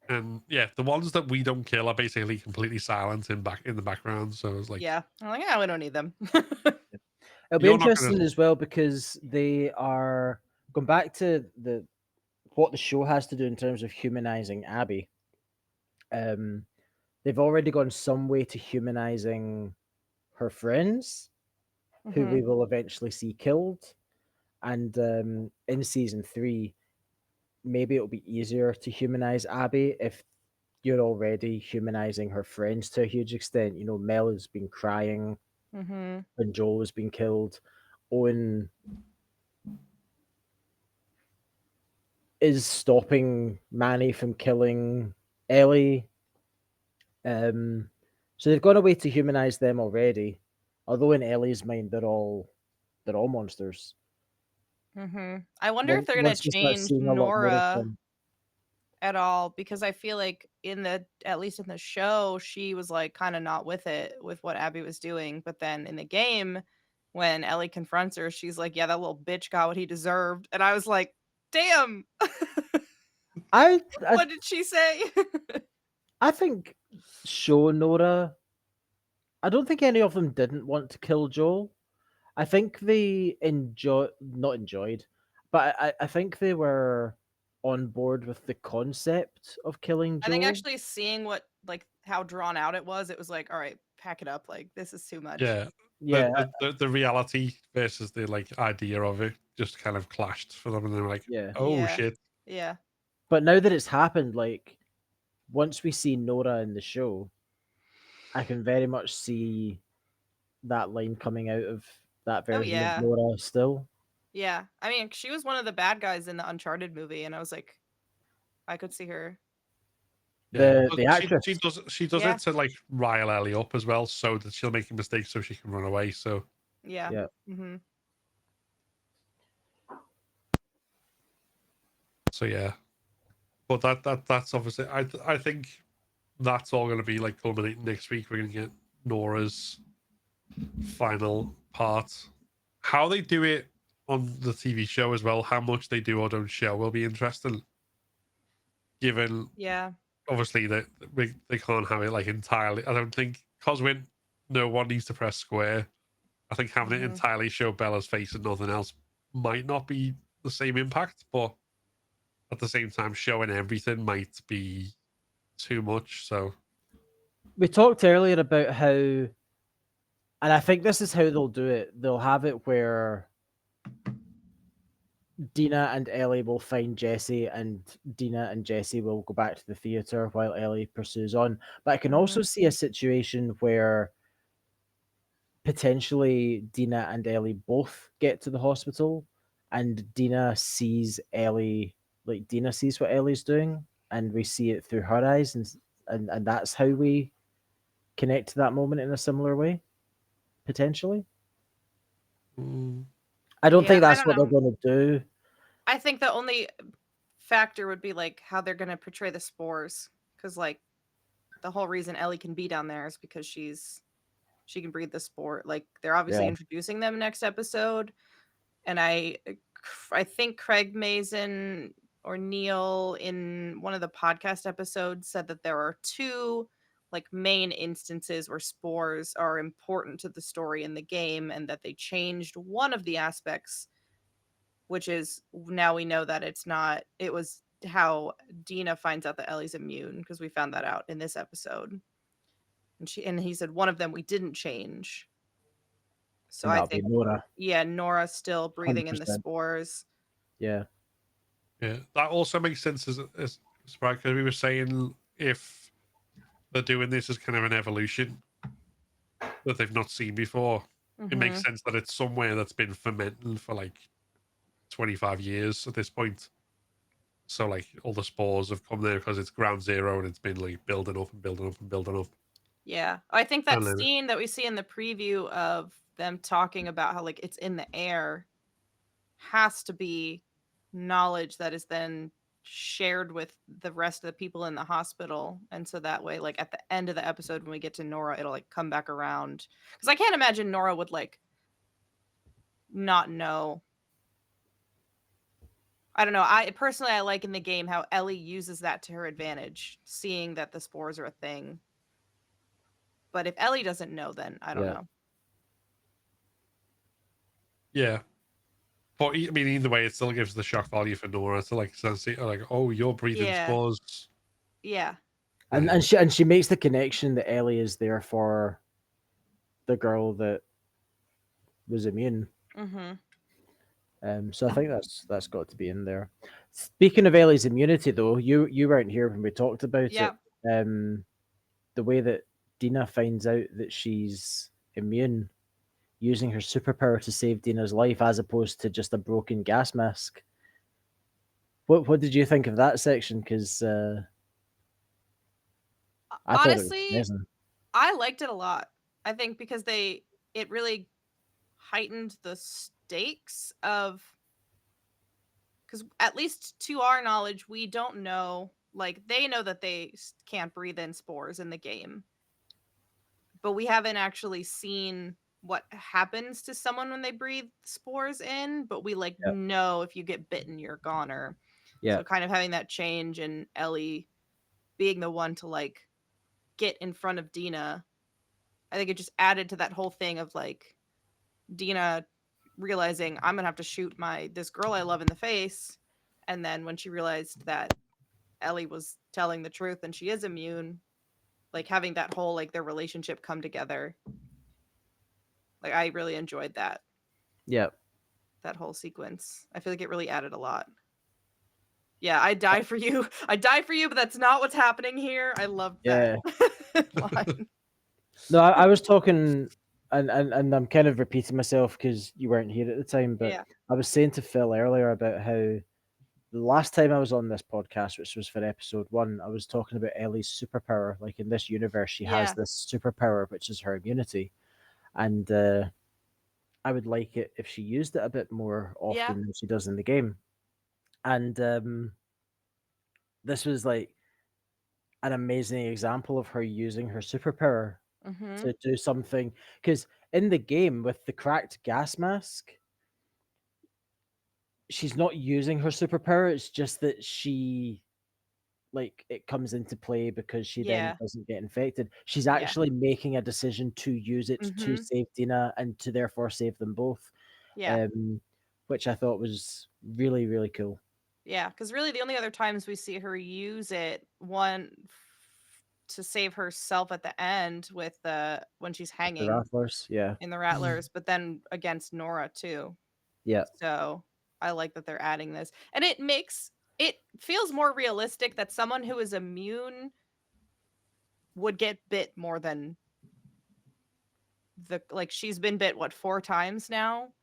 S3: and the ones that we don't kill are basically completely silent in the background. So it's like,
S1: yeah, I'm like, yeah, we don't need them.
S4: It'll be
S3: You're not
S4: interesting
S3: gonna-
S4: as well because they are going back to what the show has to do in terms of humanizing Abby. They've already gone some way to humanizing her friends, who we will eventually see killed. And in season 3, maybe it'll be easier to humanize Abby if you're already humanizing her friends to a huge extent. You know, Mel has been crying when Joel has been killed. Owen is stopping Manny from killing Ellie. So they've gone away to humanize them already. Although in Ellie's mind, they're all monsters.
S1: I wonder if they're gonna
S4: Once we start
S1: change
S4: seeing a lot more of
S1: Nora
S4: them.
S1: at all, because I feel like at least in the show, she was like kind of not with it with what Abby was doing. But then in the game, when Ellie confronts her, she's like, yeah, that little bitch got what he deserved. And I was like, damn. What did she say?
S4: I think show Nora. I don't think any of them didn't want to kill Joel. I think they not enjoyed, but I think they were on board with the concept of killing Joel.
S1: I think actually seeing how drawn out it was like, all right, pack it up. Like, this is too much.
S3: yeah. The reality versus the like idea of it just kind of clashed for them, and they were like, oh shit.
S1: Yeah.
S4: But now that it's happened, like once we see Nora in the show, I can very much see that line coming out of that version of Nora still.
S1: Yeah. I mean, she was one of the bad guys in the Uncharted movie, and I was like, I could see her.
S4: The actress.
S3: She does it to like rile Ellie up as well, so that she'll make a mistake so she can run away. So
S1: yeah.
S3: So yeah, but that's obviously I think that's all going to be like culminating next week. We're going to get Nora's final part. How they do it on the TV show as well, how much they do or don't show will be interesting. Given obviously they can't have it like entirely. I don't think because when no one needs to press square, I think having it entirely show Bella's face and nothing else might not be the same impact, but at the same time, showing everything might be too much. So
S4: We talked earlier about how, and I think this is how they'll do it. They'll have it where Dina and Ellie will find Jesse, and Dina and Jesse will go back to the theater while Ellie pursues on. But I can also see a situation where potentially Dina and Ellie both get to the hospital, and Dina sees Ellie, like Dina sees what Ellie's doing, and we see it through her eyes, and that's how we connect to that moment in a similar way, potentially. I don't think
S1: I
S4: that's
S1: don't
S4: what
S1: know.
S4: they're going to do.
S1: I think the only factor would be like how they're going to portray the spores, because like the whole reason Ellie can be down there is because she can breathe the spore. Like they're obviously
S4: Yeah.
S1: introducing them next episode, and I think Craig Mazin or Neil in one of the podcast episodes said that there are two like main instances where spores are important to the story in the game, and that they changed one of the aspects, which is now we know that it was how Dina finds out that Ellie's immune, because we found that out in this episode. And he said one of them we didn't change. So
S4: And
S1: I
S4: that'll be
S1: think,
S4: Nora.
S1: yeah, Nora's still breathing in the
S4: 100%.
S1: spores.
S4: Yeah.
S3: Yeah, that also makes sense as right, because we were saying if they're doing this as kind of an evolution that they've not seen before, it makes sense that it's somewhere that's been fermenting for like 25 years at this point. So like all the spores have come there because it's ground zero and it's been like building up and building up and building up.
S1: Yeah. I think that
S3: And then
S1: scene that we see in the preview of them talking about how like it's in the air has to be knowledge that is then shared with the rest of the people in the hospital. And so that way, like at the end of the episode when we get to Nora, it'll like come back around. Because I can't imagine Nora would like not know. I don't know. I personally like in the game how Ellie uses that to her advantage, seeing that the spores are a thing. But if Ellie doesn't know, then I don't know.
S3: yeah. But I mean, either way, it still gives the shock value for Nora to like see, like, oh, you're breathing spores.
S1: Yeah.
S4: And she makes the connection that Ellie is there for the girl that was immune. So I think that's got to be in there. Speaking of Ellie's immunity, though, you weren't here when we talked about it. The way that Dina finds out that she's immune, using her superpower to save Dina's life, as opposed to just a broken gas mask. What did you think of that section? Because I thought it was
S1: honestly,
S4: amazing.
S1: I liked it a lot. I think because it really heightened the stakes of, because at least to our knowledge, we don't know, like they know that they can't breathe in spores in the game, but we haven't actually seen what happens to someone when they breathe spores in, but we like know if you get bitten, you're goner. So kind of having that change and Ellie being the one to like get in front of Dina, I think it just added to that whole thing of like Dina realizing I'm gonna have to shoot this girl I love in the face, and then when she realized that Ellie was telling the truth and she is immune, like having that whole like their relationship come together. Like I really enjoyed that.
S4: Yep.
S1: That whole sequence. I feel like it really added a lot. Yeah, I die for you. I die for you, but that's not what's happening here. I loved that line.
S4: No, I was talking, and I'm kind of repeating myself because you weren't here at the time, but I was saying to Phil earlier about how the last time I was on this podcast, which was for episode 1, I was talking about Ellie's superpower. Like in this universe, she has this superpower, which is her immunity. And I would like it if she used it a bit more often than she does in the game. And this was like an amazing example of her using her superpower to do something. Because in the game with the cracked gas mask, she's not using her superpower. It's just that she like it comes into play because she then
S1: Yeah.
S4: doesn't get infected. She's
S1: Yeah.
S4: actually making a decision to use it to
S1: Mhm.
S4: save Dina and to therefore save them both.
S1: Yeah.
S4: Which I thought was really, really cool.
S1: Yeah, because really the only other times we see her use it, one to save herself at the end with the when she's
S4: The
S1: hanging
S4: Rattlers, yeah.
S1: in the Rattlers, but then against Nora too.
S4: Yeah.
S1: So I like that they're adding this. And it feels more realistic that someone who is immune would get bit more than she's been bit what 4 times now,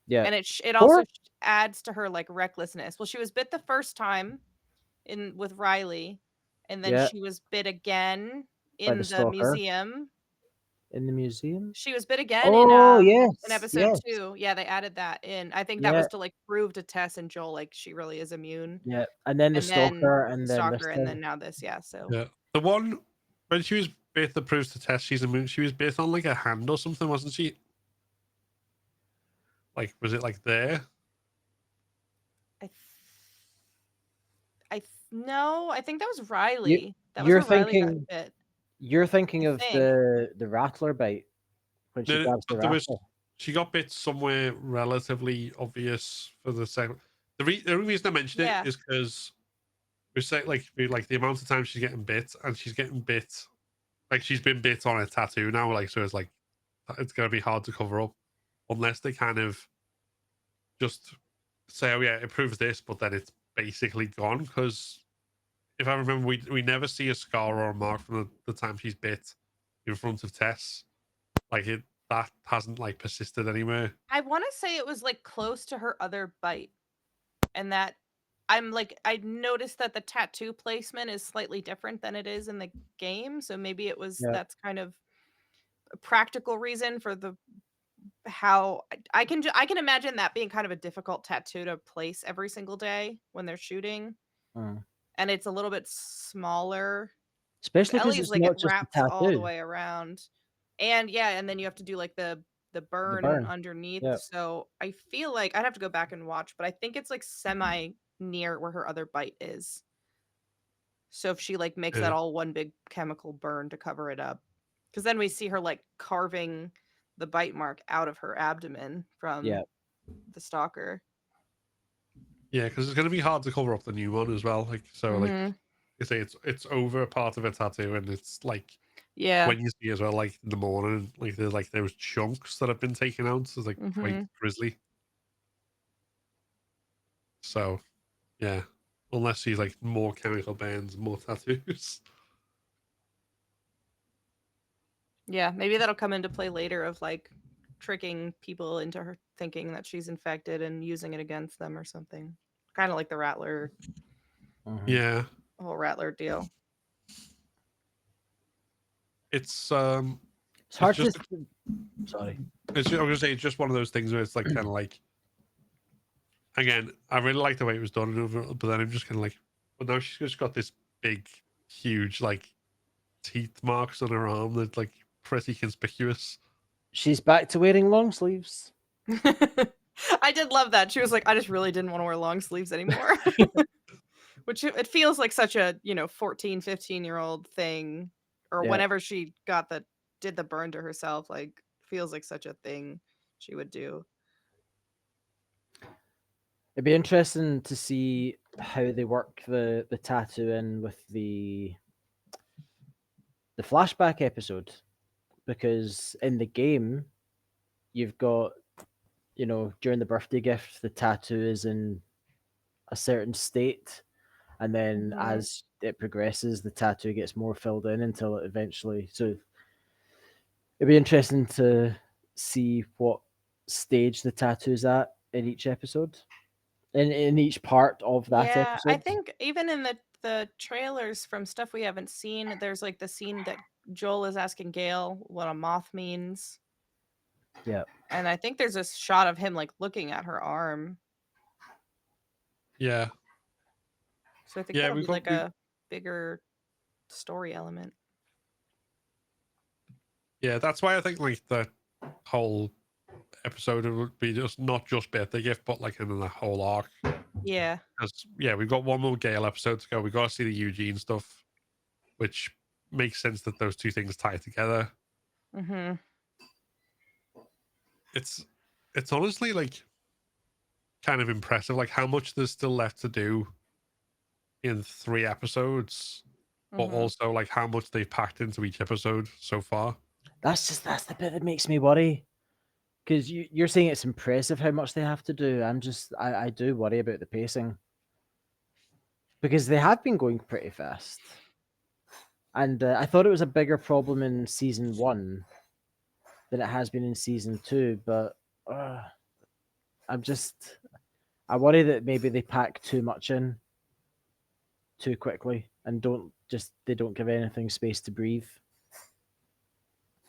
S4: Yeah.
S1: and it also
S4: Or
S1: adds to her like recklessness. Well, she was bit the first time in with Riley, and then
S4: yeah,
S1: she was bit again
S4: by the
S1: in the
S4: stalker
S1: museum.
S4: in the museum.
S1: She was bit again
S4: Oh
S1: in
S4: yes,
S1: episode
S4: yes.
S1: 2. Yeah, they added that in. I think that
S4: Yeah,
S1: was to like prove to Tess and Joel like she really is immune.
S4: yeah. And then the
S1: And then
S4: stalker
S1: the
S4: and then this
S1: stalker and
S4: time.
S1: then now this, yeah. So
S3: Yeah. The one when she was bit that proves to test she's immune, she was bit on like a hand or something, wasn't she? Like, was it like there?
S1: I th- no, I think that was
S4: You
S1: Riley. That was
S4: you're
S1: where Riley got
S4: thinking
S1: bit.
S4: you're
S1: I
S4: thinking of
S1: think.
S4: the rattler bite when she
S3: No,
S4: grabs the
S3: but there was
S4: rattler.
S3: she got bit somewhere relatively obvious for the second. The only reason I mentioned it
S1: Yeah.
S3: is because we say like the amount of time she's getting bit, and she's getting bit like she's been bit on a tattoo now, like so it's like it's gonna be hard to cover up unless they kind of just say, oh yeah, it proves this, but then it's basically gone. Because if I remember, we never see a scar or a mark from the time she's bit in front of Tess. Like that hasn't like persisted anywhere.
S1: I want to say it was like close to her other bite. And that I noticed that the tattoo placement is slightly different than it is in the game. So maybe
S4: Yeah.
S1: that's kind of a practical reason for the how I can imagine that being kind of a difficult tattoo to place every single day when they're shooting,
S4: Mm.
S1: and it's a little bit smaller.
S4: Especially because
S1: Ellie's
S4: it's
S1: like it
S4: not just a
S1: wraps all the
S4: tattoo,
S1: way around. And yeah, and then you have to do like the
S4: the
S1: burn
S4: burn.
S1: underneath.
S4: Yeah.
S1: So I feel like I'd have to go back and watch, but I think it's like semi near where her other bite is. So if she like makes that
S3: Yeah,
S1: all one big chemical burn to cover it up, because then we see her like carving the bite mark out of her abdomen
S4: Yeah.
S1: from the stalker.
S3: yeah, because it's gonna be hard to cover up the new one as well. Like so, like
S1: Mhm.
S3: you say, it's over a part of a tattoo, and it's like
S1: Yeah.
S3: when you see as well, like in the morning, like there's like those chunks that have been taken out. So it's like quite
S1: Mhm.
S3: grisly. So yeah, unless she's like more chemical burns, more tattoos.
S1: Yeah, maybe that'll come into play later of like tricking people into her thinking that she's infected and using it against them or something. Kind of like the Rattler,
S4: Mhm.
S3: Yeah,
S1: whole Rattler deal.
S3: it's
S4: It's
S3: it's
S4: hard to.
S3: just
S4: Sorry.
S3: I was gonna say it's just one of those things where it's like kind of like again, I really like the way it was done, but then I'm just kind of like, well, now she's just got this big, huge like teeth marks on her arm that's like pretty conspicuous.
S4: She's back to wearing long sleeves.
S1: I did love that. She was like, I just really didn't want to wear long sleeves anymore. Which it feels like such a, 14, 15-year-old thing. Or
S4: Yeah.
S1: whenever she did the burn to herself, like feels like such a thing she would do.
S4: It'd be interesting to see how they work the tattoo in with the flashback episode, because in the game you've got, during the birthday gift the tattoo is in a certain state, and then
S1: Mhm.
S4: as it progresses the tattoo gets more filled in until it eventually, so it'd be interesting to see what stage the tattoo's at in each episode, in each part of that
S1: Yeah, I
S4: episode.
S1: think even in the trailers from stuff we haven't seen, there's like the scene that Joel is asking Gail what a moth means.
S4: Yeah.
S1: And I think there's a shot of him like looking at her arm.
S3: Yeah,
S1: So I think
S3: yeah,
S1: that'll be like a bigger story element.
S3: yeah. That's why I think like the whole episode. It would be just not just birthday gift, but like in the whole arc.
S1: Yeah.
S3: Because yeah, we've got one more Gale episode to go. We got to see the Eugene stuff, which makes sense that those two things tie together.
S1: Mm-hmm.
S3: It's honestly like kind of impressive, like how much there's still left to do in 3 episodes, but
S1: Mm-hmm.
S3: also like how much they've packed into each episode so far.
S4: That's the bit that makes me worry. Because you're saying it's impressive how much they have to do. I do worry about the pacing. Because they have been going pretty fast. And I thought it was a bigger problem in season 1 than it has been in season 2. But I worry that maybe they pack too much in too quickly and they don't give anything space to breathe.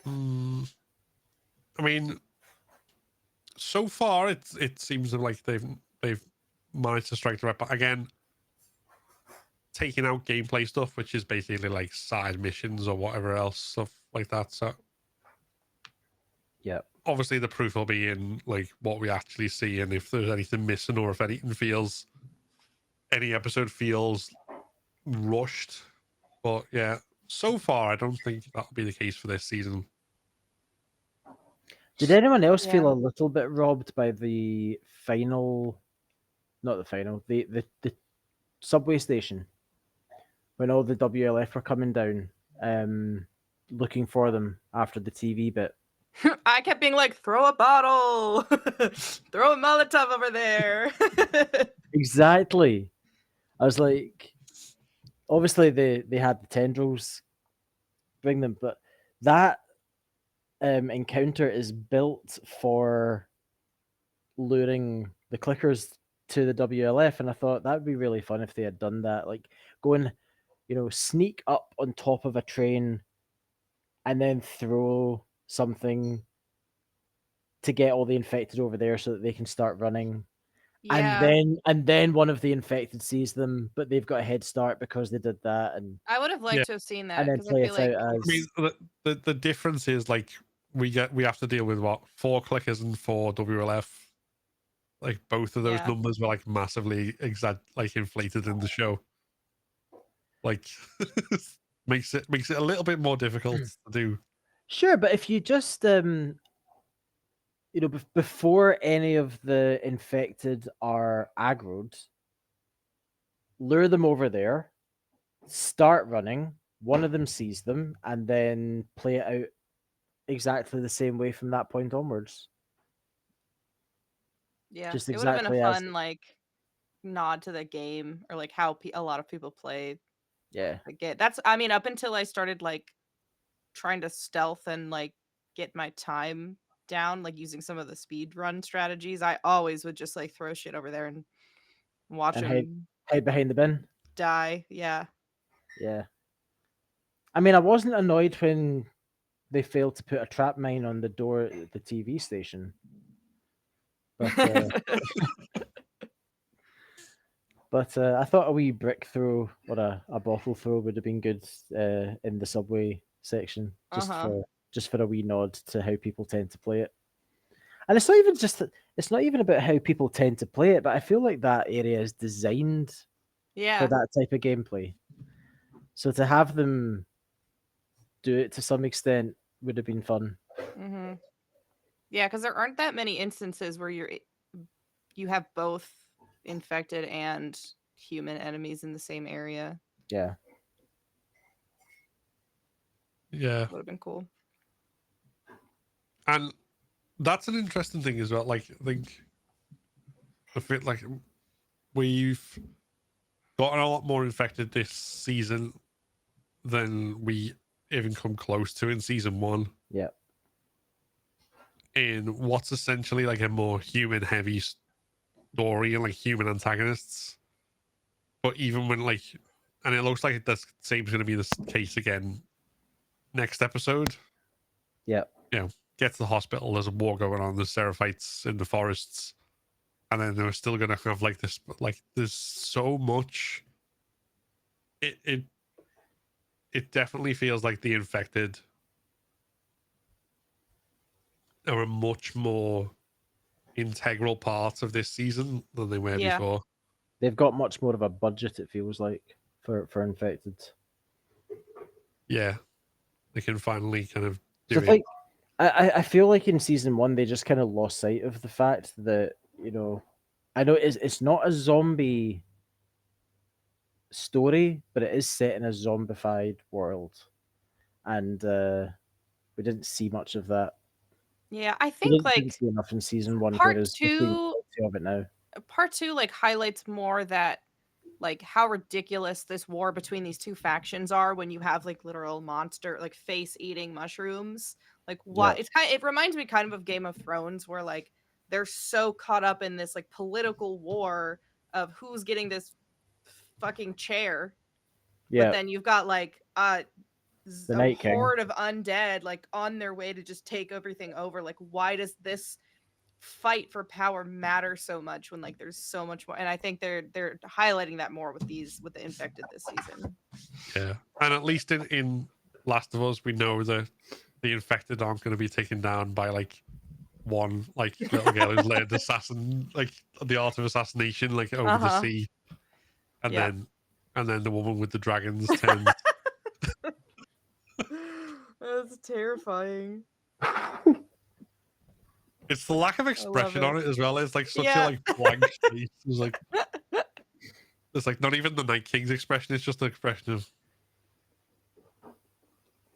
S3: I mean, so far it seems like they've managed to strike the right. But again, taking out gameplay stuff, which is basically like side missions or whatever else stuff like that. So
S4: yeah,
S3: obviously the proof will be in like what we actually see and if there's anything missing or if any episode feels rushed. But yeah, so far I don't think that'll be the case for this season.
S4: did anyone else
S1: Yeah.
S4: feel a little bit robbed by the subway station when all the WLF were coming down, looking for them after the TV bit?
S1: I kept being like, throw a bottle, throw a Molotov over there.
S4: Exactly. I was like, obviously they had the tendrils bring them, but that encounter is built for luring the clickers to the WLF, and I thought that would be really fun if they had done that, like going, sneak up on top of a train and then throw something to get all the infected over there so that they can start running.
S1: Yeah.
S4: And then one of the infected sees them, but they've got a head start because they did that, and
S1: I would have liked
S3: Yeah.
S1: to have seen that
S4: and then
S1: because I
S4: play
S1: feel
S4: it
S1: like
S4: out
S3: I mean,
S4: as
S3: the difference is like we have to deal with what 4 clickers and 4 WLF. Like both of those
S1: Yeah.
S3: numbers were like massively inflated in the show. Like makes it a little bit more difficult to do.
S4: sure. But if you just before any of the infected are aggroed, lure them over there, start running. One of them sees them, and then play it out exactly the same way from that point onwards.
S1: Yeah,
S4: Just
S1: it would have been a
S4: exactly as
S1: fun like nod to the game or like how a lot of people play
S4: yeah.
S1: the game. That's I mean, up until I started like trying to stealth and like get my time down, like using some of the speed run strategies, I always would just like throw shit over there and watch
S4: And
S1: him
S4: hide behind the bin.
S1: die. Yeah.
S4: Yeah. I mean, I wasn't annoyed when they failed to put a trap mine on the door at the TV station. But I thought a wee brick throw or a bottle throw would have been good in the subway section,
S1: Uh-huh.
S4: just for a wee nod to how people tend to play it. And it's not even about how people tend to play it, but I feel like that area is designed for
S1: Yeah.
S4: that type of gameplay. So to have them do it to some extent would have been fun.
S1: Mm-hmm. Yeah, because there aren't that many instances where you have both infected and human enemies in the same area.
S4: Yeah.
S3: Yeah,
S1: Would have been cool.
S3: and that's an interesting thing as well. Like I think like we've gotten a lot more infected this season than we even come close to in season 1.
S4: Yeah.
S3: In what's essentially like a more human heavy story and like human antagonists. But even when and it looks like the same's going to be the case again next episode.
S4: Yeah.
S3: Get to the hospital. There's a war going on. There's Seraphites in the forests, and then they're still going to have like this. Like there's so much. It definitely feels like the infected are a much more integral part of this season than they were
S1: Yeah.
S3: before.
S4: They've got much more of a budget, it feels like, for Infected.
S3: Yeah, they can finally kind of do
S4: So
S3: it.
S4: like, I feel like in season one they just kind of lost sight of the fact that, you know, I know it's not a zombie story, but it is set in a zombified world, and we didn't see much of that.
S1: Yeah, I
S4: We
S1: think
S4: didn't
S1: like
S4: see enough in season one,
S1: part
S4: whereas we're seeing
S1: two
S4: plenty of it now.
S1: part two like highlights more that like how ridiculous this war between these two factions are when you have like literal monster like face eating mushrooms. Like
S4: Yeah.
S1: what it reminds me kind of Game of Thrones where like they're so caught up in this like political war of who's getting this fucking chair. But
S4: Yeah,
S1: then you've got like
S4: the
S1: a
S4: Night King.
S1: horde of undead like on their way to just take everything over. Like why does this fight for power matter so much when like there's so much more? And I think they're highlighting that more with the infected this season.
S3: Yeah, and at least in Last of Us, we know that the infected aren't going to be taken down by like one like little girl who's learned assassin like the art of assassination like over the sea, and
S1: Yeah.
S3: then the woman with the dragons turns.
S1: That's terrifying.
S3: It's the lack of expression on
S1: it.
S3: it as well. It's like such a
S1: Yeah.
S3: like blank face. It's like not even the Night King's expression. It's just an expression of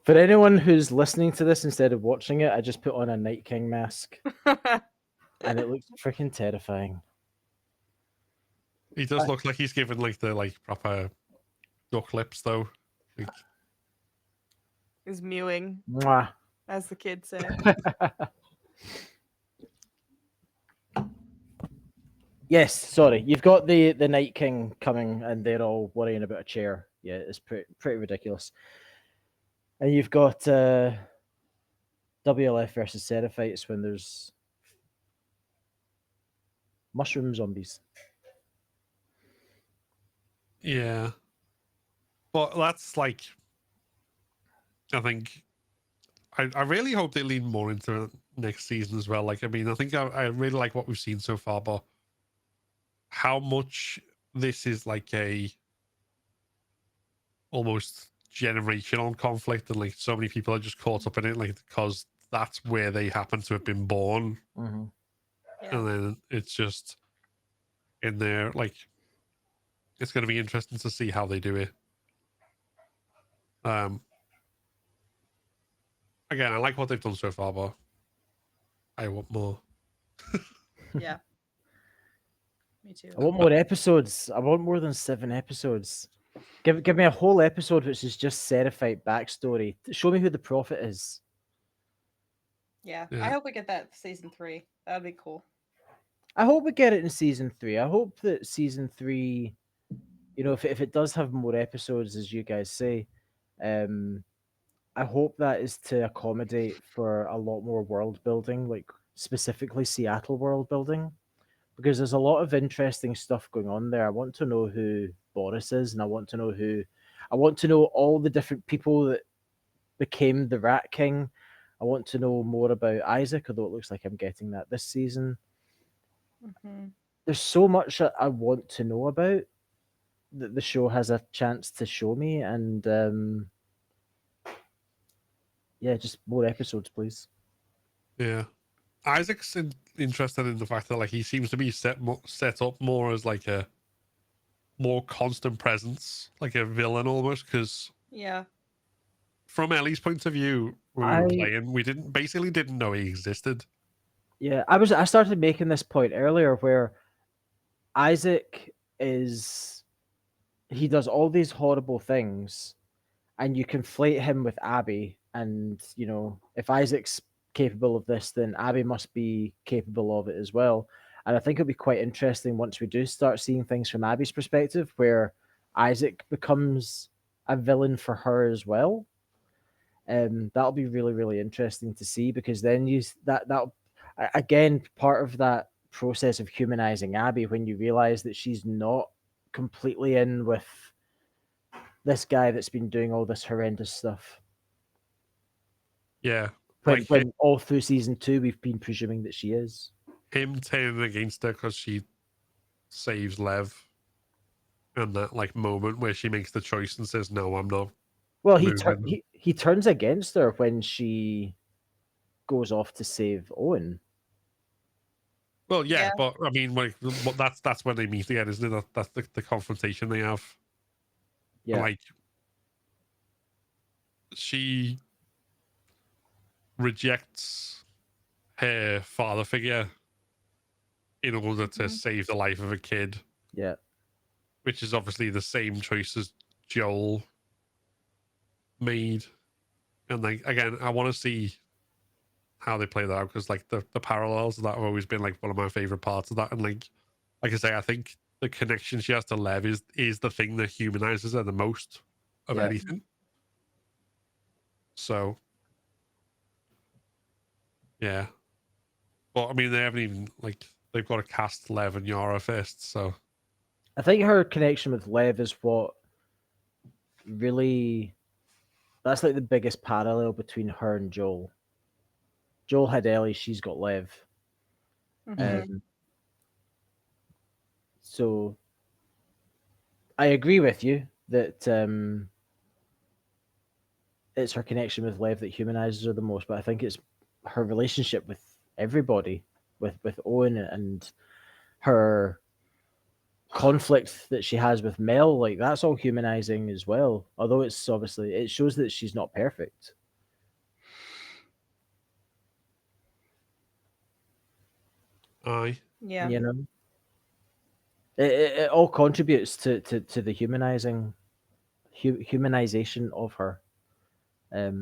S4: For anyone who's listening to this instead of watching it, I just put on a Night King mask, and it looks freaking terrifying.
S3: he does look like he's given like the like proper duck lips though. Like,
S1: Is mewing,
S4: Mwah.
S1: as the kids say.
S4: Yes, sorry. You've got the Night King coming, and they're all worrying about a chair. Yeah, it's pretty ridiculous. And you've got WLF versus Seraphites when there's mushroom zombies.
S3: yeah, but that's like, I think, I really hope they lean more into it next season as well. Like, I mean, I think I really like what we've seen so far, but how much this is like a almost generational conflict, and like so many people are just caught up in it, like because that's where they happen to have been born,
S4: Mm-hmm.
S1: Yeah.
S3: and then it's just in there. Like, it's going to be interesting to see how they do it. Again, I like what they've done so far, but I want more.
S1: Yeah. Me too.
S4: I want more episodes. I want more than 7 episodes. Give me a whole episode which is just Seraphite backstory. Show me who the prophet is.
S1: Yeah.
S3: Yeah.
S1: I hope we get that season 3. That'd be cool.
S4: I hope we get it in season 3. I hope that season 3, you know, if it does have more episodes, as you guys say, I hope that is to accommodate for a lot more world building, like specifically Seattle world building, because there's a lot of interesting stuff going on there. I want to know who Boris is, and I want to know all the different people that became the Rat King. I want to know more about Isaac, although it looks like I'm getting that this season.
S1: Mm-hmm.
S4: There's so much that I want to know about that the show has a chance to show me, and yeah, just more episodes, please.
S3: Yeah, Isaac's interested in the fact that like he seems to be set up more as like a more constant presence, like a villain almost. Because
S1: Yeah.
S3: from Ellie's point of view, when we were playing, we didn't know he existed.
S4: Yeah, I started making this point earlier where Isaac he does all these horrible things, and you conflate him with Abby, and you know, if Isaac's capable of this, then Abby must be capable of it as well. And I think it'll be quite interesting once we do start seeing things from Abby's perspective, where Isaac becomes a villain for her as well. That'll be really, really interesting to see, because then that again, part of that process of humanizing Abby, when you realize that she's not completely in with this guy that's been doing all this horrendous stuff.
S3: Yeah,
S4: When all through season 2 we've been presuming that she is.
S3: him turning against her because she saves Lev, and that like moment where she makes the choice and says, "No, I'm not
S4: Well,
S3: moving."
S4: he turns against her when she goes off to save Owen.
S3: Well, yeah,
S1: Yeah.
S3: but I mean, like, that's when they meet again, isn't it? That's the confrontation they have.
S4: Yeah,
S3: Like, she rejects her father figure in order to
S1: Mhm.
S3: save the life of a kid,
S4: yeah.
S3: which is obviously the same choice as Joel made. And like again, I want to see how they play that out because like the parallels of that have always been like one of my favorite parts of that. And like I say, I think the connection she has to Lev is the thing that humanizes her the most of
S4: Yeah.
S3: anything. So yeah, but I mean they haven't even like they've got to cast Lev and Yara first. So
S4: I think her connection with Lev is what really that's like the biggest parallel between her and Joel. Joel had Ellie, she's got Lev.
S1: Mhm.
S4: Um, so I agree with you that it's her connection with Lev that humanizes her the most, but I think it's her relationship with everybody, with Owen and her conflict that she has with Mel, like that's all humanizing as well. Although it's obviously it shows that she's not perfect.
S3: aye,
S1: Yeah.
S4: You know, it all contributes to the humanization of her.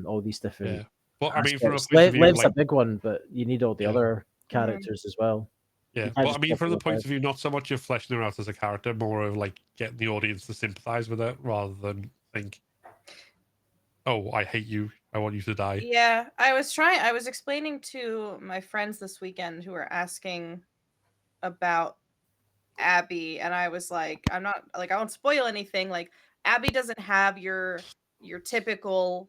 S4: All these different
S3: yeah. But I mean, from a
S4: aspects.
S3: point of view of
S4: Lev's a
S3: like
S4: big one, but you need all the
S3: yeah,
S4: other
S1: Mhm.
S4: characters as well. You
S3: yeah.
S4: can't
S3: But I
S4: just
S3: mean,
S4: go
S3: from
S4: for
S3: the
S4: the
S3: point of view, not so much of fleshing her out as a character, more of like getting the audience to sympathize with her rather than think, "Oh, I hate you. I want you to die."
S1: Yeah, I was explaining to my friends this weekend who were asking about Abby, and I was like, I'm not like I won't spoil anything. Like Abby doesn't have your typical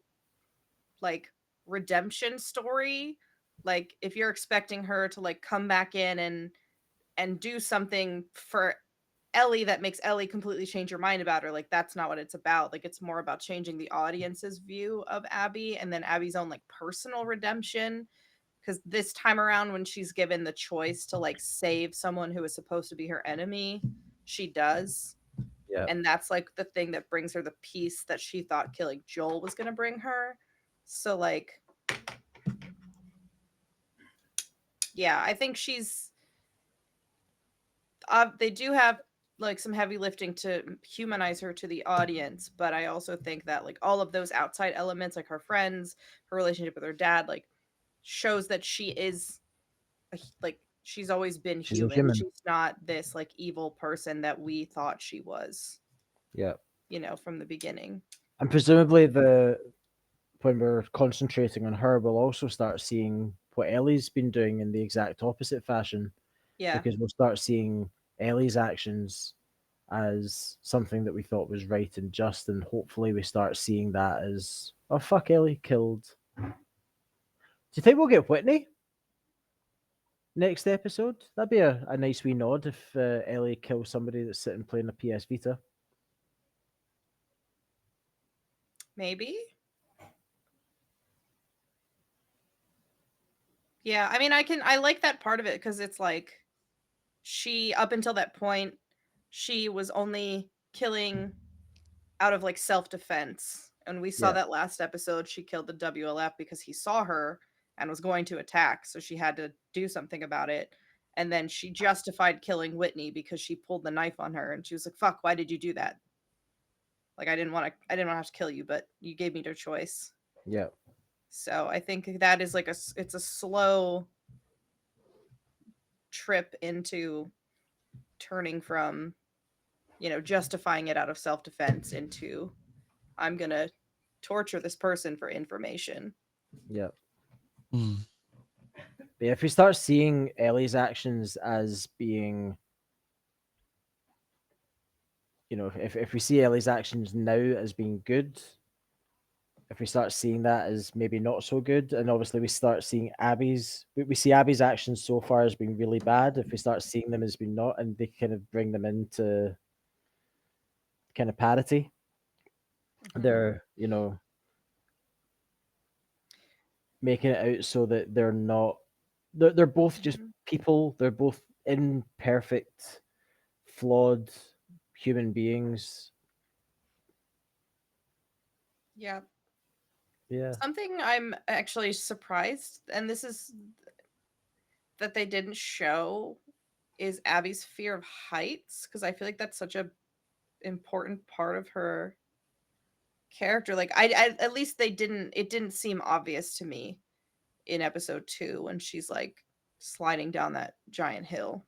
S1: like redemption story. Like if you're expecting her to like come back in and do something for Ellie that makes Ellie completely change your mind about her, like that's not what it's about. Like it's more about changing the audience's view of Abby and then Abby's own like personal redemption. Because this time around, when she's given the choice to like save someone who is supposed to be her enemy, she does.
S4: yeah,
S1: And that's like the thing that brings her the peace that she thought killing Joel was going to bring her. So, like, yeah, I think they do have like some heavy lifting to humanize her to the audience, but I also think that like all of those outside elements, like her friends, her relationship with her dad, like shows that she is like she's always been
S4: she's a
S1: human.
S4: human.
S1: She's not this like evil person that we thought she was,
S4: Yeah,
S1: from the beginning.
S4: and presumably the when we're concentrating on her, we'll also start seeing what Ellie's been doing in the exact opposite fashion,
S1: Yeah.
S4: because we'll start seeing Ellie's actions as something that we thought was right and just, and hopefully we start seeing that as oh fuck, Ellie killed. Do you think we'll get Whitney next episode? That'd be a nice wee nod if Ellie kills somebody that's sitting playing a PS Vita.
S1: Maybe. Yeah, I mean I like that part of it because it's like she up until that point she was only killing out of like self-defense. And we saw
S4: Yeah,
S1: that last episode she killed the WLF because he saw her and was going to attack, so she had to do something about it. And then she justified killing Whitney because she pulled the knife on her and she was like, "Fuck, why did you do that? Like I didn't want to have to kill you, but you gave me your choice."
S4: yeah,
S1: So I think that is like it's a slow trip into turning from, justifying it out of self-defense into I'm going to torture this person for information.
S4: yeah.
S3: Hmm.
S4: But yeah, if we start seeing Ellie's actions as being, if we see Ellie's actions now as being good, if we start seeing that as maybe not so good, and obviously we start seeing we see Abby's actions so far as being really bad. If we start seeing them as being not, and they kind of bring them into kind of parity, they're making it out so that they're not. They're both just people. They're both imperfect, flawed human beings.
S1: Yeah.
S4: Yeah.
S1: Something I'm actually surprised, and this is that they didn't show, is Abby's fear of heights, because I feel like that's such a important part of her character. Like I at least it didn't seem obvious to me in episode 2 when she's like sliding down that giant hill.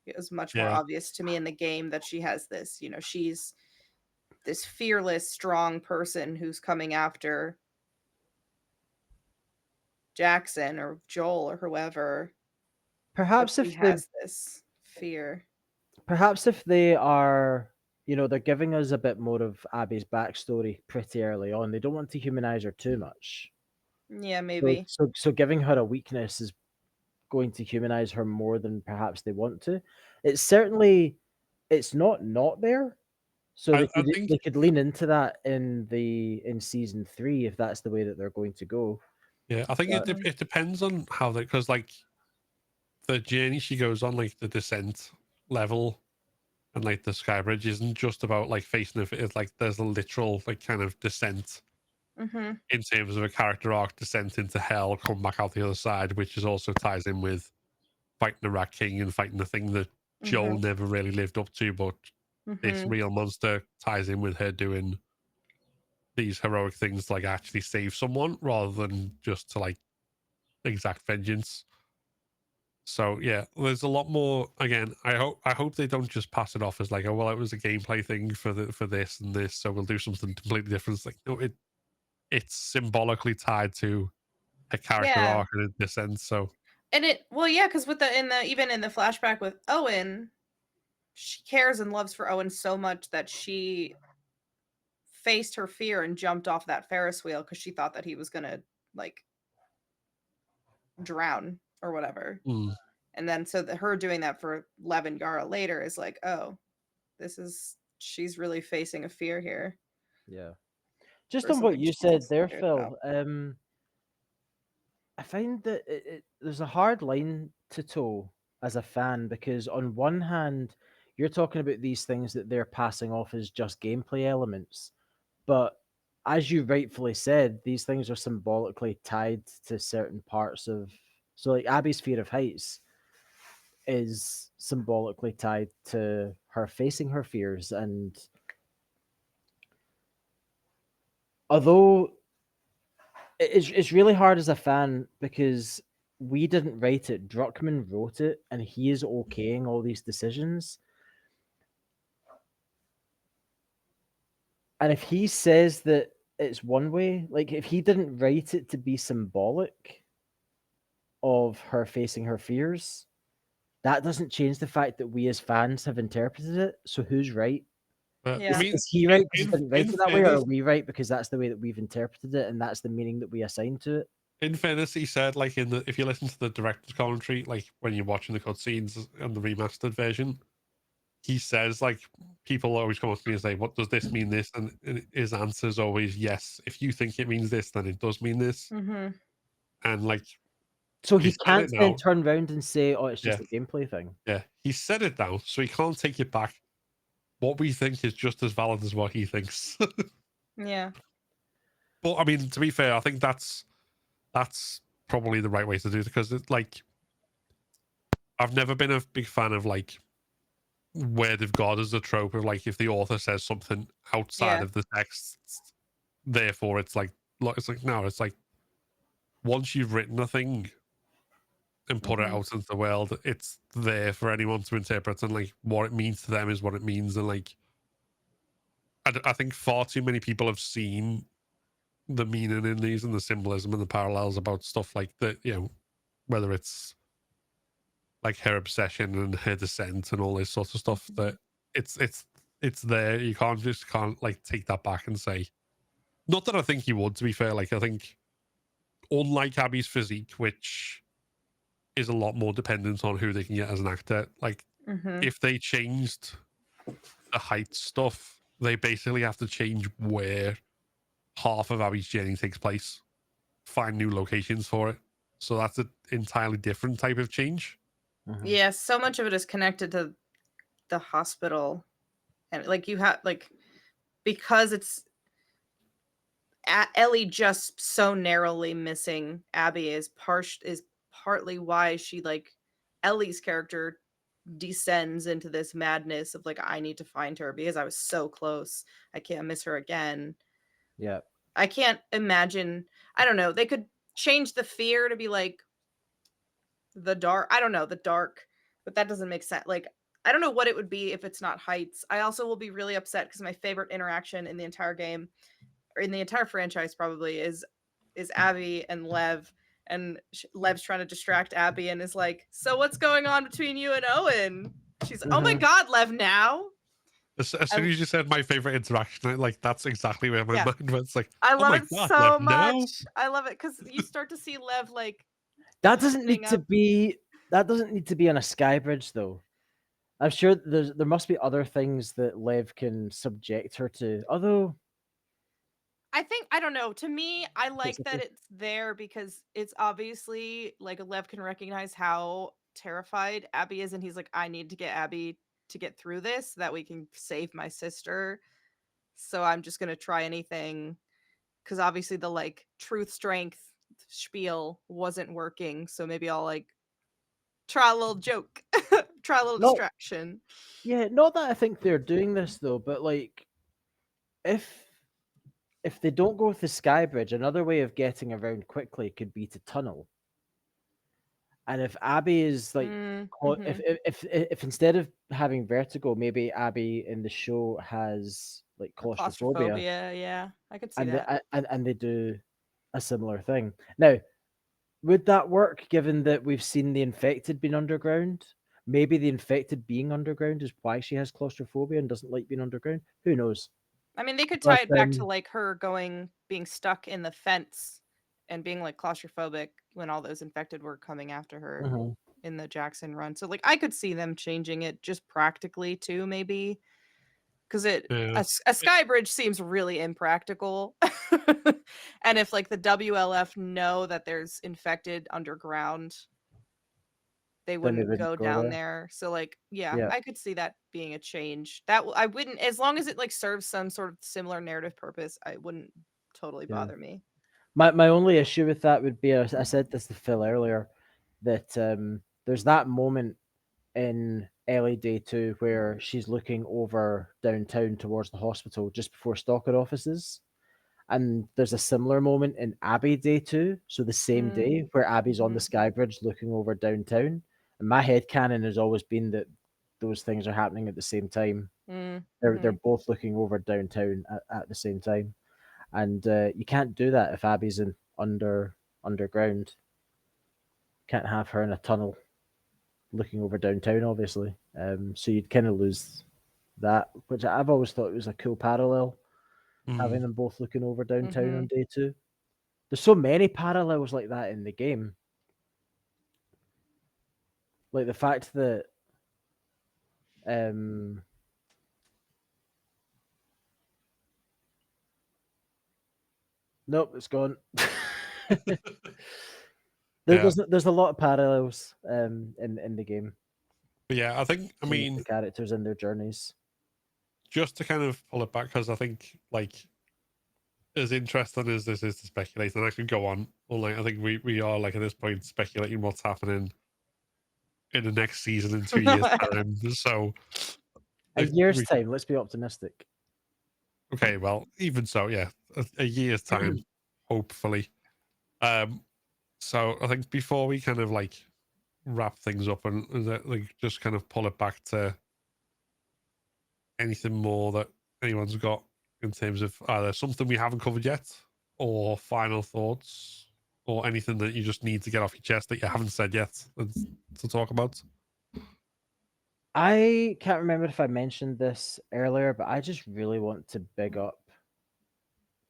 S1: It was much more
S3: Yeah.
S1: obvious to me in the game that she has this, she's this fearless, strong person who's coming after Jackson or Joel or whoever, but
S4: Perhaps
S1: she
S4: if they
S1: has this fear.
S4: Perhaps if they are, they're giving us a bit more of Abby's backstory pretty early on. They don't want to humanize her too much.
S1: Yeah,
S4: So,
S1: maybe.
S4: so giving her a weakness is going to humanize her more than perhaps they want to. It's not there. So
S3: I think
S4: they could lean into that in season 3 if that's the way that they're going to go.
S3: yeah, I think it depends on how they, because like the journey she goes on, like the descent level and like the sky bridge isn't just about like facing it. It's like there's a literal like kind of descent in terms of a character arc, descent into hell, come back out the other side, which is also ties in with fighting the Rat King and fighting the thing that Joel never really lived up to, but this real monster ties in with her doing these heroic things to like actually save someone rather than just to like exact vengeance. So yeah, there's a lot more. Again, I hope they don't just pass it off as like, oh well, it was a gameplay thing for this and this, so we'll do something completely different. It's like no, it's symbolically tied to a character
S1: Yeah.
S3: arc in a sense. So
S1: And because with even in the flashback with Owen, she cares and loves for Owen so much that she faced her fear and jumped off that Ferris wheel because she thought that he was gonna like drown or whatever. And then so her doing that for Levengara later is like, oh, she's really facing a fear here.
S4: Yeah. Just
S1: For
S4: on what
S1: something
S4: you
S1: she's
S4: said there,
S1: scared
S4: Phil,
S1: about.
S4: I find that there's a hard line to toe as a fan because on one hand, you're talking about these things that they're passing off as just gameplay elements, but as you rightfully said, these things are symbolically tied to certain parts of. So, like Abby's fear of heights is symbolically tied to her facing her fears, and although it's really hard as a fan because we didn't write it. Druckmann wrote it, and he is okaying all these decisions. And if he says that it's one way, like if he didn't write it to be symbolic of her facing her fears, that doesn't change the fact that we as fans have interpreted it. So who's right?
S1: Yeah.
S3: I mean,
S4: Is he right because he didn't write
S3: in
S4: it that way, or
S3: fairness,
S4: are we right because that's the way that we've interpreted it and that's the meaning that we assign to it?
S3: in fairness, he said like if you listen to the director's commentary, like when you're watching the cutscenes and the remastered version, he says like people always come up to me and say, "What does this mean? This?" And his answer is always yes. If you think it means this, then it does mean this. And like,
S4: So
S3: he
S4: he
S3: said
S4: can't
S3: it
S4: then
S3: now.
S4: turn around and say, "Oh, it's
S3: Yeah,
S4: just a gameplay thing."
S3: yeah. He said it now, so he can't take it back. What we think is just as valid as what he thinks.
S1: Yeah.
S3: But I mean, to be fair, I think that's probably the right way to do it because it's like I've never been a big fan of like where they've got as a trope of like if the author says something outside of the text, therefore it's like no, it's like once you've written a thing and put it out into the world, it's there for anyone to interpret, and like what it means to them is what it means. And like I think far too many people have seen the meaning in these and the symbolism and the parallels about stuff like that, whether it's like her obsession and her descent and all this sort of stuff, that it's there. You can't like take that back and say Not that I think you would, to be fair. Like, I think, unlike Abby's physique, which is a lot more dependent on who they can get as an actor, like, if they changed the height stuff, they basically have to change where half of Abby's journey takes place, find new locations for it. So that's an entirely different type of change.
S1: Yeah, so much of it is connected to the hospital, and like you have like because it's Ellie just so narrowly missing Abby is partly why she like Ellie's character descends into this madness of like I need to find her because I was so close. I can't miss her again.
S4: Yeah.
S1: I can't imagine. I don't know. They could change the fear to be like the dark. I don't know, the dark, but that doesn't make sense. Like I don't know what it would be if it's not heights. I also will be really upset because my favorite interaction in the entire game or in the entire franchise probably is Abby and Lev, and Lev's trying to distract Abby and is like, "So what's going on between you and Owen?" She's, "Oh my god, Lev, now."
S3: As soon as you said my favorite interaction, like that's exactly where my
S1: Yeah.
S3: mind went. It's like,
S1: I
S3: oh
S1: love
S3: my
S1: it
S3: god,
S1: so
S3: Lev,
S1: much.
S3: no.
S1: I love it because you start to see Lev like
S4: That doesn't need to
S1: up.
S4: be. That doesn't need to be on a sky bridge, though. I'm sure there must be other things that Lev can subject her to. Although
S1: I think I don't know. To me, I like that
S4: basically,
S1: it's there because it's obviously like Lev can recognize how terrified Abby is, and he's like, I need to get Abby to get through this so that we can save my sister. So I'm just gonna try anything because obviously the like truth strength spiel wasn't working. So maybe I'll like try a little joke, try a little
S4: no,
S1: distraction.
S4: yeah, not that I think they're doing this though, but like if if they don't go with the sky bridge, another way of getting around quickly could be to tunnel. And if Abby is like,
S1: Mm-hmm.
S4: if instead of having vertigo, maybe Abby in the show has like claustrophobia,
S1: Claustrophobia, yeah, I could see
S4: and
S1: that.
S4: and they do a similar thing. Now, would that work given that we've seen the infected being underground? Maybe the infected being underground is why she has claustrophobia and doesn't like being underground. Who knows?
S1: I mean, they could tie
S4: But
S1: it back to like her being stuck in the fence and being like claustrophobic when all those infected were coming after her
S4: mhm,
S1: in the Jackson run. So like I could see them changing it just practically too, maybe because
S3: Yeah.
S1: a sky bridge seems really impractical. And if like the WLF know that there's infected underground, they
S4: then they
S1: wouldn't
S4: wouldn't
S1: go
S4: go
S1: down
S4: there.
S1: there. So like, yeah,
S4: Yeah,
S1: I could see that being a change. That I wouldn't, as long as it like serves some sort of similar narrative purpose, I wouldn't totally
S4: yeah.
S1: bother me.
S4: My only issue with that would be I said this to Phil earlier that there's that moment in Ellie Day 2 where she's looking over downtown towards the hospital just before Stalker offices. And there's a similar moment in Abbey Day 2, so the same
S1: Mm,
S4: day, where Abby's on the
S1: mhm,
S4: sky bridge looking over downtown. And my headcanon has always been that those things are happening at the same time. They're
S1: mhm.
S4: both looking over downtown at the same time. And you can't do that if Abby's in underground. Can't have her in a tunnel looking over downtown, obviously. So you'd kind of lose that, which I've always thought was a cool parallel, having them both looking over downtown on
S1: Mhm.
S4: day 2. There's so many parallels like that in the game. Like the fact that um nope, it's gone.
S3: Yeah.
S4: There's a lot of parallels in the game
S3: But yeah, I think, I
S4: with the
S3: mean,
S4: characters and their journeys.
S3: just to kind of pull it back, because I think, like, as interesting as this is to speculate, and I could go on, or like, I think we are, like, at this point, speculating what's happening in the next season in 2 years' time. So,
S4: A
S3: like,
S4: year's time, let's be optimistic.
S3: okay, well, even so, yeah, a year's time, hopefully. Um, so I think before we kind of like wrap things up and like just kind of pull it back to anything more that anyone's got in terms of either something we haven't covered yet, or final thoughts, or anything that you just need to get off your chest that you haven't said yet to talk about.
S4: I can't remember if I mentioned this earlier, but I just really want to big up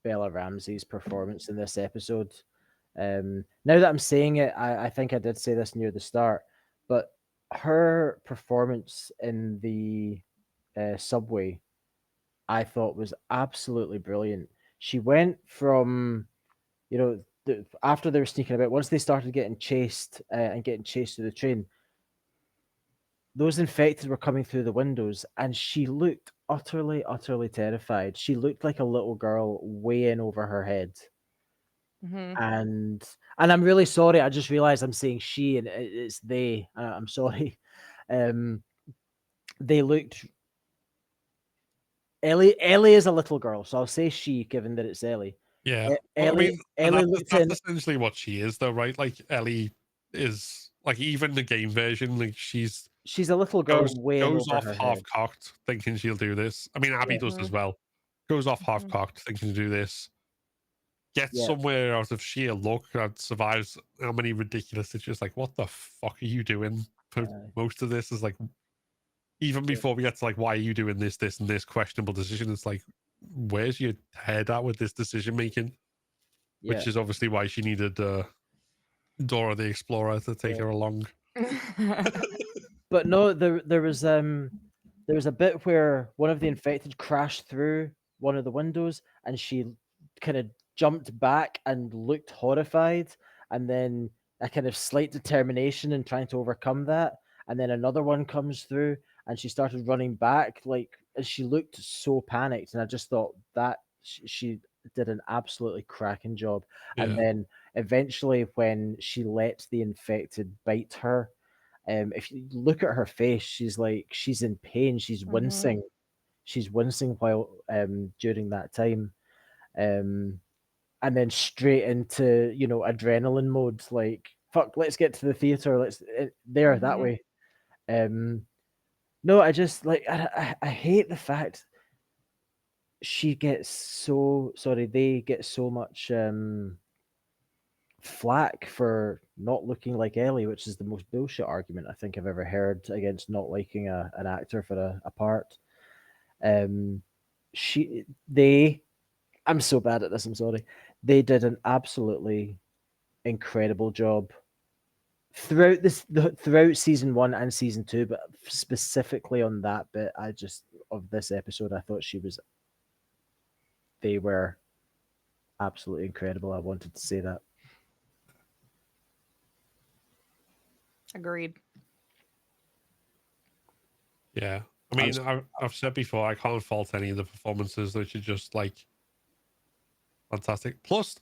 S4: Bella Ramsey's performance in this episode. Now that I'm saying it, I think I did say this near the start, but her performance in the subway, I thought was absolutely brilliant. She went from, after they were sneaking about, once they started getting chased and getting chased through the train, those infected were coming through the windows, and she looked utterly, utterly terrified. She looked like a little girl way in over her head.
S1: Hmm.
S4: And I'm really sorry. I just realized I'm saying she and it's they. I'm sorry. Um, they looked. Ellie is a little girl, so I'll say she, given that it's Ellie.
S3: Yeah, but I
S4: Ellie
S3: mean, and
S4: Ellie looked
S3: that's
S4: in.
S3: essentially what she is, though, right? Like Ellie is like even the game version, like she's
S4: She's a little girl
S3: goes
S4: way in
S3: goes
S4: over
S3: off
S4: her
S3: half
S4: head.
S3: cocked, thinking she'll do this. I mean, Abby
S4: Yeah,
S3: does
S1: Hmm.
S3: as well. Goes off half
S1: Hmm.
S3: cocked, thinking to do this. Gets
S4: yeah.
S3: somewhere out of sheer luck and survives how many ridiculous. It's just like, what the fuck are you doing? For most of this is like, even before we get to like, why are you doing this, and this questionable decision? It's like, where's your head at with this decision making?
S4: Yeah.
S3: Which is obviously why she needed Dora the Explorer to take her along.
S4: But no, there was a bit where one of the infected crashed through one of the windows, and she kind of jumped back and looked horrified, and then a kind of slight determination in trying to overcome that, and then another one comes through, and she started running back, like, and she looked so panicked, and I just thought that she did an absolutely cracking job. And
S3: Yeah,
S4: then eventually, when she let the infected bite her, if you look at her face, she's in pain. She's
S1: Hmm.
S4: wincing. She's wincing while during that time. Um, and then straight into adrenaline mode. Like, fuck, let's get to the theater. Let's there that
S1: Hmm.
S4: way. Um, no, I just like I hate the fact she gets so sorry. They get so much flack for not looking like Ellie, which is the most bullshit argument I think I've ever heard against not liking an actor for a part. Um, they, I'm so bad at this. I'm sorry. They did an absolutely incredible job throughout season 1 and season 2, but specifically on that bit, of this episode, I thought they were absolutely incredible. I wanted to say that.
S1: Agreed.
S3: yeah. I
S4: I
S3: mean,
S4: was
S3: I've said before, I can't fault any of the performances, which are just like fantastic. Plus,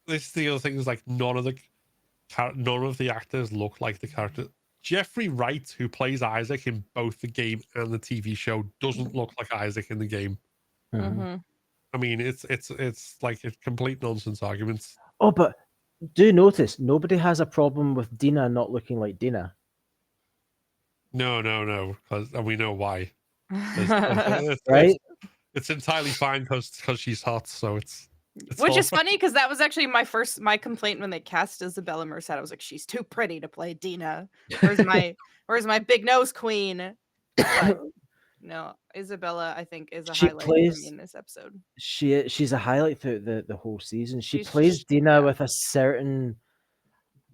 S3: this is the other thing is like none of the actors look like the character. Jeffrey Wright, who plays Isaac in both the game and the TV show, doesn't look like Isaac in the game.
S4: Mhm.
S1: Hmm.
S3: I mean, it's like a complete nonsense argument.
S4: Oh, but do notice nobody has a problem with Dina not looking like Dina.
S3: No, because and we know why. It's,
S4: Right?
S3: it's entirely fine because she's hot, so it's
S1: Which
S3: all
S1: is funny because that was actually my complaint when they cast Isabella Merced. I was like, she's too pretty to play Dina. Where's my big nose queen? But no, Isabella, I think, is a
S4: She
S1: highlight for me
S4: plays
S1: in this episode.
S4: she's a highlight throughout the whole season. She plays
S1: She's
S4: Dina
S1: yeah.
S4: with a certain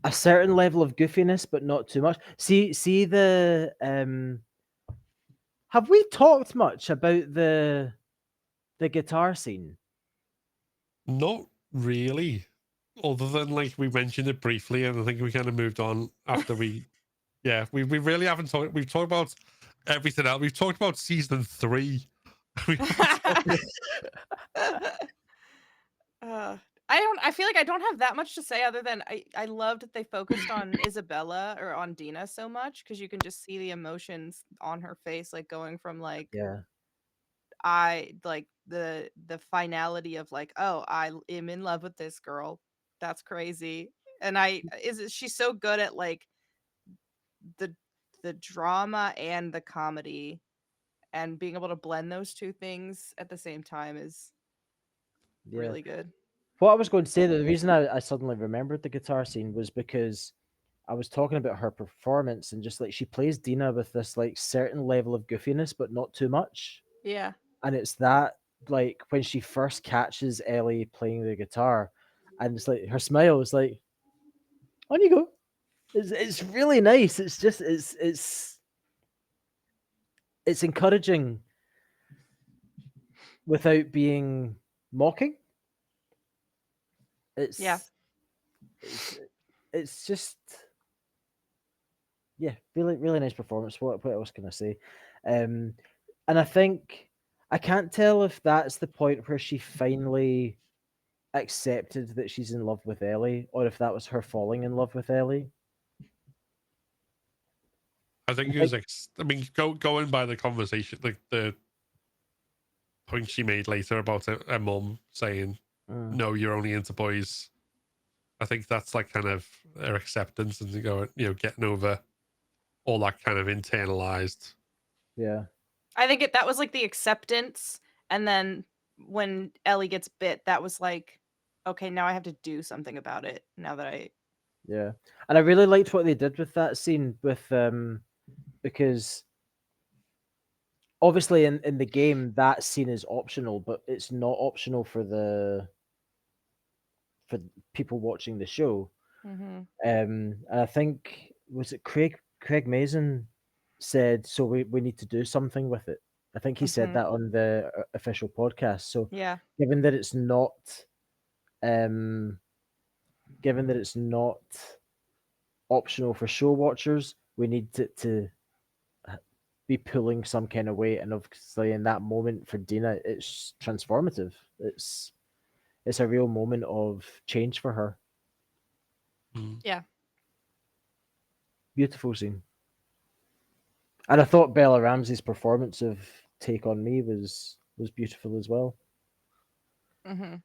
S4: level of goofiness, but not too much. See the have we talked much about the guitar scene?
S3: not really. Other than like we mentioned it briefly, and I think we kind of moved on after we. Yeah, we really haven't talked. We've talked about everything else. We've talked about season 3. We haven't talked-
S1: I feel like I don't have that much to say other than I loved that they focused on Isabella or on Dina so much because you can just see the emotions on her face, like going from like
S4: Yeah.
S1: I like the finality of like, oh, I am in love with this girl. That's crazy. And she's so good at like the the drama and the comedy, and being able to blend those two things at the same time is
S4: Yeah.
S1: really good.
S4: What I was going to say, the reason I suddenly remembered the guitar scene was because I was talking about her performance, and just like she plays Dina with this like certain level of goofiness, but not too much.
S1: Yeah.
S4: And it's that like when she first catches Ellie playing the guitar, and it's like her smile is like, on you go. It's really nice. It's just it's encouraging without being mocking. It's
S1: Yeah.
S4: it's, it's just yeah, really nice performance. What else can I say? And I think I can't tell if that's the point where she finally accepted that she's in love with Ellie, or if that was her falling in love with Ellie.
S3: I think
S4: I
S3: it was.
S4: think
S3: I mean, going by the conversation, like the point she made later about her mum saying,
S4: mm,
S3: "No, you're only into boys." I think that's like kind of their acceptance and to go, getting over all that kind of internalized.
S4: yeah.
S1: I think that was like the acceptance, and then when Ellie gets bit, that was like, okay, now I have to do something about it. Now that I
S4: Yeah, and I really liked what they did with that scene with because obviously in the game that scene is optional, but it's not optional for people watching the show.
S1: Mhm.
S4: And I think was it Craig Mazin said so we need to do something with it. I think he said
S1: Mhm.
S4: that on the official podcast. So
S1: Yeah.
S4: given that it's not um given that it's not optional for show watchers, we need to be pulling some kind of weight. And obviously, in that moment for Dina, it's transformative. It's a real moment of change for her.
S3: Mm.
S1: Yeah.
S4: Beautiful scene. And I thought Bella Ramsey's performance of "Take on Me" was beautiful as well.
S1: Mhm.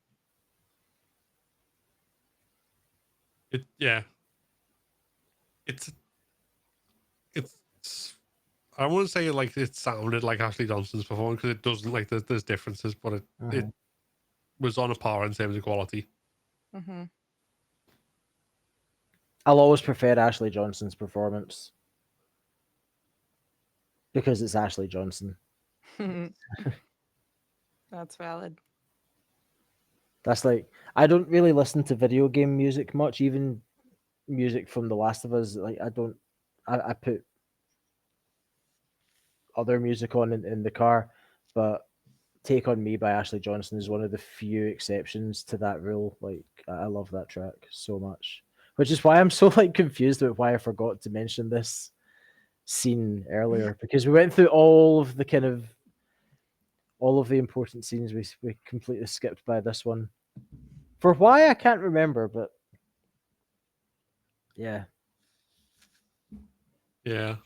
S3: Yeah, it's it's. I wouldn't say like it sounded like Ashley Johnson's performance because it doesn't. Like there's differences, but it
S4: Mhm.
S3: was on a par in terms of quality.
S1: Mhm.
S4: I'll always prefer Ashley Johnson's performance because it's Ashley Johnson.
S1: That's valid.
S4: That's like I don't really listen to video game music much, even music from The Last of Us. Like I don't, I put other music on in the car, but "Take on Me" by Ashley Johnson is one of the few exceptions to that rule. Like I love that track so much, which is why I'm so like confused about why I forgot to mention this scene earlier because we went through all of the important scenes. We completely skipped by this one. For why I can't remember, but yeah,
S3: Yeah,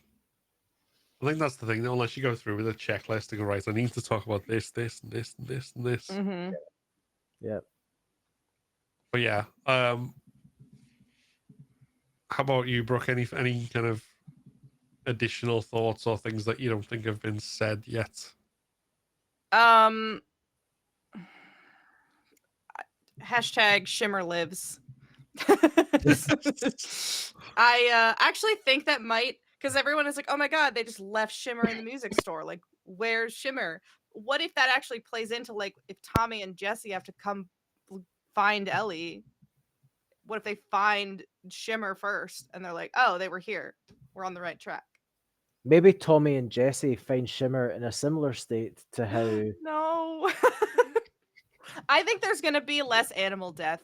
S3: I think that's the thing. Unless you go through with a checklist and go, right, I need to talk about this, this, and this, and this, and this.
S1: Mhm.
S4: yeah.
S3: But yeah, how about you, Brooke? Any kind of additional thoughts or things that you don't think have been said yet?
S1: Um hashtag Shimmer lives. I actually think that might because everyone is like, oh my god, they just left Shimmer in the music store. Like, where's Shimmer? What if that actually plays into like if Tommy and Jesse have to come find Ellie? What if they find Shimmer first and they're like, oh, they were here. We're on the right track.
S4: Maybe Tommy and Jesse find Shimmer in a similar state to how.
S1: No. I think there's gonna be less animal death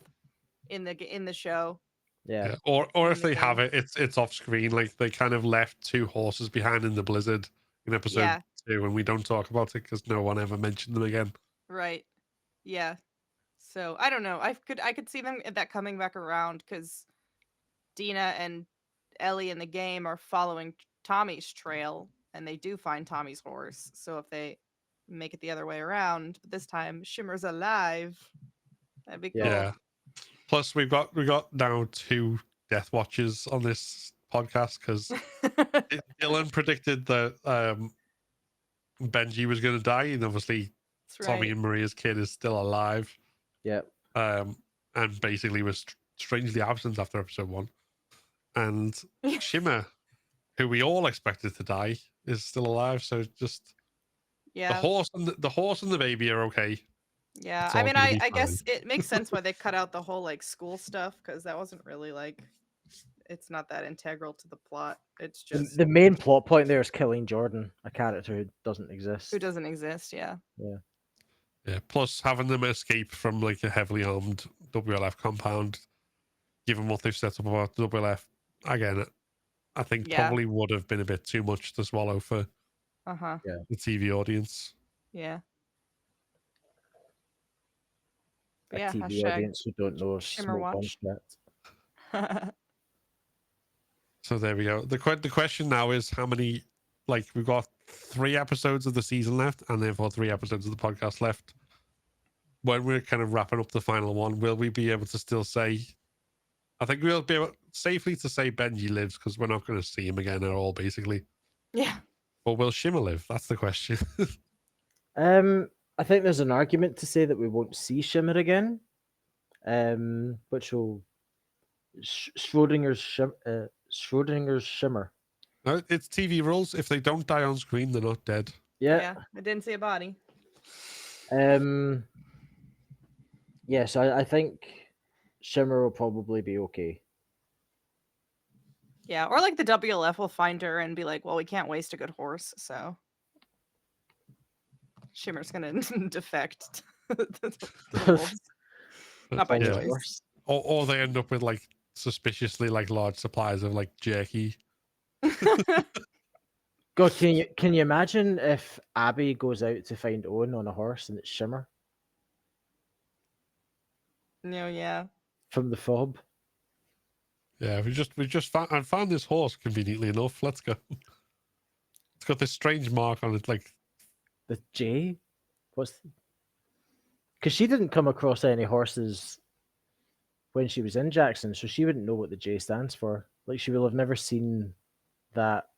S1: in the show
S4: Yeah,
S3: Yeah, or
S1: and
S3: if
S1: in the
S3: they have
S1: game.
S3: it, it's off screen. Like they kind of left two horses behind in the blizzard in episode
S1: Yeah,
S3: 2, and we don't talk about it because no one ever mentioned them again.
S1: right. Yeah. So I don't know. I could see them that coming back around because Dina and Ellie in the game are following Tommy's trail, and they do find Tommy's horse. So if they make it the other way around, but this time Shimmer's alive, that'd be
S4: yeah.
S1: cool.
S3: Yeah. Plus, we got now 2 Death Watches on this podcast because Dylan predicted that Benji was going to die, and obviously
S1: That's
S3: Tommy
S1: right.
S3: and Maria's kid is still alive,
S4: Yeah.
S3: and basically was strangely absent after episode 1. And Shimmer, who we all expected to die, is still alive. So just
S1: Yeah.
S3: The horse and the baby are okay.
S1: Yeah.
S3: It's
S1: I
S3: all
S1: mean,
S3: gonna be
S1: I guess
S3: fine.
S1: it makes sense why they cut out the whole like school stuff, because that wasn't really like, it's not that integral to the plot. It's just
S4: The main plot point there is killing Jordan, a character who doesn't exist.
S1: who doesn't exist. Yeah.
S4: Yeah.
S3: Yeah. Plus, having them escape from like a heavily armed WLF compound, given what they've set up about WLF, again, I think
S1: Yeah.
S3: probably would have been a bit too much to swallow for
S1: Uh-huh.
S3: the TV audience.
S1: Yeah.
S4: A
S1: But yeah,
S4: TV audience who don't know
S1: Shimmer
S4: smoke bomb
S1: watch.
S4: threats.
S3: So there we go. The question now is how many, like, we've got 3 episodes of the season left and therefore 3 episodes of the podcast left. When we're kind of wrapping up the final one, will we be able to still say, I think we'll be able safely to say Benji lives, because we're not going to see him again at all, basically.
S1: Yeah.
S3: Or will Shimmer live? That's the question.
S4: I think there's an argument to say that we won't see Shimmer again, which will Schrodinger's Shimmer.
S3: No, it's TV rules. If they don't die on screen, they're not dead.
S4: Yeah.
S1: I didn't see a body.
S4: Yeah, so I think Shimmer will probably be okay.
S1: Yeah, or like the WLF will find her and be like, well, we can't waste a good horse, so Shimmer's gonna defect to the wolves. Not by
S3: Yeah.
S1: choice.
S3: Or they end up with like suspiciously like large supplies of like jerky.
S4: God, can you imagine if Abby goes out to find Owen on a horse and it's Shimmer
S1: No, yeah.
S4: from the fob?
S3: Yeah, we just found this horse conveniently enough. Let's go. It's got this strange mark on it, like
S4: The J? Because she didn't come across any horses when she was in Jackson, so she wouldn't know what the J stands for. Like, she will have never seen that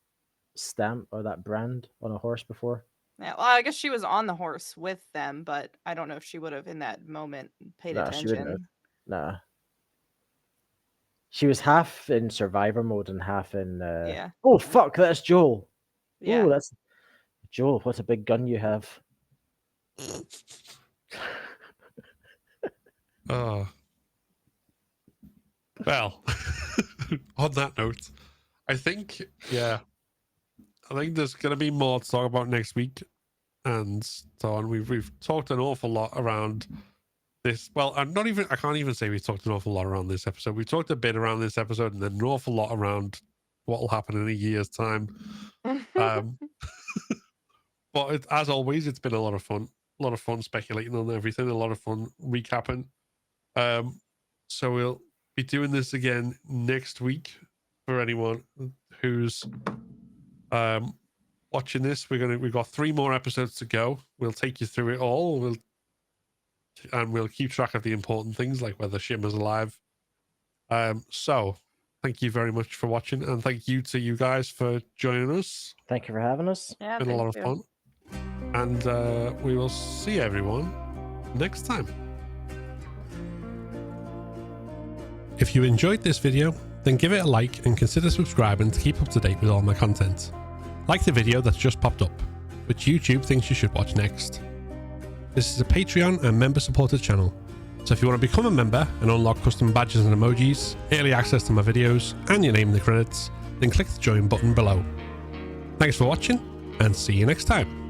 S4: stamp or that brand on a horse before.
S1: Yeah, well, I guess she was on the horse with them, but I don't know if she would have in that moment paid
S4: Nah, she wouldn't have.
S1: attention.
S4: Nah. She was half in survivor mode and half in.
S1: Yeah.
S4: Oh, fuck, that's Joel.
S1: Yeah.
S4: Oh, that's Joel. What a big gun you have.
S3: oh. Well, on that note, I think there's going to be more to talk about next week, and so on. We've talked an awful lot around this. Well, I can't even say we've talked an awful lot around this episode. We talked a bit around this episode, and then an awful lot around what will happen in a year's time. But as always, it's been a lot of fun speculating on everything, a lot of fun recapping. So we'll be doing this again next week for anyone who's watching this. We've got 3 more episodes to go. We'll take you through it all. We'll keep track of the important things like whether Shimmer's alive. So thank you very much for watching, and thank you to you guys for joining us.
S4: Thank you for having us.
S1: Yeah,
S3: It's been a lot of fun. And we will see everyone next time. If you enjoyed this video, then give it a like and consider subscribing to keep up to date with all my content. Like the video that's just popped up, which YouTube thinks you should watch next. This is a Patreon and member supported channel, so if you want to become a member and unlock custom badges and emojis, early access to my videos, and your name in the credits, then click the join button below. Thanks for watching, and see you next time.